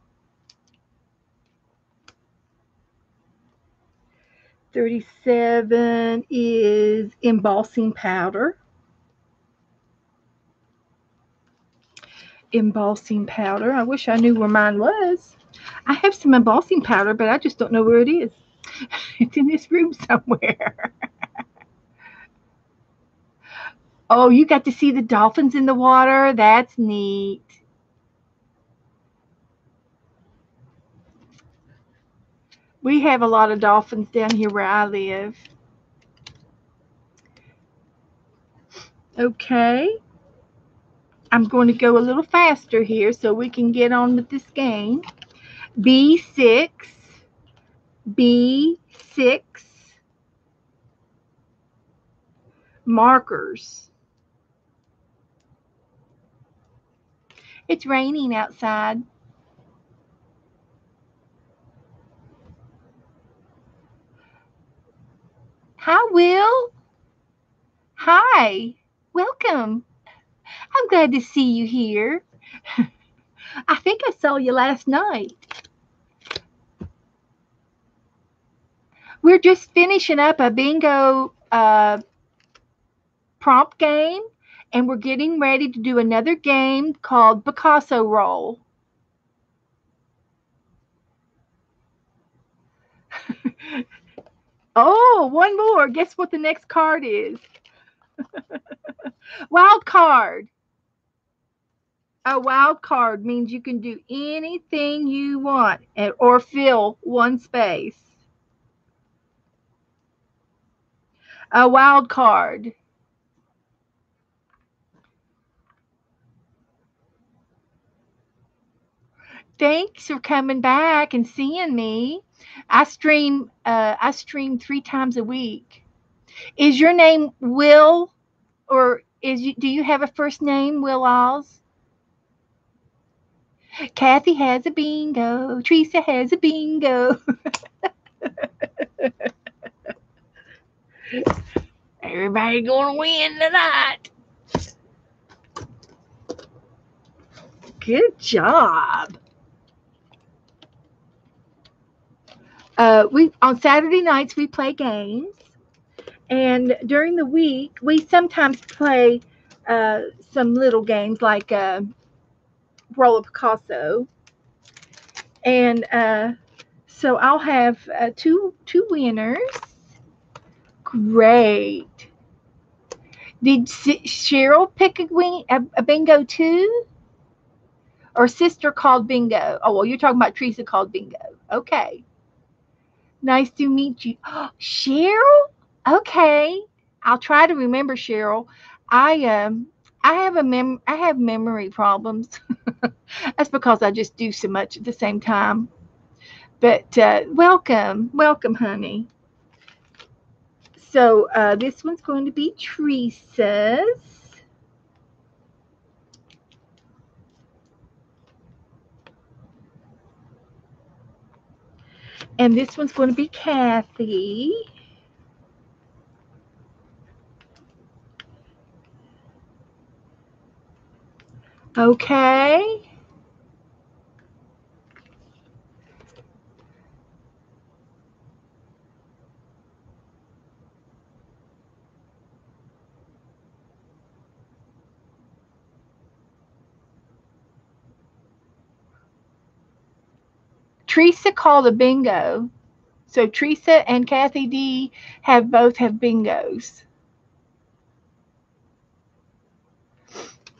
37 is embossing powder. Embossing powder. I wish I knew where mine was. I have some embossing powder, but I just don't know where it is. It's in this room somewhere. Oh, you got to see the dolphins in the water? That's neat. We have a lot of dolphins down here where I live. Okay. I'm going to go a little faster here so we can get on with this game. B6. B6. Markers. It's raining outside. Hi, Will. Hi. Welcome. I'm glad to see you here. I think I saw you last night. We're just finishing up a bingo prompt game, and we're getting ready to do another game called Picasso Roll. Oh, one more. Guess what the next card is? Wild card. A wild card means you can do anything you want or fill one space. A wild card. Thanks for coming back and seeing me. I stream 3 times a week. Is your name Will, or do you have a first name, Will Oz? Kathy has a bingo. Teresa has a bingo. Everybody gonna win tonight. Good job. We on Saturday nights we play games, and during the week we sometimes play some little games like Roll of Picasso, and so I'll have two winners. Great. Did Cheryl pick a bingo too? Or sister called bingo? Oh, well, you're talking about Teresa called bingo. Okay. Nice to meet you. Cheryl? Okay. I'll try to remember Cheryl. I I have memory problems. That's because I just do so much at the same time. But welcome, honey. So this one's going to be Teresa's. And this one's going to be Kathy. Okay. Teresa called a bingo. So Teresa and Kathy D both have bingos.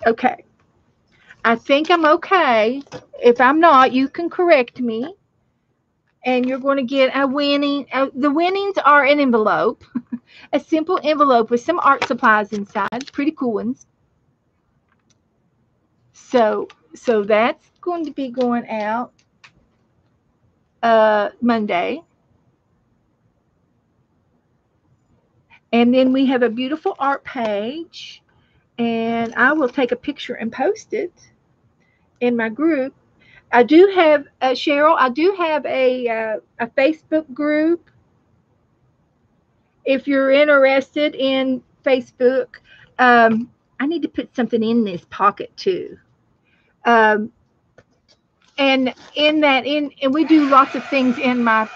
Okay. I think I'm okay. If I'm not, you can correct me. And you're going to get a winning. The winnings are an envelope, a simple envelope with some art supplies inside, pretty cool ones. So that's going to be going out Monday. And then we have a beautiful art page, and I will take a picture and post it in my group. I do have Cheryl. I do have a Facebook group. If you're interested in Facebook, I need to put something in this pocket too. Um, and in that, and we do lots of things in my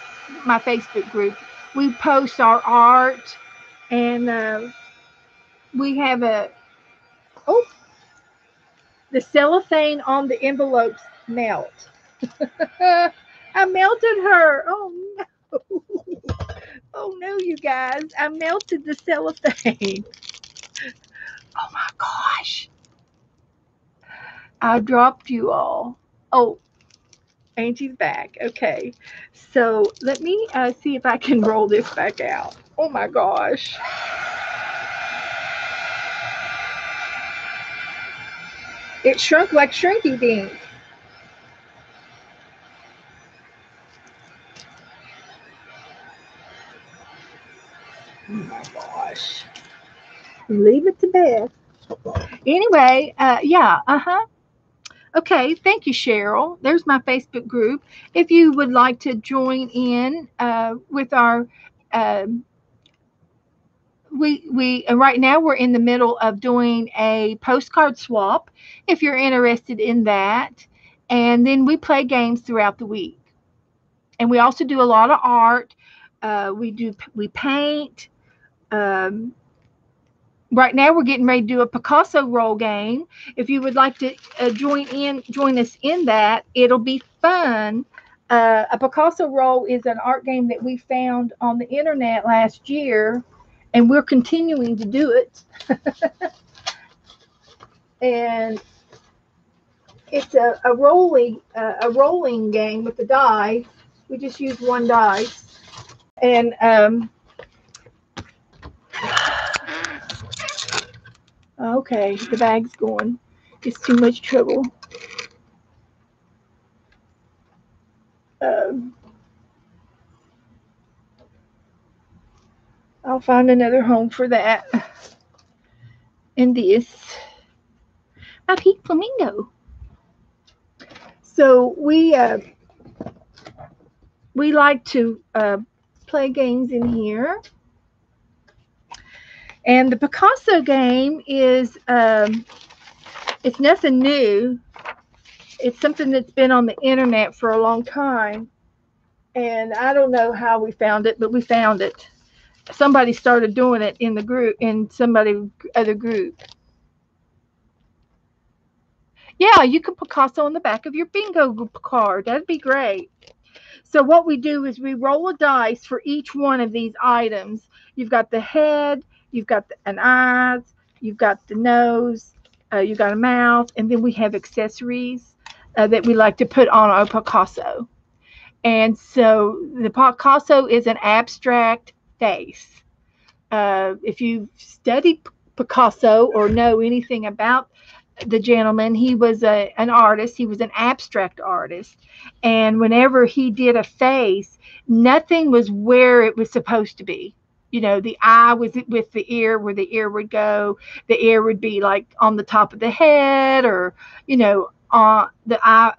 Facebook group. We post our art, and we have a oh the cellophane on the envelopes melt. I melted her. Oh no. Oh no, you guys. I melted the cellophane. Oh my gosh. I dropped you all. Oh, Angie's back. Okay. So let me see if I can roll this back out. Oh my gosh. It shrunk like shrinky dink. Oh my gosh. Leave it to Beth. Anyway, yeah, uh-huh. Okay, thank you, Cheryl. There's my Facebook group. If you would like to join in with our, um we right now we're in the middle of doing a postcard swap. If you're interested in that, and then we play games throughout the week, and we also do a lot of art. We paint. Um, right now we're getting ready to do a Picasso roll game. If you would like to join us in that, it'll be fun. A Picasso roll is an art game that we found on the internet last year, and we're continuing to do it. And it's a rolling game with the dice. We just use one dice, and okay, the bag's going. It's too much trouble. Um, I'll find another home for that. And this, my pink flamingo. So we like to play games in here, and the Picasso game is it's nothing new. It's something that's been on the internet for a long time, And I don't know how we found it, but we found it. Somebody started doing it in the group, in somebody other group. Yeah, you can Picasso on the back of your bingo card. That'd be great. So what we do is we roll a dice for each one of these items. You've got the head, you've got an eyes, you've got the nose, you've got a mouth, and then we have accessories that we like to put on our Picasso. And so the Picasso is an abstract face. If you've studied Picasso or know anything about the gentleman, he was an artist. He was an abstract artist. And whenever he did a face, nothing was where it was supposed to be. You know, the eye was with the ear where the ear would go. The ear would be like on the top of the head, or, on the eye,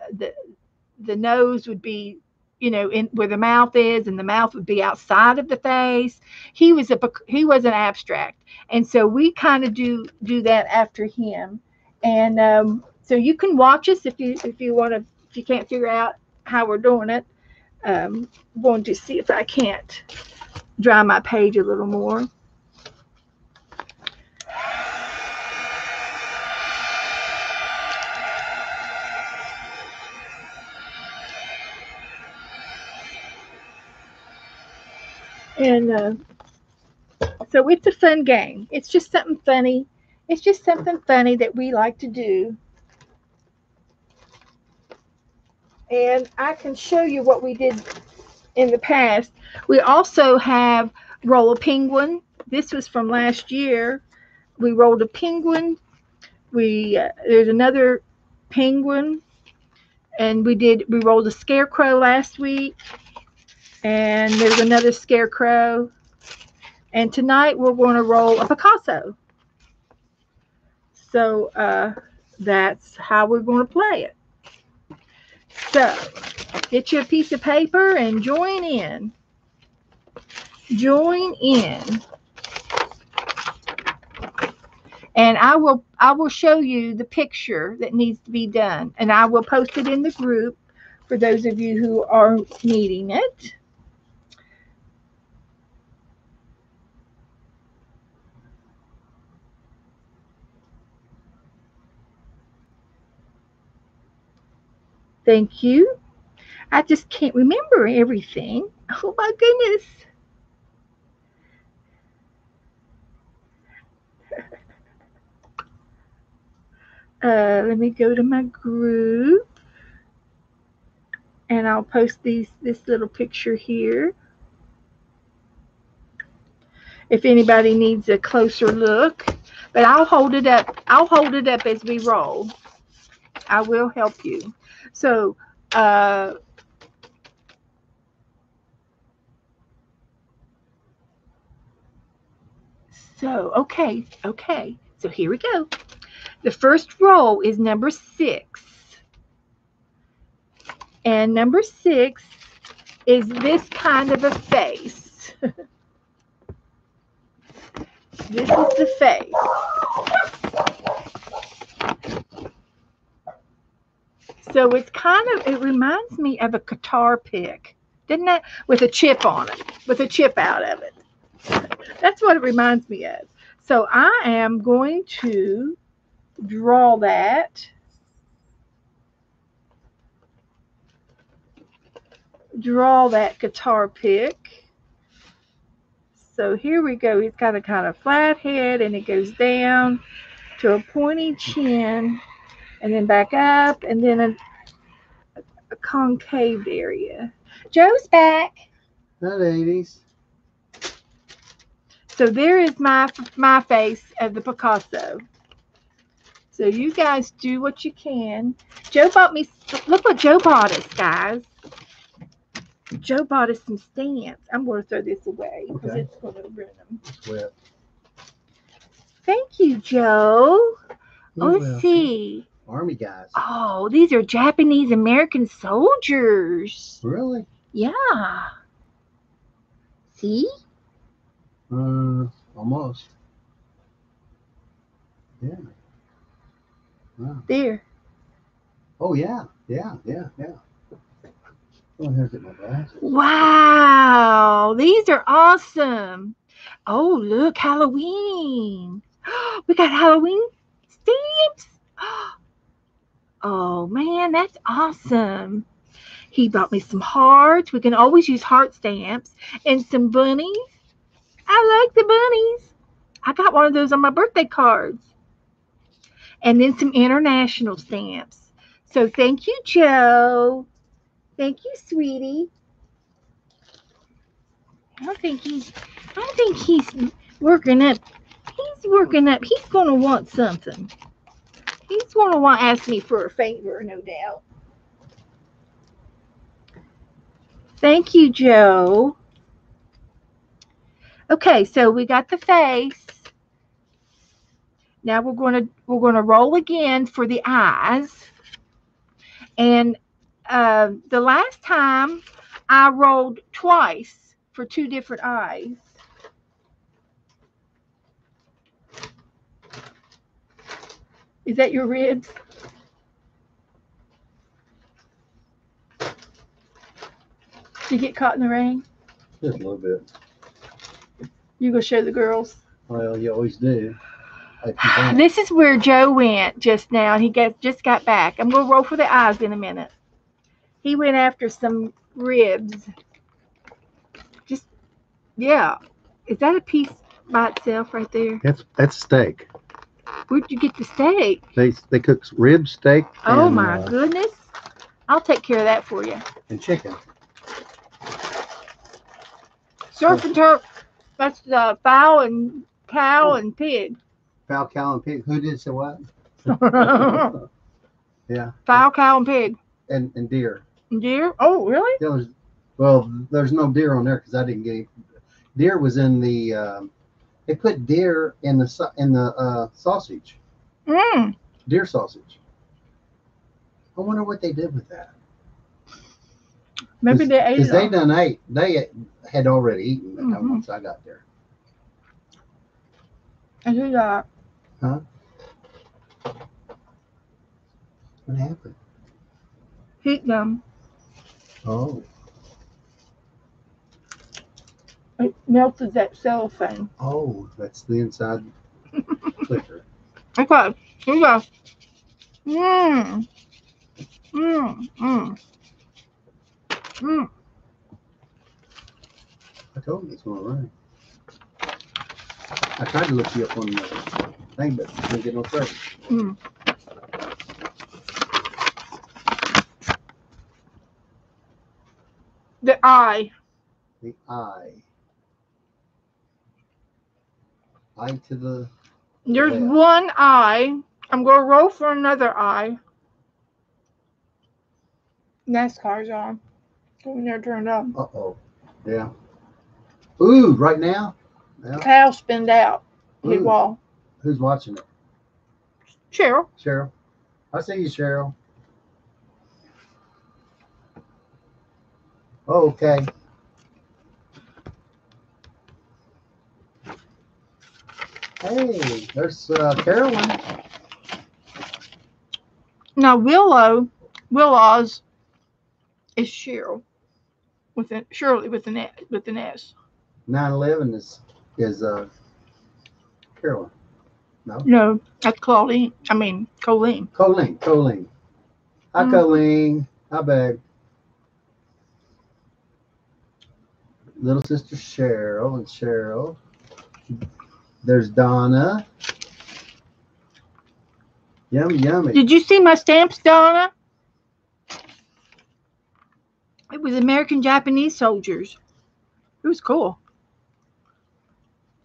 the nose would be, in where the mouth is, and the mouth would be outside of the face. He was an abstract, and so we kind of do that after him. And so you can watch us if you want to, if you can't figure out how we're doing it. I'm going to see if I can't dry my page a little more. And so it's a fun game. It's just something funny. It's just something funny that we like to do. And I can show you what we did in the past. We also have roll a penguin. This was from last year. We rolled a penguin. We There's another penguin, and we rolled a scarecrow last week, and there's another scarecrow. And tonight we're going to roll a Picasso. So that's how we're going to play it. So get you a piece of paper and join in. Join in. And I will show you the picture that needs to be done, and I will post it in the group for those of you who are needing it. Thank you. I just can't remember everything. Oh my goodness. Let me go to my group, and I'll post this little picture here. If anybody needs a closer look, but I'll hold it up. I'll hold it up as we roll. I will help you. So, uh, okay. So here we go. The first roll is number 6. And number 6 is this kind of a face. This is the face. So it reminds me of a guitar pick, didn't it? With a chip on it, with a chip out of it. That's what it reminds me of. So I am going to draw that guitar pick. So here we go. He's got a kind of flat head, and it goes down to a pointy chin, and then back up, and then a concave area. Joe's back. That 80s. So there is my face of the Picasso. So you guys do what you can. Joe bought me. Look what Joe bought us, guys. Joe bought us some stamps. I'm going to throw this away because Okay. it's going to ruin them. It's wet. Thank you, Joe. You're Let's welcome. see. Army guys. Oh, these are Japanese American soldiers. Really? Yeah. See? Almost. Yeah. Wow. There. Oh yeah. Oh, here's my glasses. Wow, these are awesome. Oh, look, Halloween. We got Halloween stamps. Oh, man, that's awesome. He bought me some hearts. We can always use heart stamps and some bunnies. I like the bunnies. I got one of those on my birthday cards. And then some international stamps. So thank you, Joe. Thank you, sweetie. I don't think he's I don't think he's working up. He's working up. He's gonna want something. He's gonna want to ask me for a favor, no doubt. Thank you, Joe. Okay, so we got the face. Now we're gonna roll again for the eyes. And the last time I rolled twice for two different eyes. Is that your ribs? Did you get caught in the rain? Just a little bit. You go show the girls. Well, you always do. This is where Joe went just now. Just got back. I'm gonna roll for the eyes in a minute. He went after some ribs. Just yeah. Is that a piece by itself right there? That's steak. Where'd you get the steak? They cook ribs, steak. Oh my goodness! I'll take care of that for you. And chicken. Surf and turf. That's the fowl and cow and pig. Fowl, cow, and pig. Who did say what? Yeah. Fowl, cow, and pig. And deer. Deer? Oh, really? Yeah, there's no deer on there because I didn't get it. Deer was in the. They put deer in the sausage. Mm. Deer sausage. I wonder what they did with that. Maybe they ate it. They done ate. They had already eaten it once I got there. I do that. Huh? What happened? Heat them. Oh. It melted that cellophane. Oh, that's the inside clicker. Okay. Here we go. Mmm. Mmm. Mmm. Mmm. I told you it's going to rain. I tried to look you up on the thing, but didn't get no service. Mm. The eye. The eye. Eye to the There's left. one eye. I'm going to roll for another eye. NASCAR's on. When they're turned on. Uh-oh. Yeah. Ooh, right now? Yeah. Cow spinned out. Hit wall. Who's watching it? Cheryl. Cheryl. I see you, Cheryl. Oh, okay. Hey, there's Carolyn. Now Willow's is Cheryl Shirley with an S. 9/11 is Carolyn. No. No, that's Claudine. I mean Colleen. Colleen. Hi, Colleen. Hi, babe. Little sister Cheryl. There's Donna. Yummy. Did you see my stamps, Donna? It was American Japanese soldiers. It was cool.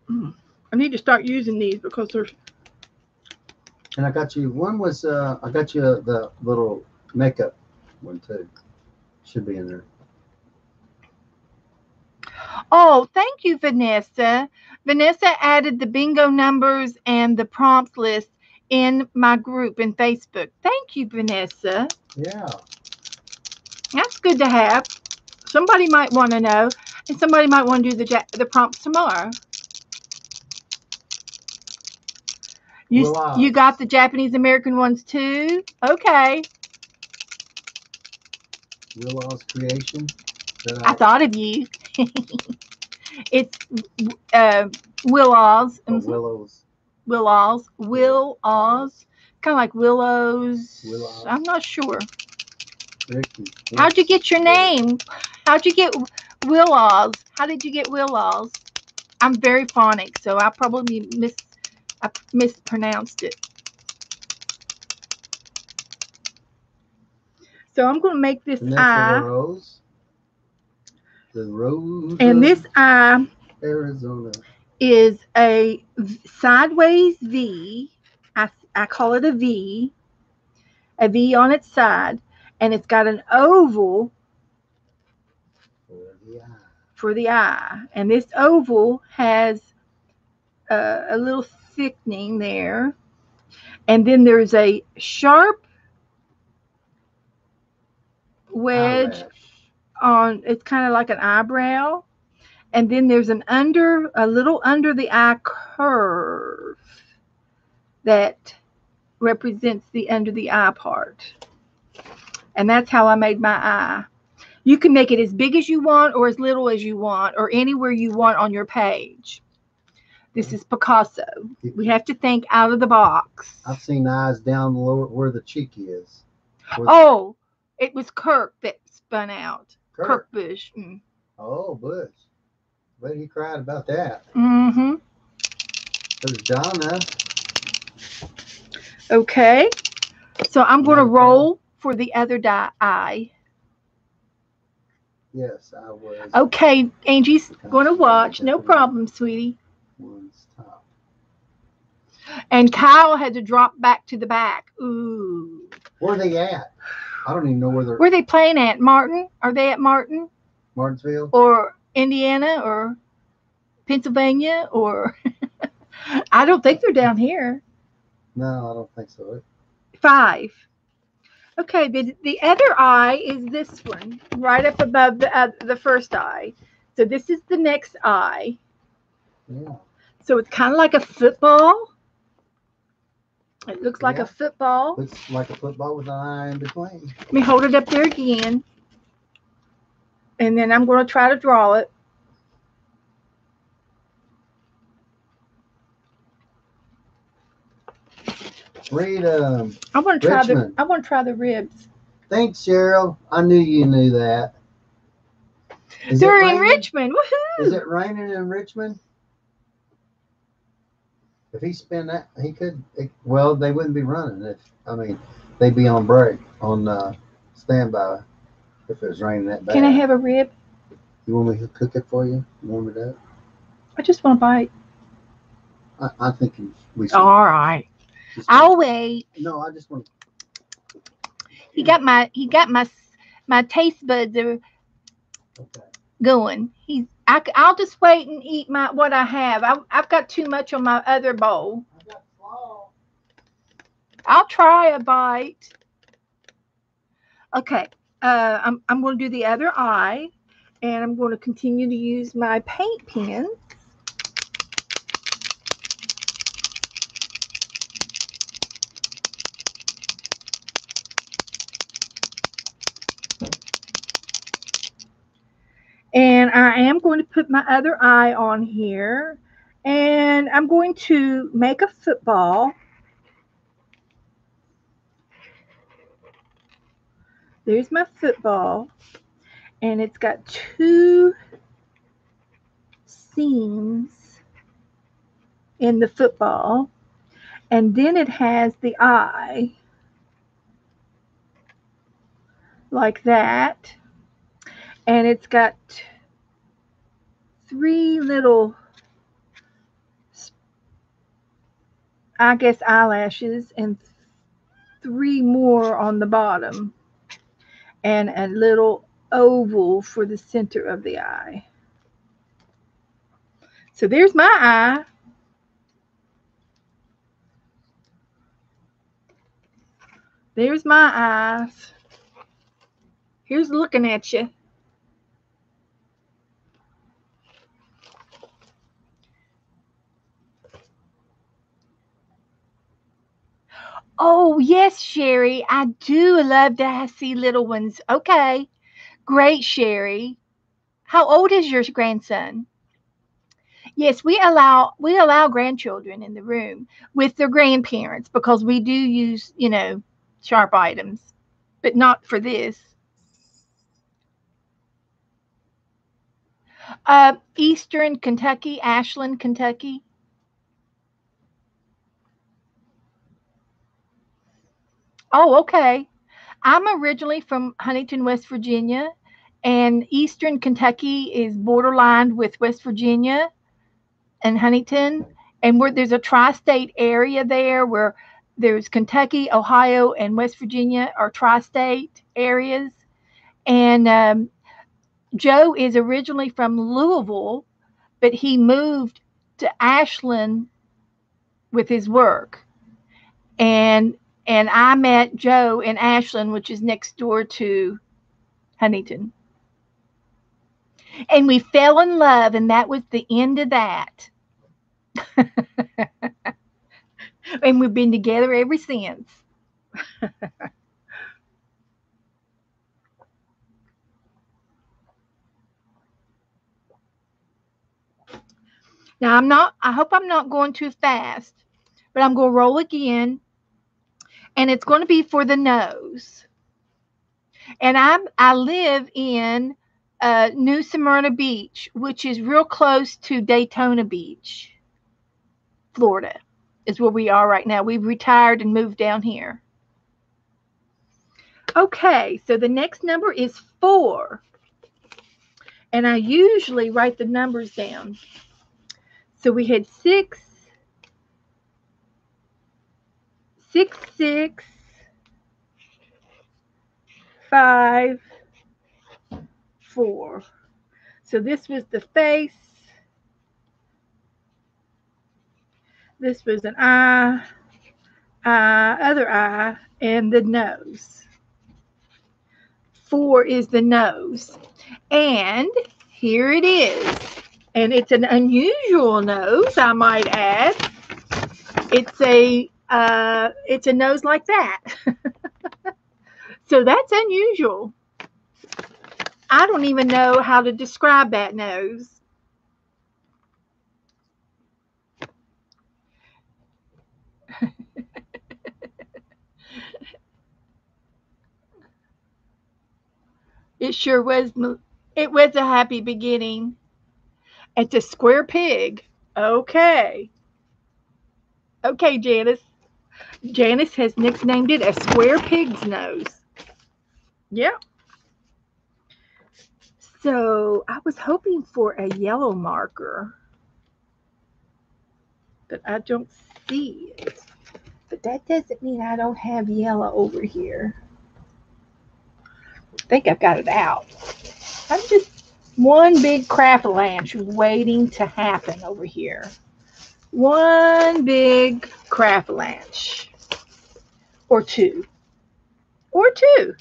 I need to start using these because they're. And I got you. One was I got you the little makeup one too. Should be in there. Oh, thank you, Vanessa. Vanessa added the bingo numbers and the prompts list in my group in Facebook. Thank you, Vanessa. Yeah. That's good to have. Somebody might want to know, and somebody might want to do the prompts tomorrow. You got the Japanese American ones too? Okay. Willaw's creation. I thought of you. It's Will-Oz. Willow's. Will-Oz. Will-Oz. Kind of like Willows. Will-Oz. I'm not sure. Ricky. How'd you get your name? How'd you get Will-Oz? How did you get Will-Oz? I'm very phonic, so I probably mispronounced it. So I'm going to make this eye. Rose. The Rose. And this eye Arizona is a sideways V. I call it a V on its side, and it's got an oval for the eye. And this oval has a little thickening there, and then there's a sharp wedge on. It's kind of like an eyebrow, and then there's a little under the eye curve that represents the under the eye part. And that's how I made my eye. You can make it as big as you want or as little as you want or anywhere you want on your page. This is Picasso. We have to think out of the box. I've seen eyes down lower where the cheek is. Oh, it was Kirk that spun out. Kirk Bush. Mm. Oh, Bush. But he cried about that. Mm-hmm. There's Donna. Okay. So I'm going to roll for the other eye. Yes, I was. Okay, Angie's going to watch. No problem, sweetie. One's top. And Kyle had to drop back to the back. Ooh. Where are they at? I don't even know where they're. Where are they playing at? Martin? Are they at Martin? Martinsville? Or Indiana? Or Pennsylvania? Or I don't think they're down here. No, I don't think so. 5. Okay, the other eye is this one, right up above the first eye. So this is the next eye. Yeah. So it's kind of like a football. It looks like a football. Looks like a football with an eye in between. Let me hold it up there again. And then I'm going to try to draw it. Read I want to try the ribs. Thanks, Cheryl. I knew you knew that. They're in Richmond. Woohoo! Is it raining in Richmond? If he spent that, he could. Well, they wouldn't be running. They'd be on break, on standby. If it was raining that bad. Can I have a rib? You want me to cook it for you? Warm it up? I just want a bite. I think we should. All right. I'll wait. No, I just want. He got my taste buds are going. I'll just wait and eat what I have. I've got too much on my other bowl. I'll try a bite. Okay. I'm going to do the other eye, and I'm going to continue to use my paint pen. And I am going to put my other eye on here. And I'm going to make a football. There's my football. And it's got 2 seams in the football. And then it has the eye. Like that. And it's got 3 little, I guess, eyelashes and 3 more on the bottom. And a little oval for the center of the eye. So there's my eye. There's my eyes. Here's looking at you. Oh, yes, Sherry. I do love to see little ones. Okay. Great, Sherry. How old is your grandson? Yes, we allow grandchildren in the room with their grandparents because we do use, sharp items, but not for this. Eastern Kentucky, Ashland, Kentucky. Oh, okay. I'm originally from Huntington, West Virginia, and Eastern Kentucky is borderline with West Virginia and Huntington, and where there's a tri-state area there where there's Kentucky, Ohio, and West Virginia are tri-state areas. And Joe is originally from Louisville, but he moved to Ashland with his work. And I met Joe in Ashland, which is next door to Huntington. And we fell in love, and that was the end of that. And we've been together ever since. Now I hope I'm not going too fast, but I'm going to roll again, and it's going to be for the nose. And I live in New Smyrna Beach, which is real close to Daytona Beach, Florida, is where we are right now. We've retired and moved down here. Okay, so the next number is 4. And I usually write the numbers down. So we had 6, 6, 6, 5, 4. So this was the face. This was an eye, other eye, and the nose. 4 is the nose. And here it is. And it's an unusual nose, I might add. It's a nose like that. So that's unusual. I don't even know how to describe that nose. It sure was. It was a happy beginning. It's a square pig. Okay. Okay, Janice. Janice has nicknamed it a square pig's nose. Yeah. So I was hoping for a yellow marker, but I don't see it. But that doesn't mean I don't have yellow over here. I think I've got it out. I'm just one big crap avalanche waiting to happen over here. One big crap avalanche. Or two. Or two.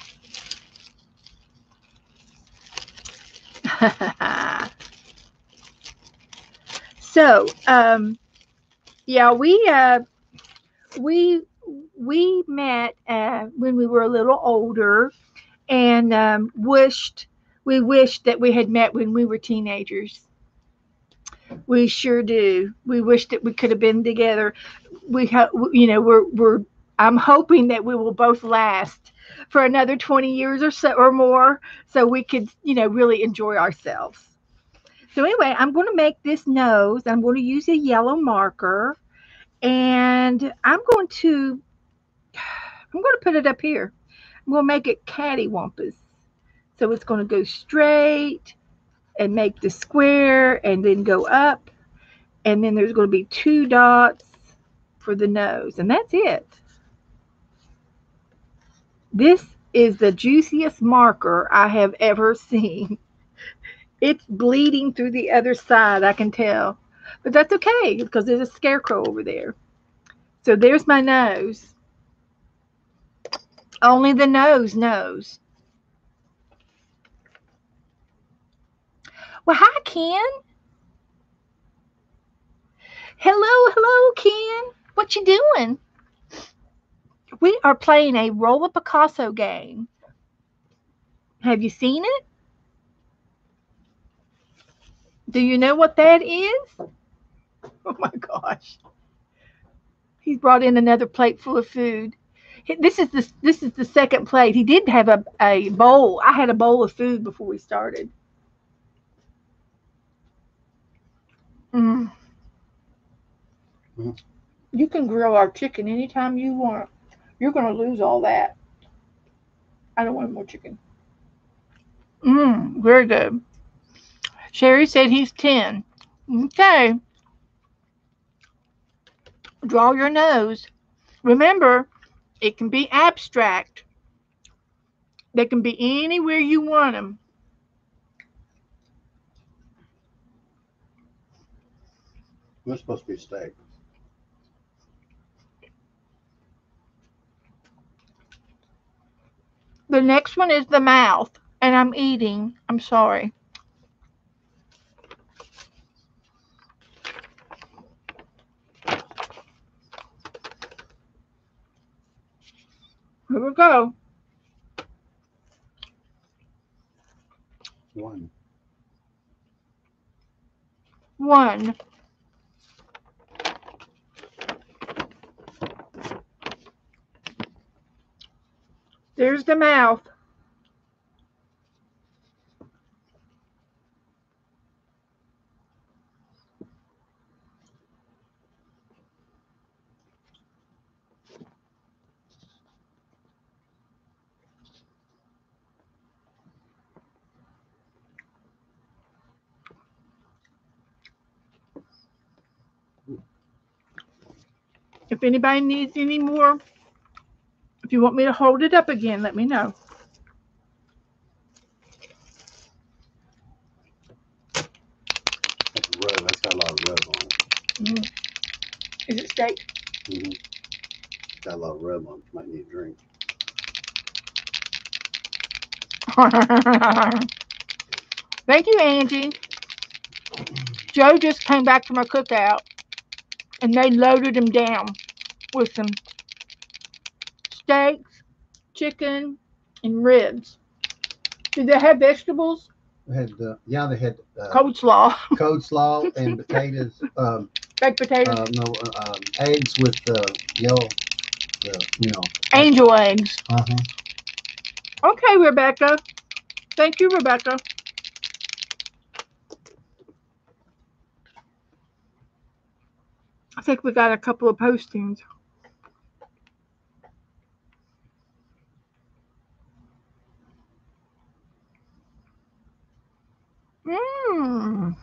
So, yeah, we we met when we were a little older, and wished that we had met when we were teenagers. We sure do. We wish that we could have been together. We're I'm hoping that we will both last for another 20 years or so or more, so we could, really enjoy ourselves. So anyway, I'm going to make this nose. I'm going to use a yellow marker, and I'm going to put it up here. I'm going to make it cattywampus. So it's going to go straight and make the square and then go up. And then there's going to be 2 dots for the nose. And that's it. This is the juiciest marker I have ever seen. It's bleeding through the other side, I can tell. But that's okay because there's a scarecrow over there. So there's my nose. Only the nose knows. Well, hi, Ken. Hello, Ken. What you doing? We are playing a Roll a Picasso game. Have you seen it? Do you know what that is? Oh my gosh. He's brought in another plate full of food. This is the second plate. He did have a bowl. I had a bowl of food before we started. Mm. Mhm. You can grill our chicken anytime you want. You're going to lose all that. I don't want more chicken. Very good. Sherry said he's 10. Okay, draw your nose. Remember, it can be abstract. They can be anywhere you want them. It's supposed to be steak. The next one is the mouth, and I'm eating. I'm sorry. Here we go. One. One. There's the mouth. If anybody needs any more, if you want me to hold it up again, let me know. That's rub. That's got a lot of rub on it. Mm. Is it steak? Mm-hmm. Got a lot of rub on it. You might need a drink. Thank you, Angie. Joe just came back from a cookout, and they loaded him down with some steaks, chicken, and ribs. Did they have vegetables? They had they had Coleslaw, coleslaw and potatoes. baked potatoes, No, eggs with yellow. angel eggs. Uh-huh. Okay, Rebecca. Thank you, Rebecca. I think we got a couple of postings. Mmm.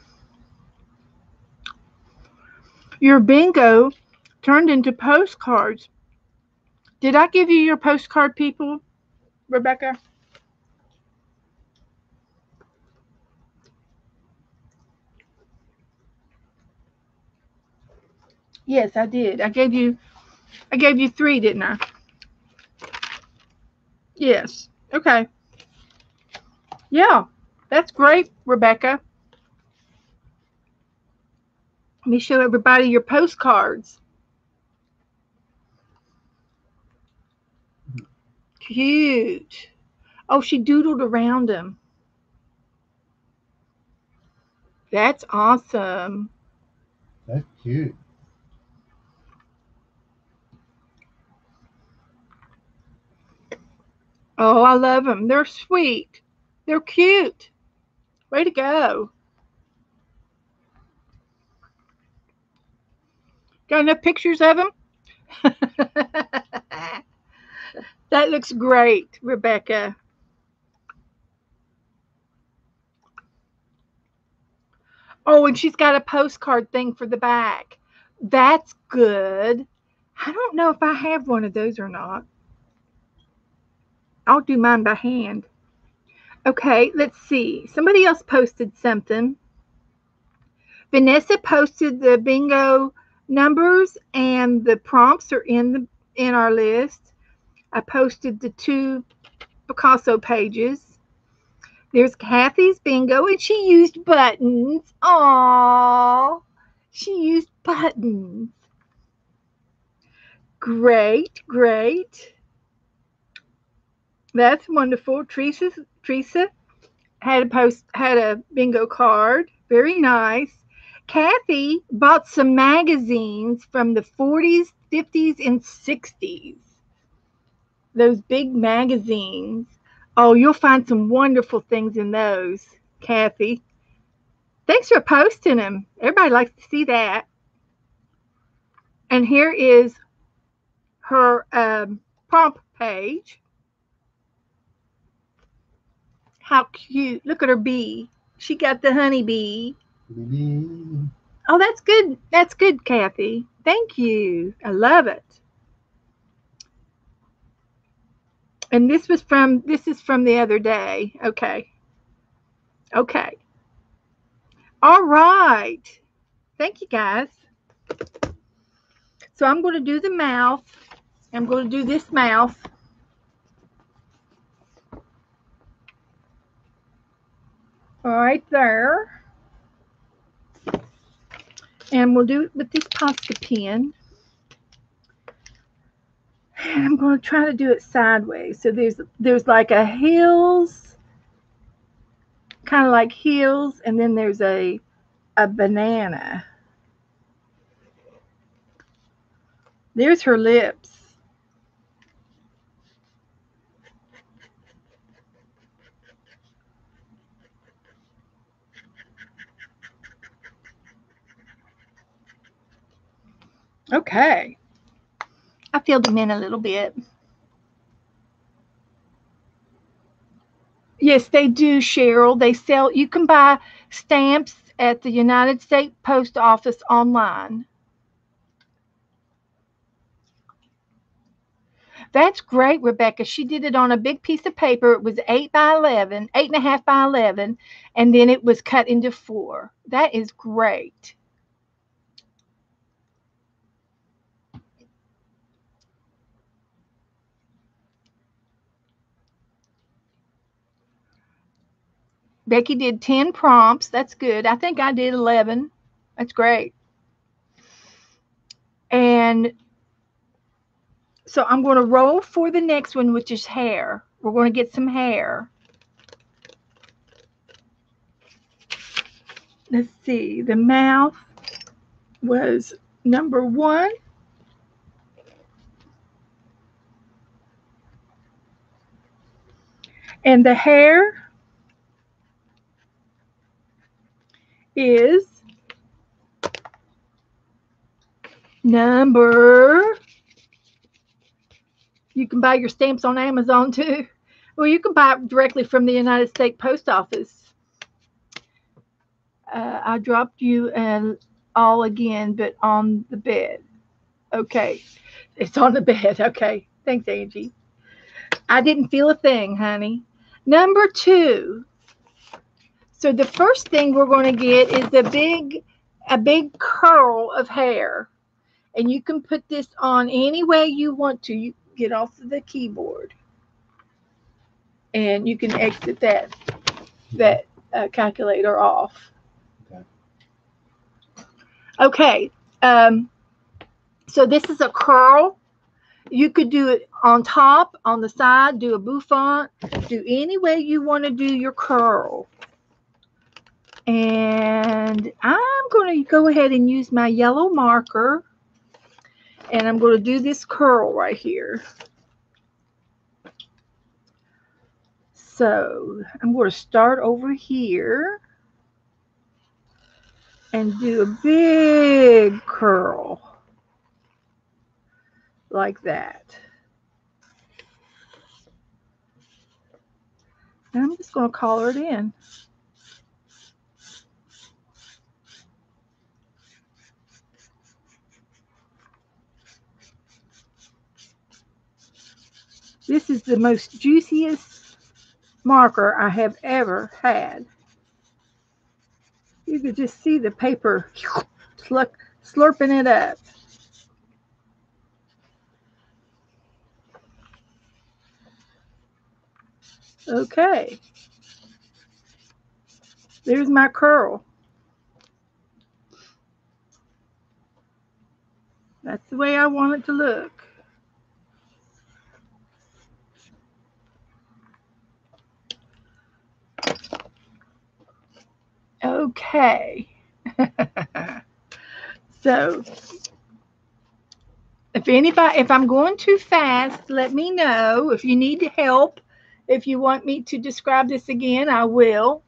Your bingo turned into postcards. Did I give you your postcard, people, Rebecca? Yes, I did. I gave you 3, didn't I? Yes. Okay. Yeah. That's great, Rebecca. Let me show everybody your postcards. Cute. Oh, she doodled around them. That's awesome. That's cute. Oh, I love them. They're sweet. They're cute. Way to go. Got enough pictures of them? That looks great, Rebecca. Oh, and she's got a postcard thing for the back. That's good. I don't know if I have one of those or not. I'll do mine by hand. Okay, let's see. Somebody else posted something. Vanessa posted the bingo numbers and the prompts are in our list. I posted the 2 Picasso pages. There's Kathy's bingo, and she used buttons. Aww, she used buttons. Great, great. That's wonderful. Teresa had a bingo card. Very nice. Kathy bought some magazines from the 40s, 50s, and 60s. Those big magazines. Oh, you'll find some wonderful things in those, Kathy. Thanks for posting them. Everybody likes to see that. And here is her prompt page. How cute. Look at her bee. She got the honey bee. Oh, that's good. That's good, Kathy. Thank you. I love it. And this is from the other day. Okay. Okay. All right. Thank you guys. So I'm going to do the mouth. I'm going to do this mouth. Right there. And we'll do it with this pasta pen. And I'm going to try to do it sideways. So there's like a hills, kind of like hills, and then there's a banana. There's her lips. Okay. I filled them in a little bit. Yes, they do, Cheryl. They sell, you can buy stamps at the United States Post Office online. That's great, Rebecca. She did it on a big piece of paper. It was 8 by 11, 8.5 by 11, and then it was cut into four. That is great. Becky did 10 prompts. That's good. I think I did 11. That's great. And so I'm going to roll for the next one, which is hair. We're going to get some hair. Let's see. The mouth was number 1. And the hair is number. You can buy your stamps on Amazon too. Well, you can buy it directly from the United States Post Office. I dropped you all again, but on the bed. Okay. It's on the bed. Okay. Thanks, Angie. I didn't feel a thing, honey. Number 2. So the first thing we're going to get is a big curl of hair. And you can put this on any way you want to. You get off of the keyboard. And you can exit that calculator off. Okay. So this is a curl. You could do it on top, on the side, do a bouffant, do any way you want to do your curl. And I'm going to go ahead and use my yellow marker. And I'm going to do this curl right here. So I'm going to start over here and do a big curl like that. And I'm just going to color it in. This is the most juiciest marker I have ever had. You could just see the paper slurping it up. Okay. There's my curl. That's the way I want it to look. Okay. So if I'm going too fast, let me know. If you need help, if you want me to describe this again, I will.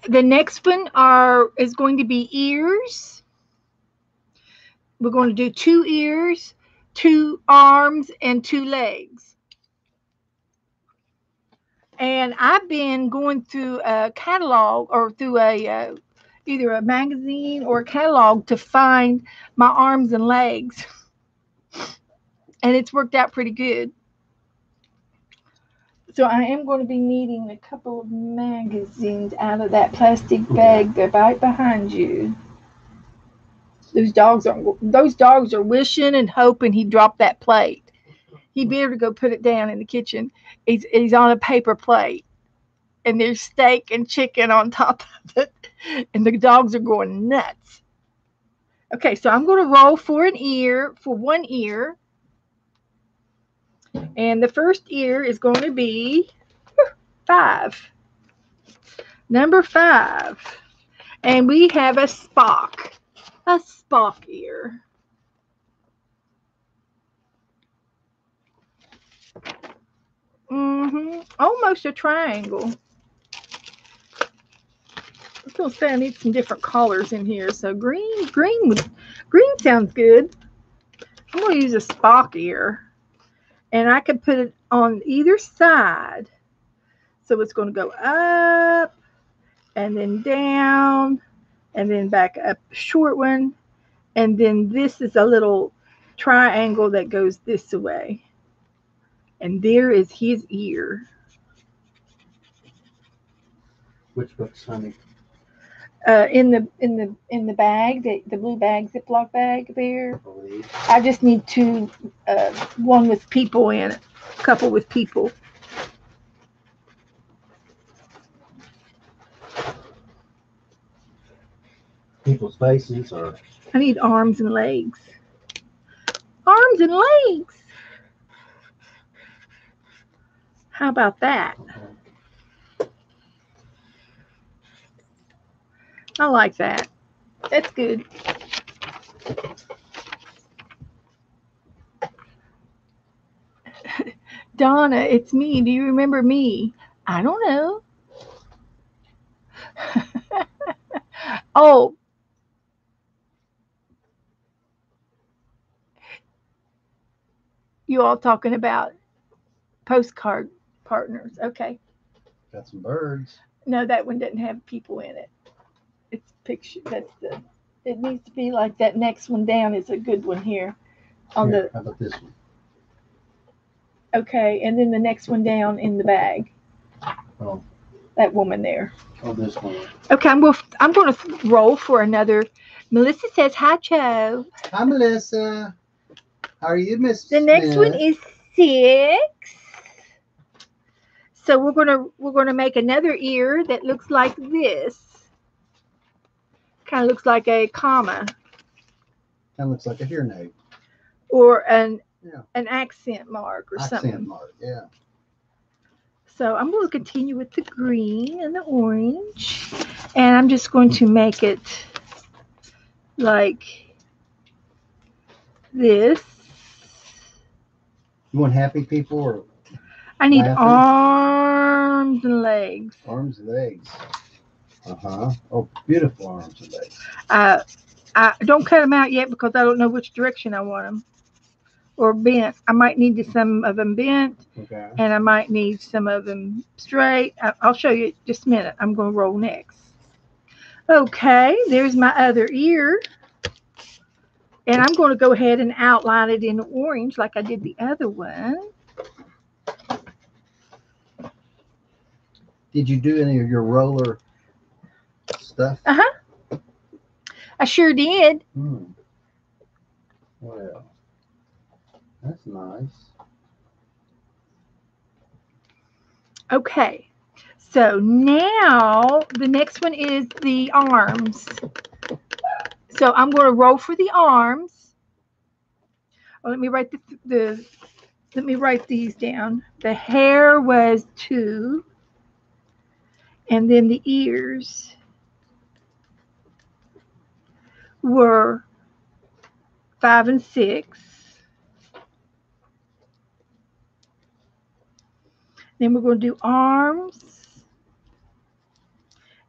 The next one is going to be ears. We're going to do 2 ears, 2 arms, and 2 legs. And I've been going through a catalog or through either a magazine or a catalog to find my arms and legs, and it's worked out pretty good. So I am going to be needing a couple of magazines out of that plastic bag that's right behind you. Those dogs are wishing and hoping he dropped that plate. He better go put it down in the kitchen. He's on a paper plate, and there's steak and chicken on top of it, and the dogs are going nuts. Okay, so I'm going to roll for one ear, and the first ear is going to be 5. Number 5, and we have a Spock ear. Almost a triangle. I was gonna say I need some different colors in here. So green sounds good. I'm gonna use a Spock ear, and I can put it on either side. So it's gonna go up, and then down, and then back up, short one, and then this is a little triangle that goes this way. And there is his ear. Which book's honey? In the bag, the blue bag, Ziploc bag there. I just need 2, one with people in it, a couple with people. People's faces, or I need arms and legs. Arms and legs. How about that? I like that. That's good. Donna, it's me. Do you remember me? I don't know. Oh, you all talking about postcard partners. Okay. got some birds. No, that one doesn't have people in it. It's picture. It needs to be like that next one down is a good one here. How about this one? Okay, and then the next one down in the bag. Oh. That woman there. Oh, this one. Okay, I'm going to roll for another. Melissa says, "Hi, Joe." Hi, Melissa. How are you, Miss? The next one is 6. So we're gonna make another ear that looks like this. Kind of looks like a comma. Kind of looks like a hearing aid. Or an accent mark or something. Accent mark, yeah. So I'm going to continue with the green and the orange, and I'm just going to make it like this. You want happy people or? I need arms and legs. Arms and legs. Oh, beautiful arms and legs. I don't cut them out yet because I don't know which direction I want them. Or bent. I might need some of them bent, and I might need some of them straight. I'll show you just a minute. I'm going to roll next. Okay, there's my other ear. And I'm going to go ahead and outline it in orange like I did the other one. Did you do any of your roller stuff? I sure did. Well, that's nice. Okay, so now the next one is the arms. So I'm going to roll for the arms. Oh, let me write the let me write these down. The hair was 2, and then the ears were 5 and 6. Then we're going to do arms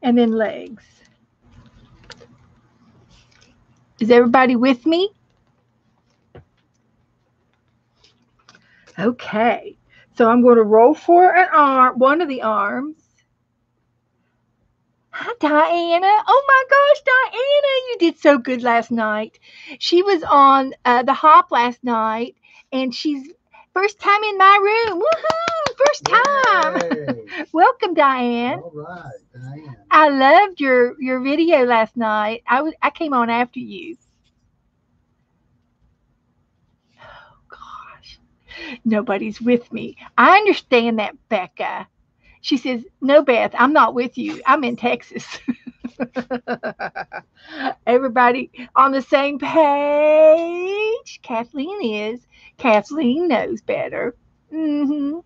and then legs. Is everybody with me? Okay. So I'm going to roll for an arm, one of the arms. Hi, Diana. Oh my gosh, Diana, you did so good last night. She was on the hop last night, and she's first time in my room. Woohoo! First time. Yay. Welcome, Diane. All right, Diane. I loved your video last night. I came on after you. Oh gosh, nobody's with me. I understand that, Becca. She says, "No, Beth, I'm not with you. I'm in Texas." Everybody on the same page? Kathleen is. Kathleen knows better. hmm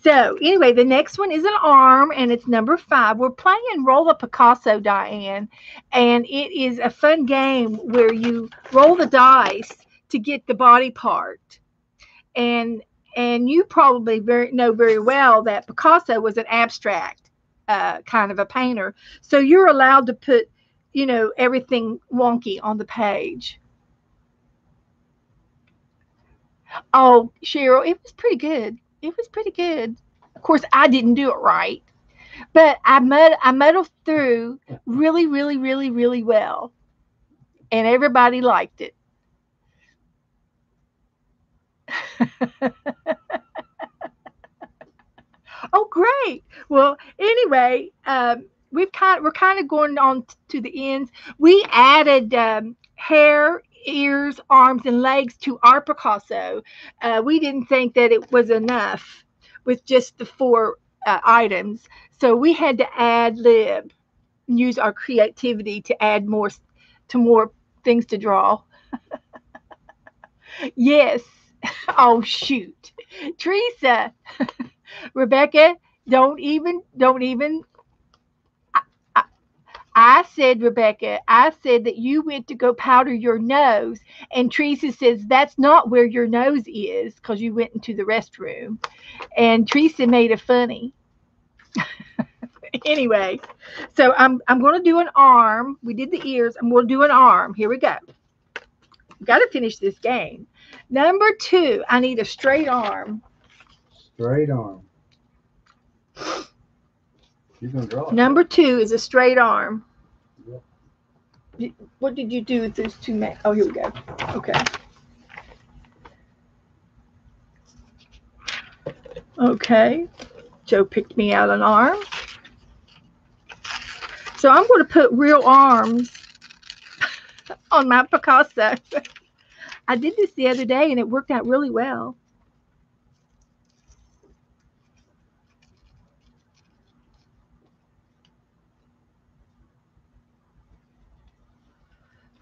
So, anyway, the next one is an arm, and it's number 5. We're playing Roll a Picasso, Diane, and it is a fun game where you roll the dice to get the body part. And you probably know very well that Picasso was an abstract kind of a painter. So you're allowed to put, everything wonky on the page. Oh, Cheryl, it was pretty good. It was pretty good. Of course, I didn't do it right, but I muddled through really, really, really, really well, and everybody liked it. Oh, great. Well, anyway, we're kind of going on to the ends. We added hair, ears, arms, and legs to our Picasso. We didn't think that it was enough with just the 4 items, so we had to add lib, use our creativity to add more things to draw. Yes. Oh shoot, Teresa, Rebecca, don't even. I, I said, Rebecca, I said that you went to go powder your nose, and Teresa says that's not where your nose is because you went into the restroom. And Teresa made it funny. Anyway, so I'm going to do an arm. We did the ears. I'm going to do an arm. Here we go. Got to finish this game. Number 2, I need a straight arm. Straight arm. You're going to draw it. Number 2 is a straight arm. Yep. What did you do with those 2 men? Oh, here we go. Okay. Okay. Joe picked me out an arm. So I'm going to put real arms on my Picasso. I did this the other day and it worked out really well.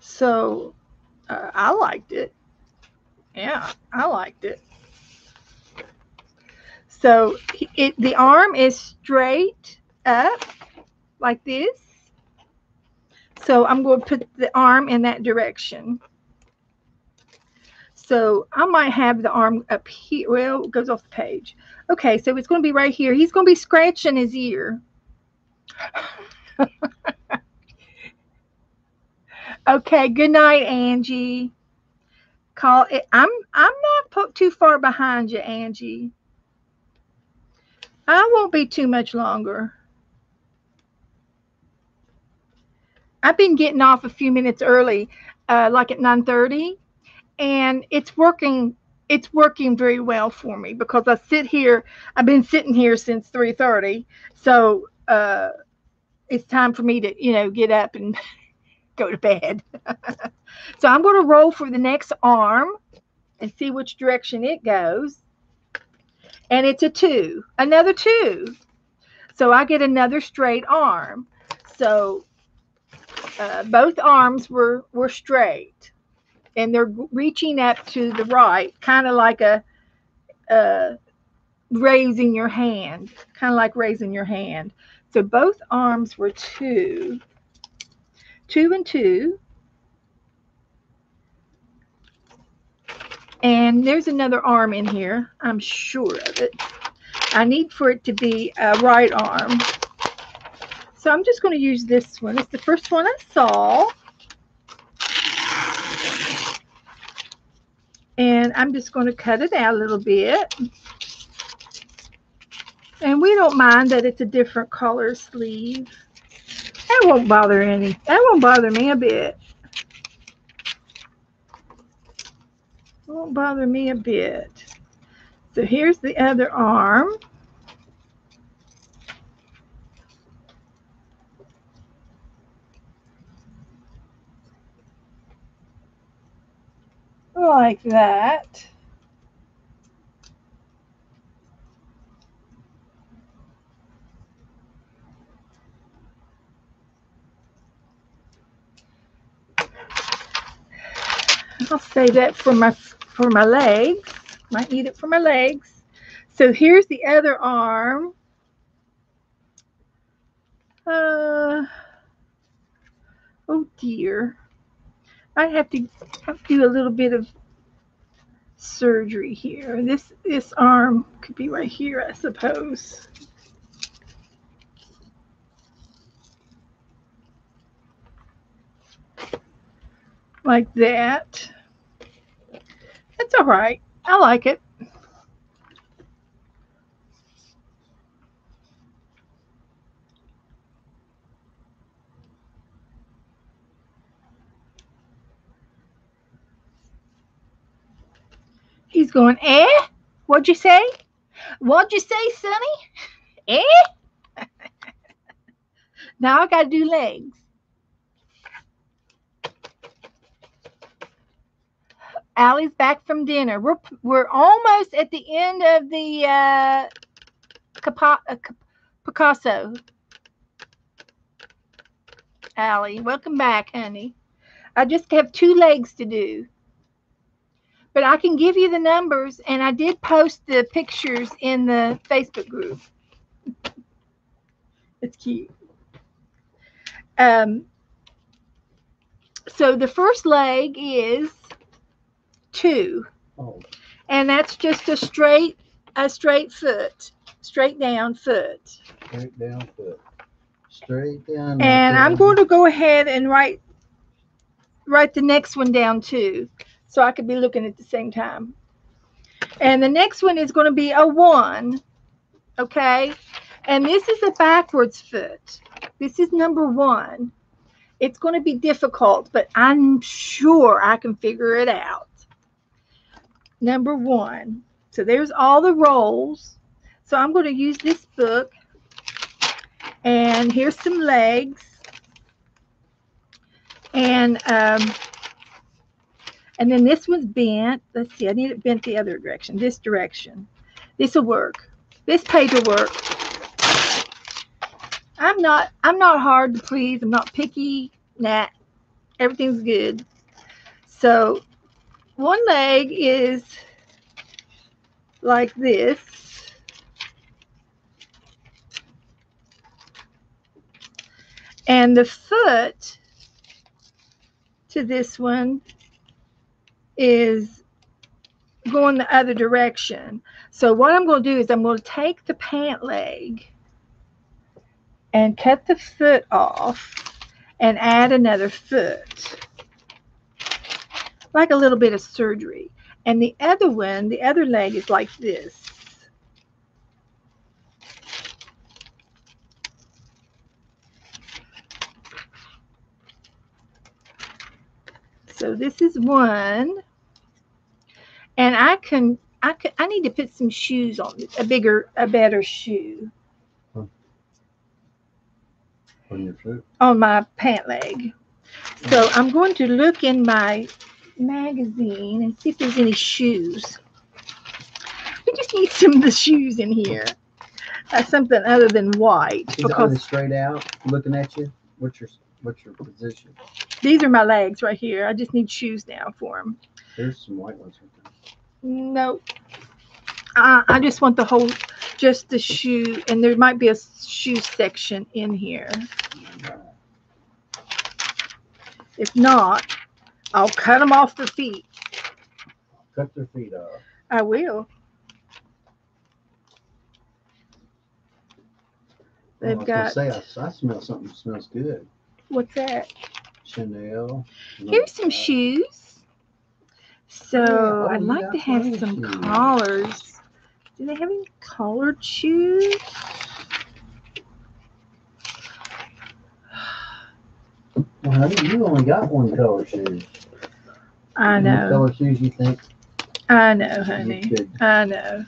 So I liked it. Yeah, I liked it. So the arm is straight up like this. So I'm going to put the arm in that direction. So I might have the arm up here. Well, it goes off the page. Okay, so it's going to be right here. He's going to be scratching his ear. Okay, good night, Angie. Call it. I'm not too far behind you, Angie. I won't be too much longer. I've been getting off a few minutes early, like at 9:30, and it's working. It's working very well for me because I sit here. I've been sitting here since 3:30, so it's time for me to get up and go to bed. So I'm going to roll for the next arm and see which direction it goes. And it's a 2, another 2. So I get another straight arm. So both arms were straight, and they're reaching up to the right, kind of like a raising your hand, kind of like raising your hand. So both arms were 2, 2 and 2. And there's another arm in here. I'm sure of it. I need for it to be a right arm. So I'm just going to use this one. It's the first one I saw. And I'm just going to cut it out a little bit. And we don't mind that it's a different color sleeve. That won't bother any. That won't bother me a bit. It won't bother me a bit. So here's the other arm. Like that. I'll save that for my legs. Might need it for my legs. So here's the other arm. Oh dear. I have to do a little bit of surgery here. This arm could be right here, I suppose. Like that. That's all right. I like it. He's going, eh? What'd you say? What'd you say, Sonny? Eh? Now I gotta do legs. Allie's back from dinner. We're almost at the end of the Picasso. Allie, welcome back, honey. I just have 2 legs to do. But I can give you the numbers, and I did post the pictures in the Facebook group. It's cute. So the first leg is 2. Oh. And that's just a straight foot. Straight down foot. Straight down foot. Straight down. And I'm going to go ahead and write the next one down too, so I could be looking at the same time. And the next one is going to be a 1, okay? And this is a backwards foot. This is number 1. It's going to be difficult, but I'm sure I can figure it out. Number 1. So there's all the rolls. So I'm going to use this book. And here's some legs. And then this one's bent. Let's see, I need it bent the other direction, this direction. This will work. This page will work. I'm not hard to please. I'm not picky. Nah, everything's good. So one leg is like this. And the foot to this one is going the other direction. So what I'm going to do is I'm going to take the pant leg and cut the foot off and add another foot, like a little bit of surgery. And the other one, the other leg is like this. So this is one, and I need to put some shoes on this, a better shoe. On your foot? On my pant leg. So I'm going to look in my magazine and see if there's any shoes. We just need some of the shoes in here. Something other than white. He's because straight out, looking at you. What's your position? These are my legs right here. I just need shoes now for them. There's some white ones right there. Nope. I just want the whole, just the shoe, and there might be a shoe section in here. If not, I'll cut them off the feet. Cut their feet off. I will. Oh, I They've was gonna got, say I smell something that smells good. what's that? Chanel. Here's some shoes. So Yeah. Oh, I'd you like got to have plain some shoes. collars. Do they have any collared shoes? Well, honey, you only got one color shoes. I What know. color shoes you think I know, you honey. could? I know.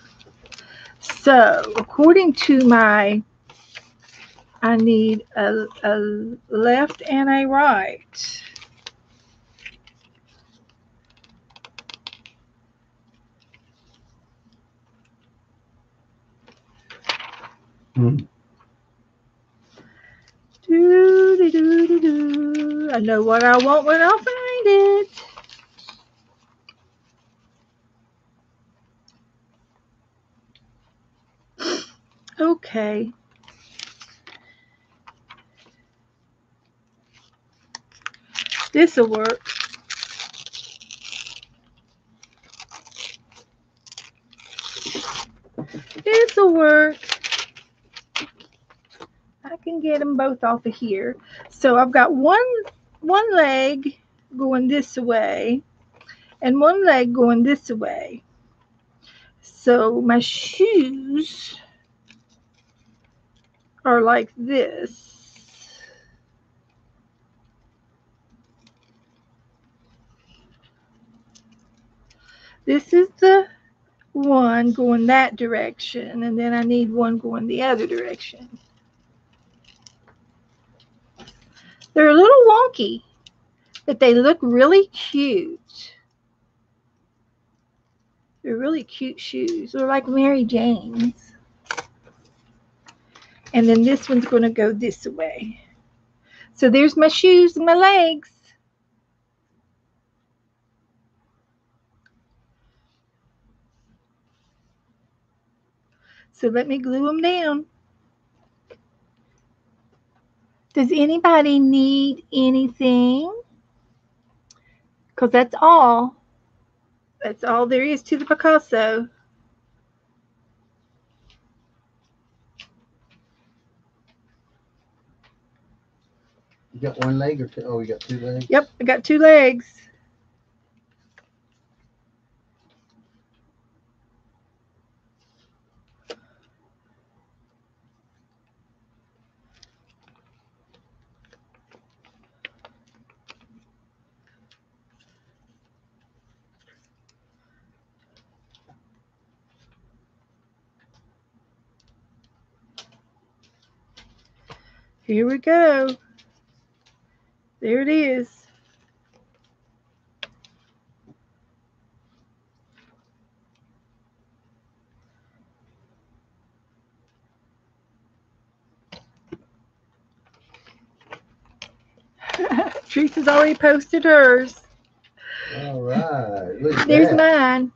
So according to my, I need a left and a right. Hmm. Do. I know what I want when I find it. Okay. This'll work. This'll work. I can get them both off of here. So I've got one leg going this way and one leg going this way. So my shoes are like this. This is the one going that direction, and then I need one going the other direction. They're a little wonky, but they look really cute. They're really cute shoes. They're like Mary Jane's. And then this one's going to go this way. So there's my shoes and my legs. So let me glue them down. Does anybody need anything? Because that's all. That's all there is to the Picasso. You got one leg or two? Oh, you got two legs? Yep, I got two legs. Here we go. There it is. Teresa's already posted hers. All right. Look at There's that. mine.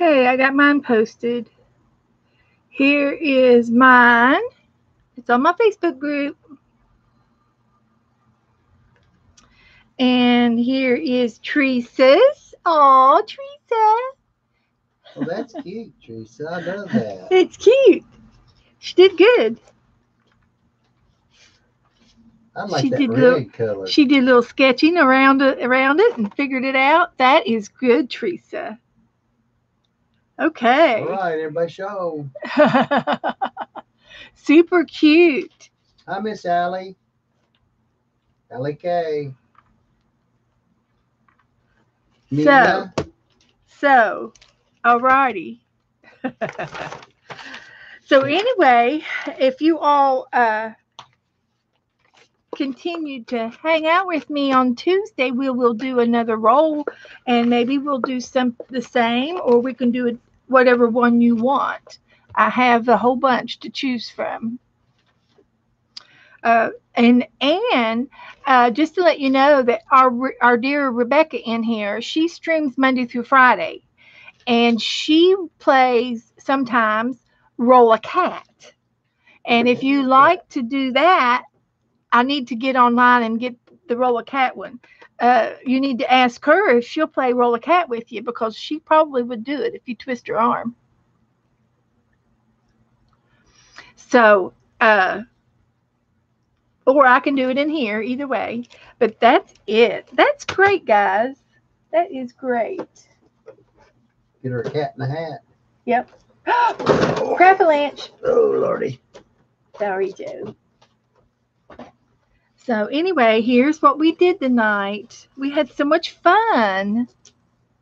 Okay, I got mine posted. Here is mine. It's on my Facebook group. And here is Teresa's. Aw, Teresa. Oh, that's cute, Teresa. I love that. It's cute. She did good. I like She that did red color. She did a little sketching around it and figured it out. That is good, Teresa. Okay. All right, everybody show. Super cute. Hi, Miss Allie. Allie K. Mia. So, alrighty. So anyway, if you all continue to hang out with me on Tuesday, we will do another roll, and maybe we'll do some the same, or we can do it whatever one you want. I have a whole bunch to choose from. And just to let you know that our dear Rebecca in here, she streams Monday through Friday, and she plays sometimes roll a cat. And if you like to do that, I need to get online and get the roll a cat one. You need to ask her if she'll play roll a cat with you, because she probably would do it if you twist her arm. So, or I can do it in here, either way. But that's it. That's great, guys. That is great. Get her a cat in a hat. Yep. Crap-a-lanch. Oh, Lordy. Sorry, Joe. So anyway, here's what we did tonight. We had so much fun.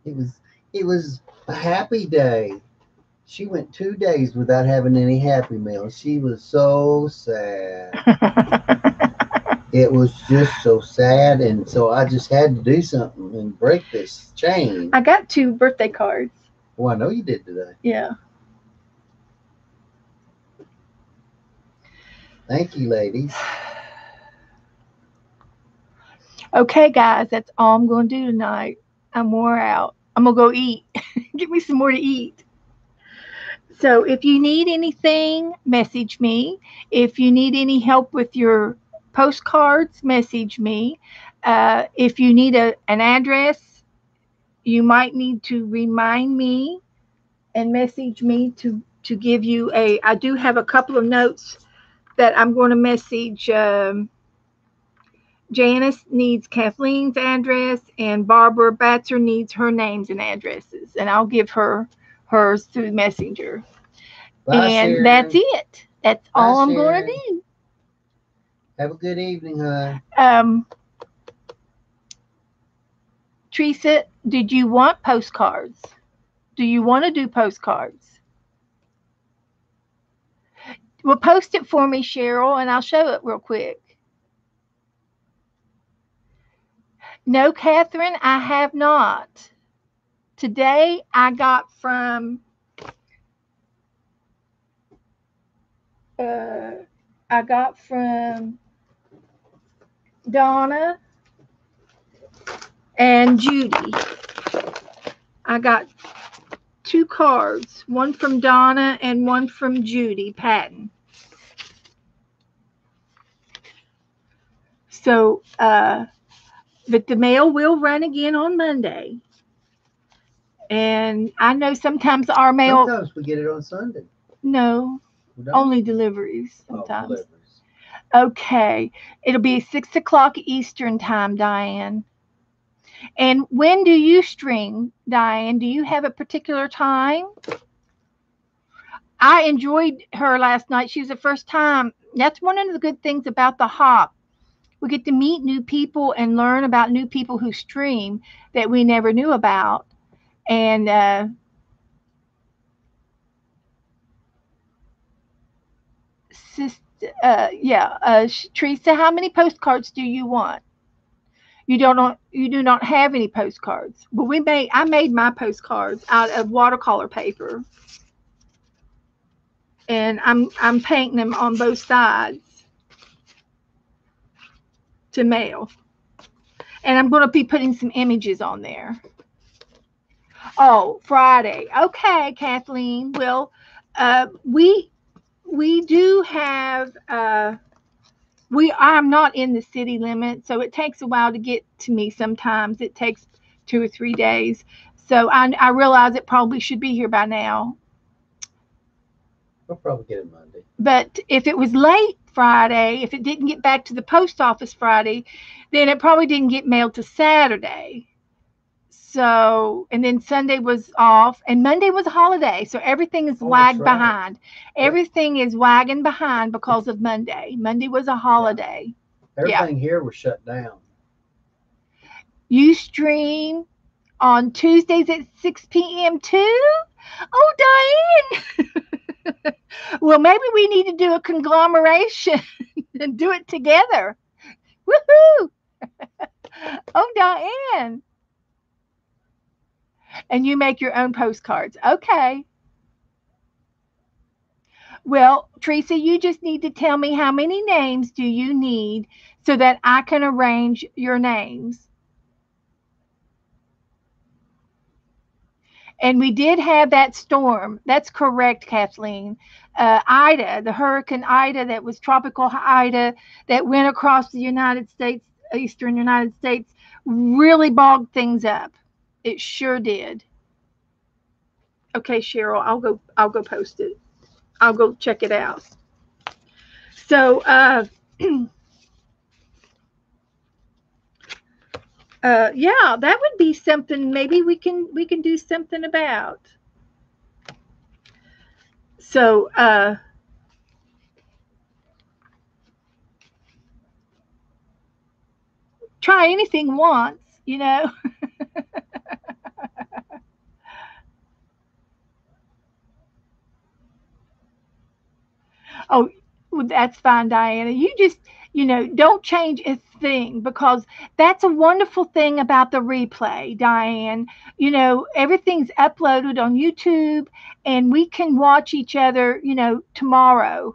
It was a happy day. She went 2 days without having any Happy Meals. She was so sad. It was just so sad, and so I just had to do something and break this chain. I got 2 birthday cards. Well, I know you did today. Yeah. Thank you, ladies. Okay, guys, that's all I'm going to do tonight. I'm wore out. I'm going to go eat. Get me some more to eat. So if you need anything, message me. If you need any help with your postcards, message me. If you need an address, you might need to remind me and message me to give you a. I do have a couple of notes that I'm going to message. Janice needs Kathleen's address, and Barbara Batzer needs her names and addresses, and I'll give her hers through Messenger. Bye, And Sharon. that's it. That's Bye, all I'm Sharon. going to do. Have a good evening, hon. Teresa, did you want postcards? Do you want to do postcards? Well, post it for me, Cheryl, and I'll show it real quick. No, Catherine, I have not. Today I got from Donna and Judy. I got 2 cards, one from Donna and one from Judy Patton. So, but the mail will run again on Monday. And I know sometimes our mail. Sometimes we get it on Sunday. No, only deliveries sometimes. Deliveries. Okay, it'll be 6 o'clock Eastern time, Diane. And when do you stream, Diane? Do you have a particular time? I enjoyed her last night. She was the first time. That's one of the good things about the hop. We get to meet new people and learn about new people who stream that we never knew about. And Teresa, how many postcards do you want? You do not have any postcards. But I made my postcards out of watercolor paper. And I'm painting them on both sides to mail. And I'm going to be putting some images on there. Oh, Friday. Okay, Kathleen. Well, we do have I'm not in the city limit, so it takes a while to get to me. Sometimes it takes 2 or 3 days. So I realize it probably should be here by now. We'll probably get it Monday. But if it was late Friday, if it didn't get back to the post office Friday, then it probably didn't get mailed to Saturday. So, and then Sunday was off, and Monday was a holiday, so everything is lagged behind. Everything is wagging behind because of Monday. Monday was a holiday. Everything here was shut down. Ustream on Tuesdays at 6 p.m. too. Oh, Diane. Well, maybe we need to do a conglomeration and do it together. Woohoo! Oh, Diane. And you make your own postcards. Okay. Well, Teresa, you just need to tell me how many names do you need so that I can arrange your names. And we did have that storm. That's correct, Kathleen. Ida, the Hurricane Ida, that was Tropical Ida, that went across the United States, eastern United States, really bogged things up. It sure did. Okay, Cheryl, I'll go post it. I'll go check it out. So, yeah, that would be something. Maybe we can do something about. So, try anything once, you know. Oh, well, that's fine, Diana. You just, don't change a thing because that's a wonderful thing about the replay, Diane. Everything's uploaded on YouTube and we can watch each other, tomorrow.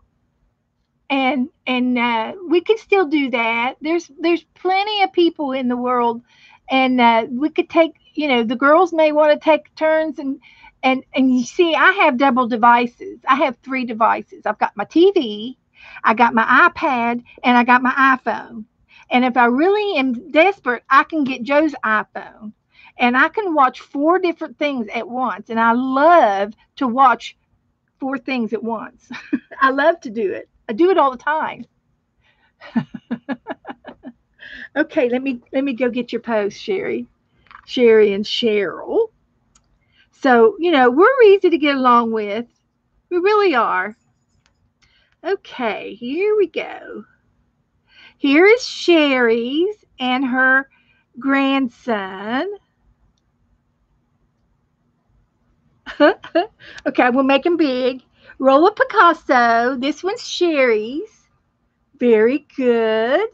And we could still do that. There's plenty of people in the world, and we could take. The girls may want to take turns, and you see, I have double devices. I have three devices. I've got my TV, I got my iPad, and I got my iPhone. And if I really am desperate, I can get Joe's iPhone, and I can watch four different things at once. And I love to watch four things at once. I love to do it. I do it all the time. Okay, let me go get your post, Sherry. Sherry and Cheryl. So, we're easy to get along with. We really are. Okay, here we go. Here is Sherry's and her grandson. Okay, we'll make them big. Roll a Picasso. This one's Sherry's. Very good.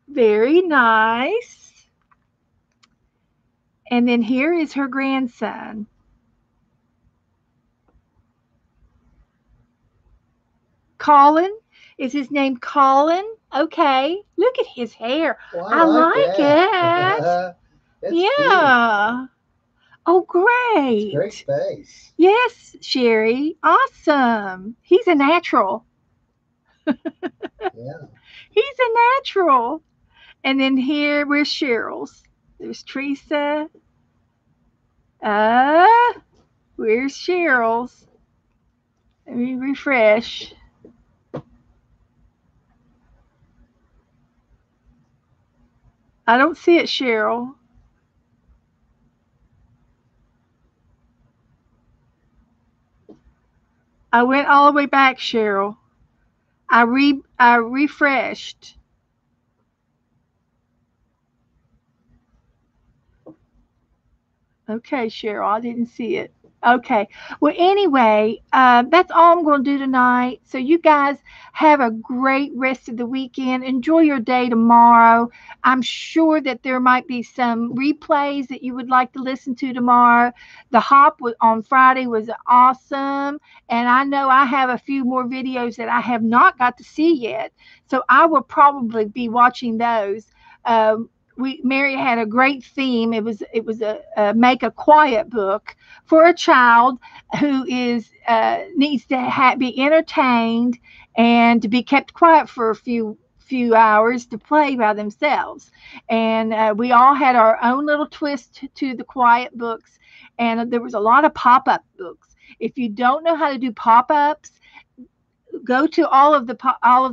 Very nice. And then here is her grandson. Colin. Is his name Colin? Okay. Look at his hair. Well, I I like like it. that. That's cute. Yeah. Oh, It's a great great. face. Yes, Sherry. Awesome. He's a natural. Yeah. He's a natural. And then here, where's Cheryl's? There's Teresa. Uh, where's Cheryl's? Let me refresh. I don't see it, Cheryl. I went all the way back, Cheryl. I refreshed. Okay, Cheryl, I didn't see it. Okay. Well, anyway, that's all I'm going to do tonight. So, you guys have a great rest of the weekend. Enjoy your day tomorrow. I'm sure that there might be some replays that you would like to listen to tomorrow. The hop on Friday was awesome. And I know I have a few more videos that I have not got to see yet. So, I will probably be watching those. Mary had a great theme. It was a make a quiet book for a child who is needs to be entertained and to be kept quiet for a few hours to play by themselves. And we all had our own little twist to the quiet books. And there was a lot of pop up books. If you don't know how to do pop ups, go to all of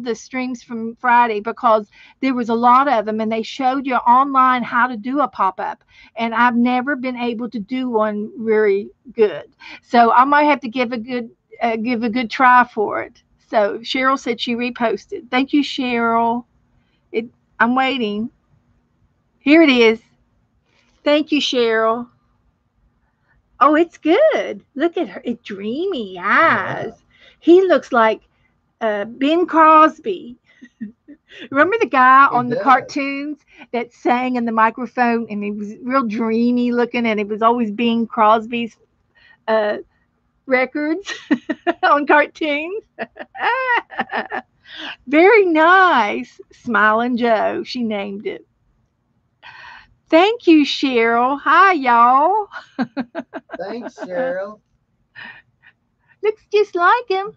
the streams from Friday because there was a lot of them and they showed you online how to do a pop-up, and I've never been able to do one very good. So I might have to give a good try for it. So Cheryl said she reposted. Thank you, Cheryl. It I'm waiting. Here it is. Thank you, Cheryl. Oh, it's good. Look at her. It dreamy Yeah, eyes. He looks like Ben Crosby. Remember the guy he on the does. cartoons that sang in the microphone and he was real dreamy looking and it was always Bing Crosby's uh, records on cartoons? Very nice. Smiling Joe, she named it. Thank you, Cheryl. Hi, y'all. Thanks, Cheryl. Looks just like him.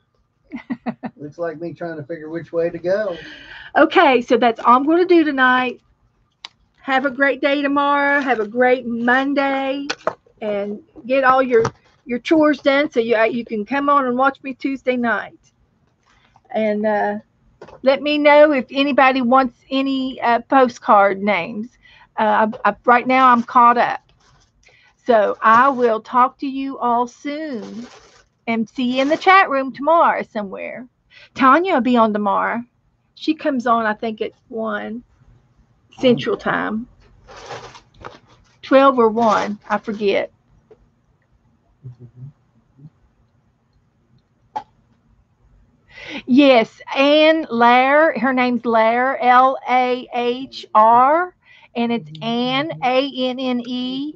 Looks like me trying to figure which way to go. Okay, so that's all I'm going to do tonight. Have a great day tomorrow. Have a great Monday, and get all your chores done so you can come on and watch me Tuesday night. And let me know if anybody wants any postcard names. Right now I'm caught up, so I will talk to you all soon, and see you in the chat room tomorrow somewhere. Tanya will be on tomorrow. She comes on, I think, at 1 Central Time, 12 or 1, I forget. Yes, Anne Lahr. Her name's Lahr, Lahr, and it's Anne, Anne.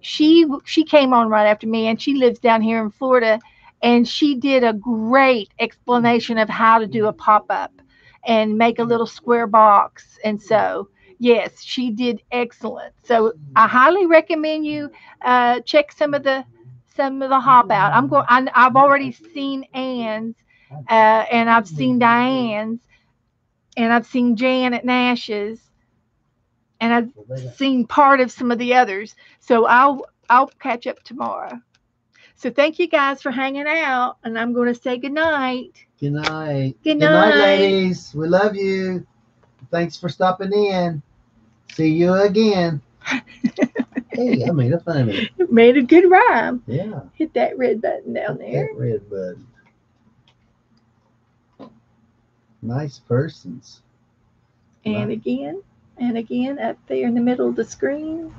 She came on right after me, and she lives down here in Florida, and she did a great explanation of how to do a pop up and make a little square box. And so, yes, she did excellent. So I highly recommend you check some of the hop out. I've already seen Anne's, and I've seen Diane's, and I've seen Janet Nash's, and I've seen part of some of the others. So I'll catch up tomorrow. So thank you guys for hanging out, and I'm going to say good night. Good night. Good Good night, night. ladies. We love you. Thanks for stopping in. See you again. Hey, I made a funny. Made a good rhyme. Yeah. Hit that red button down Hit there. that red button. Nice persons. And Nice. again, and again up there in the middle of the screen.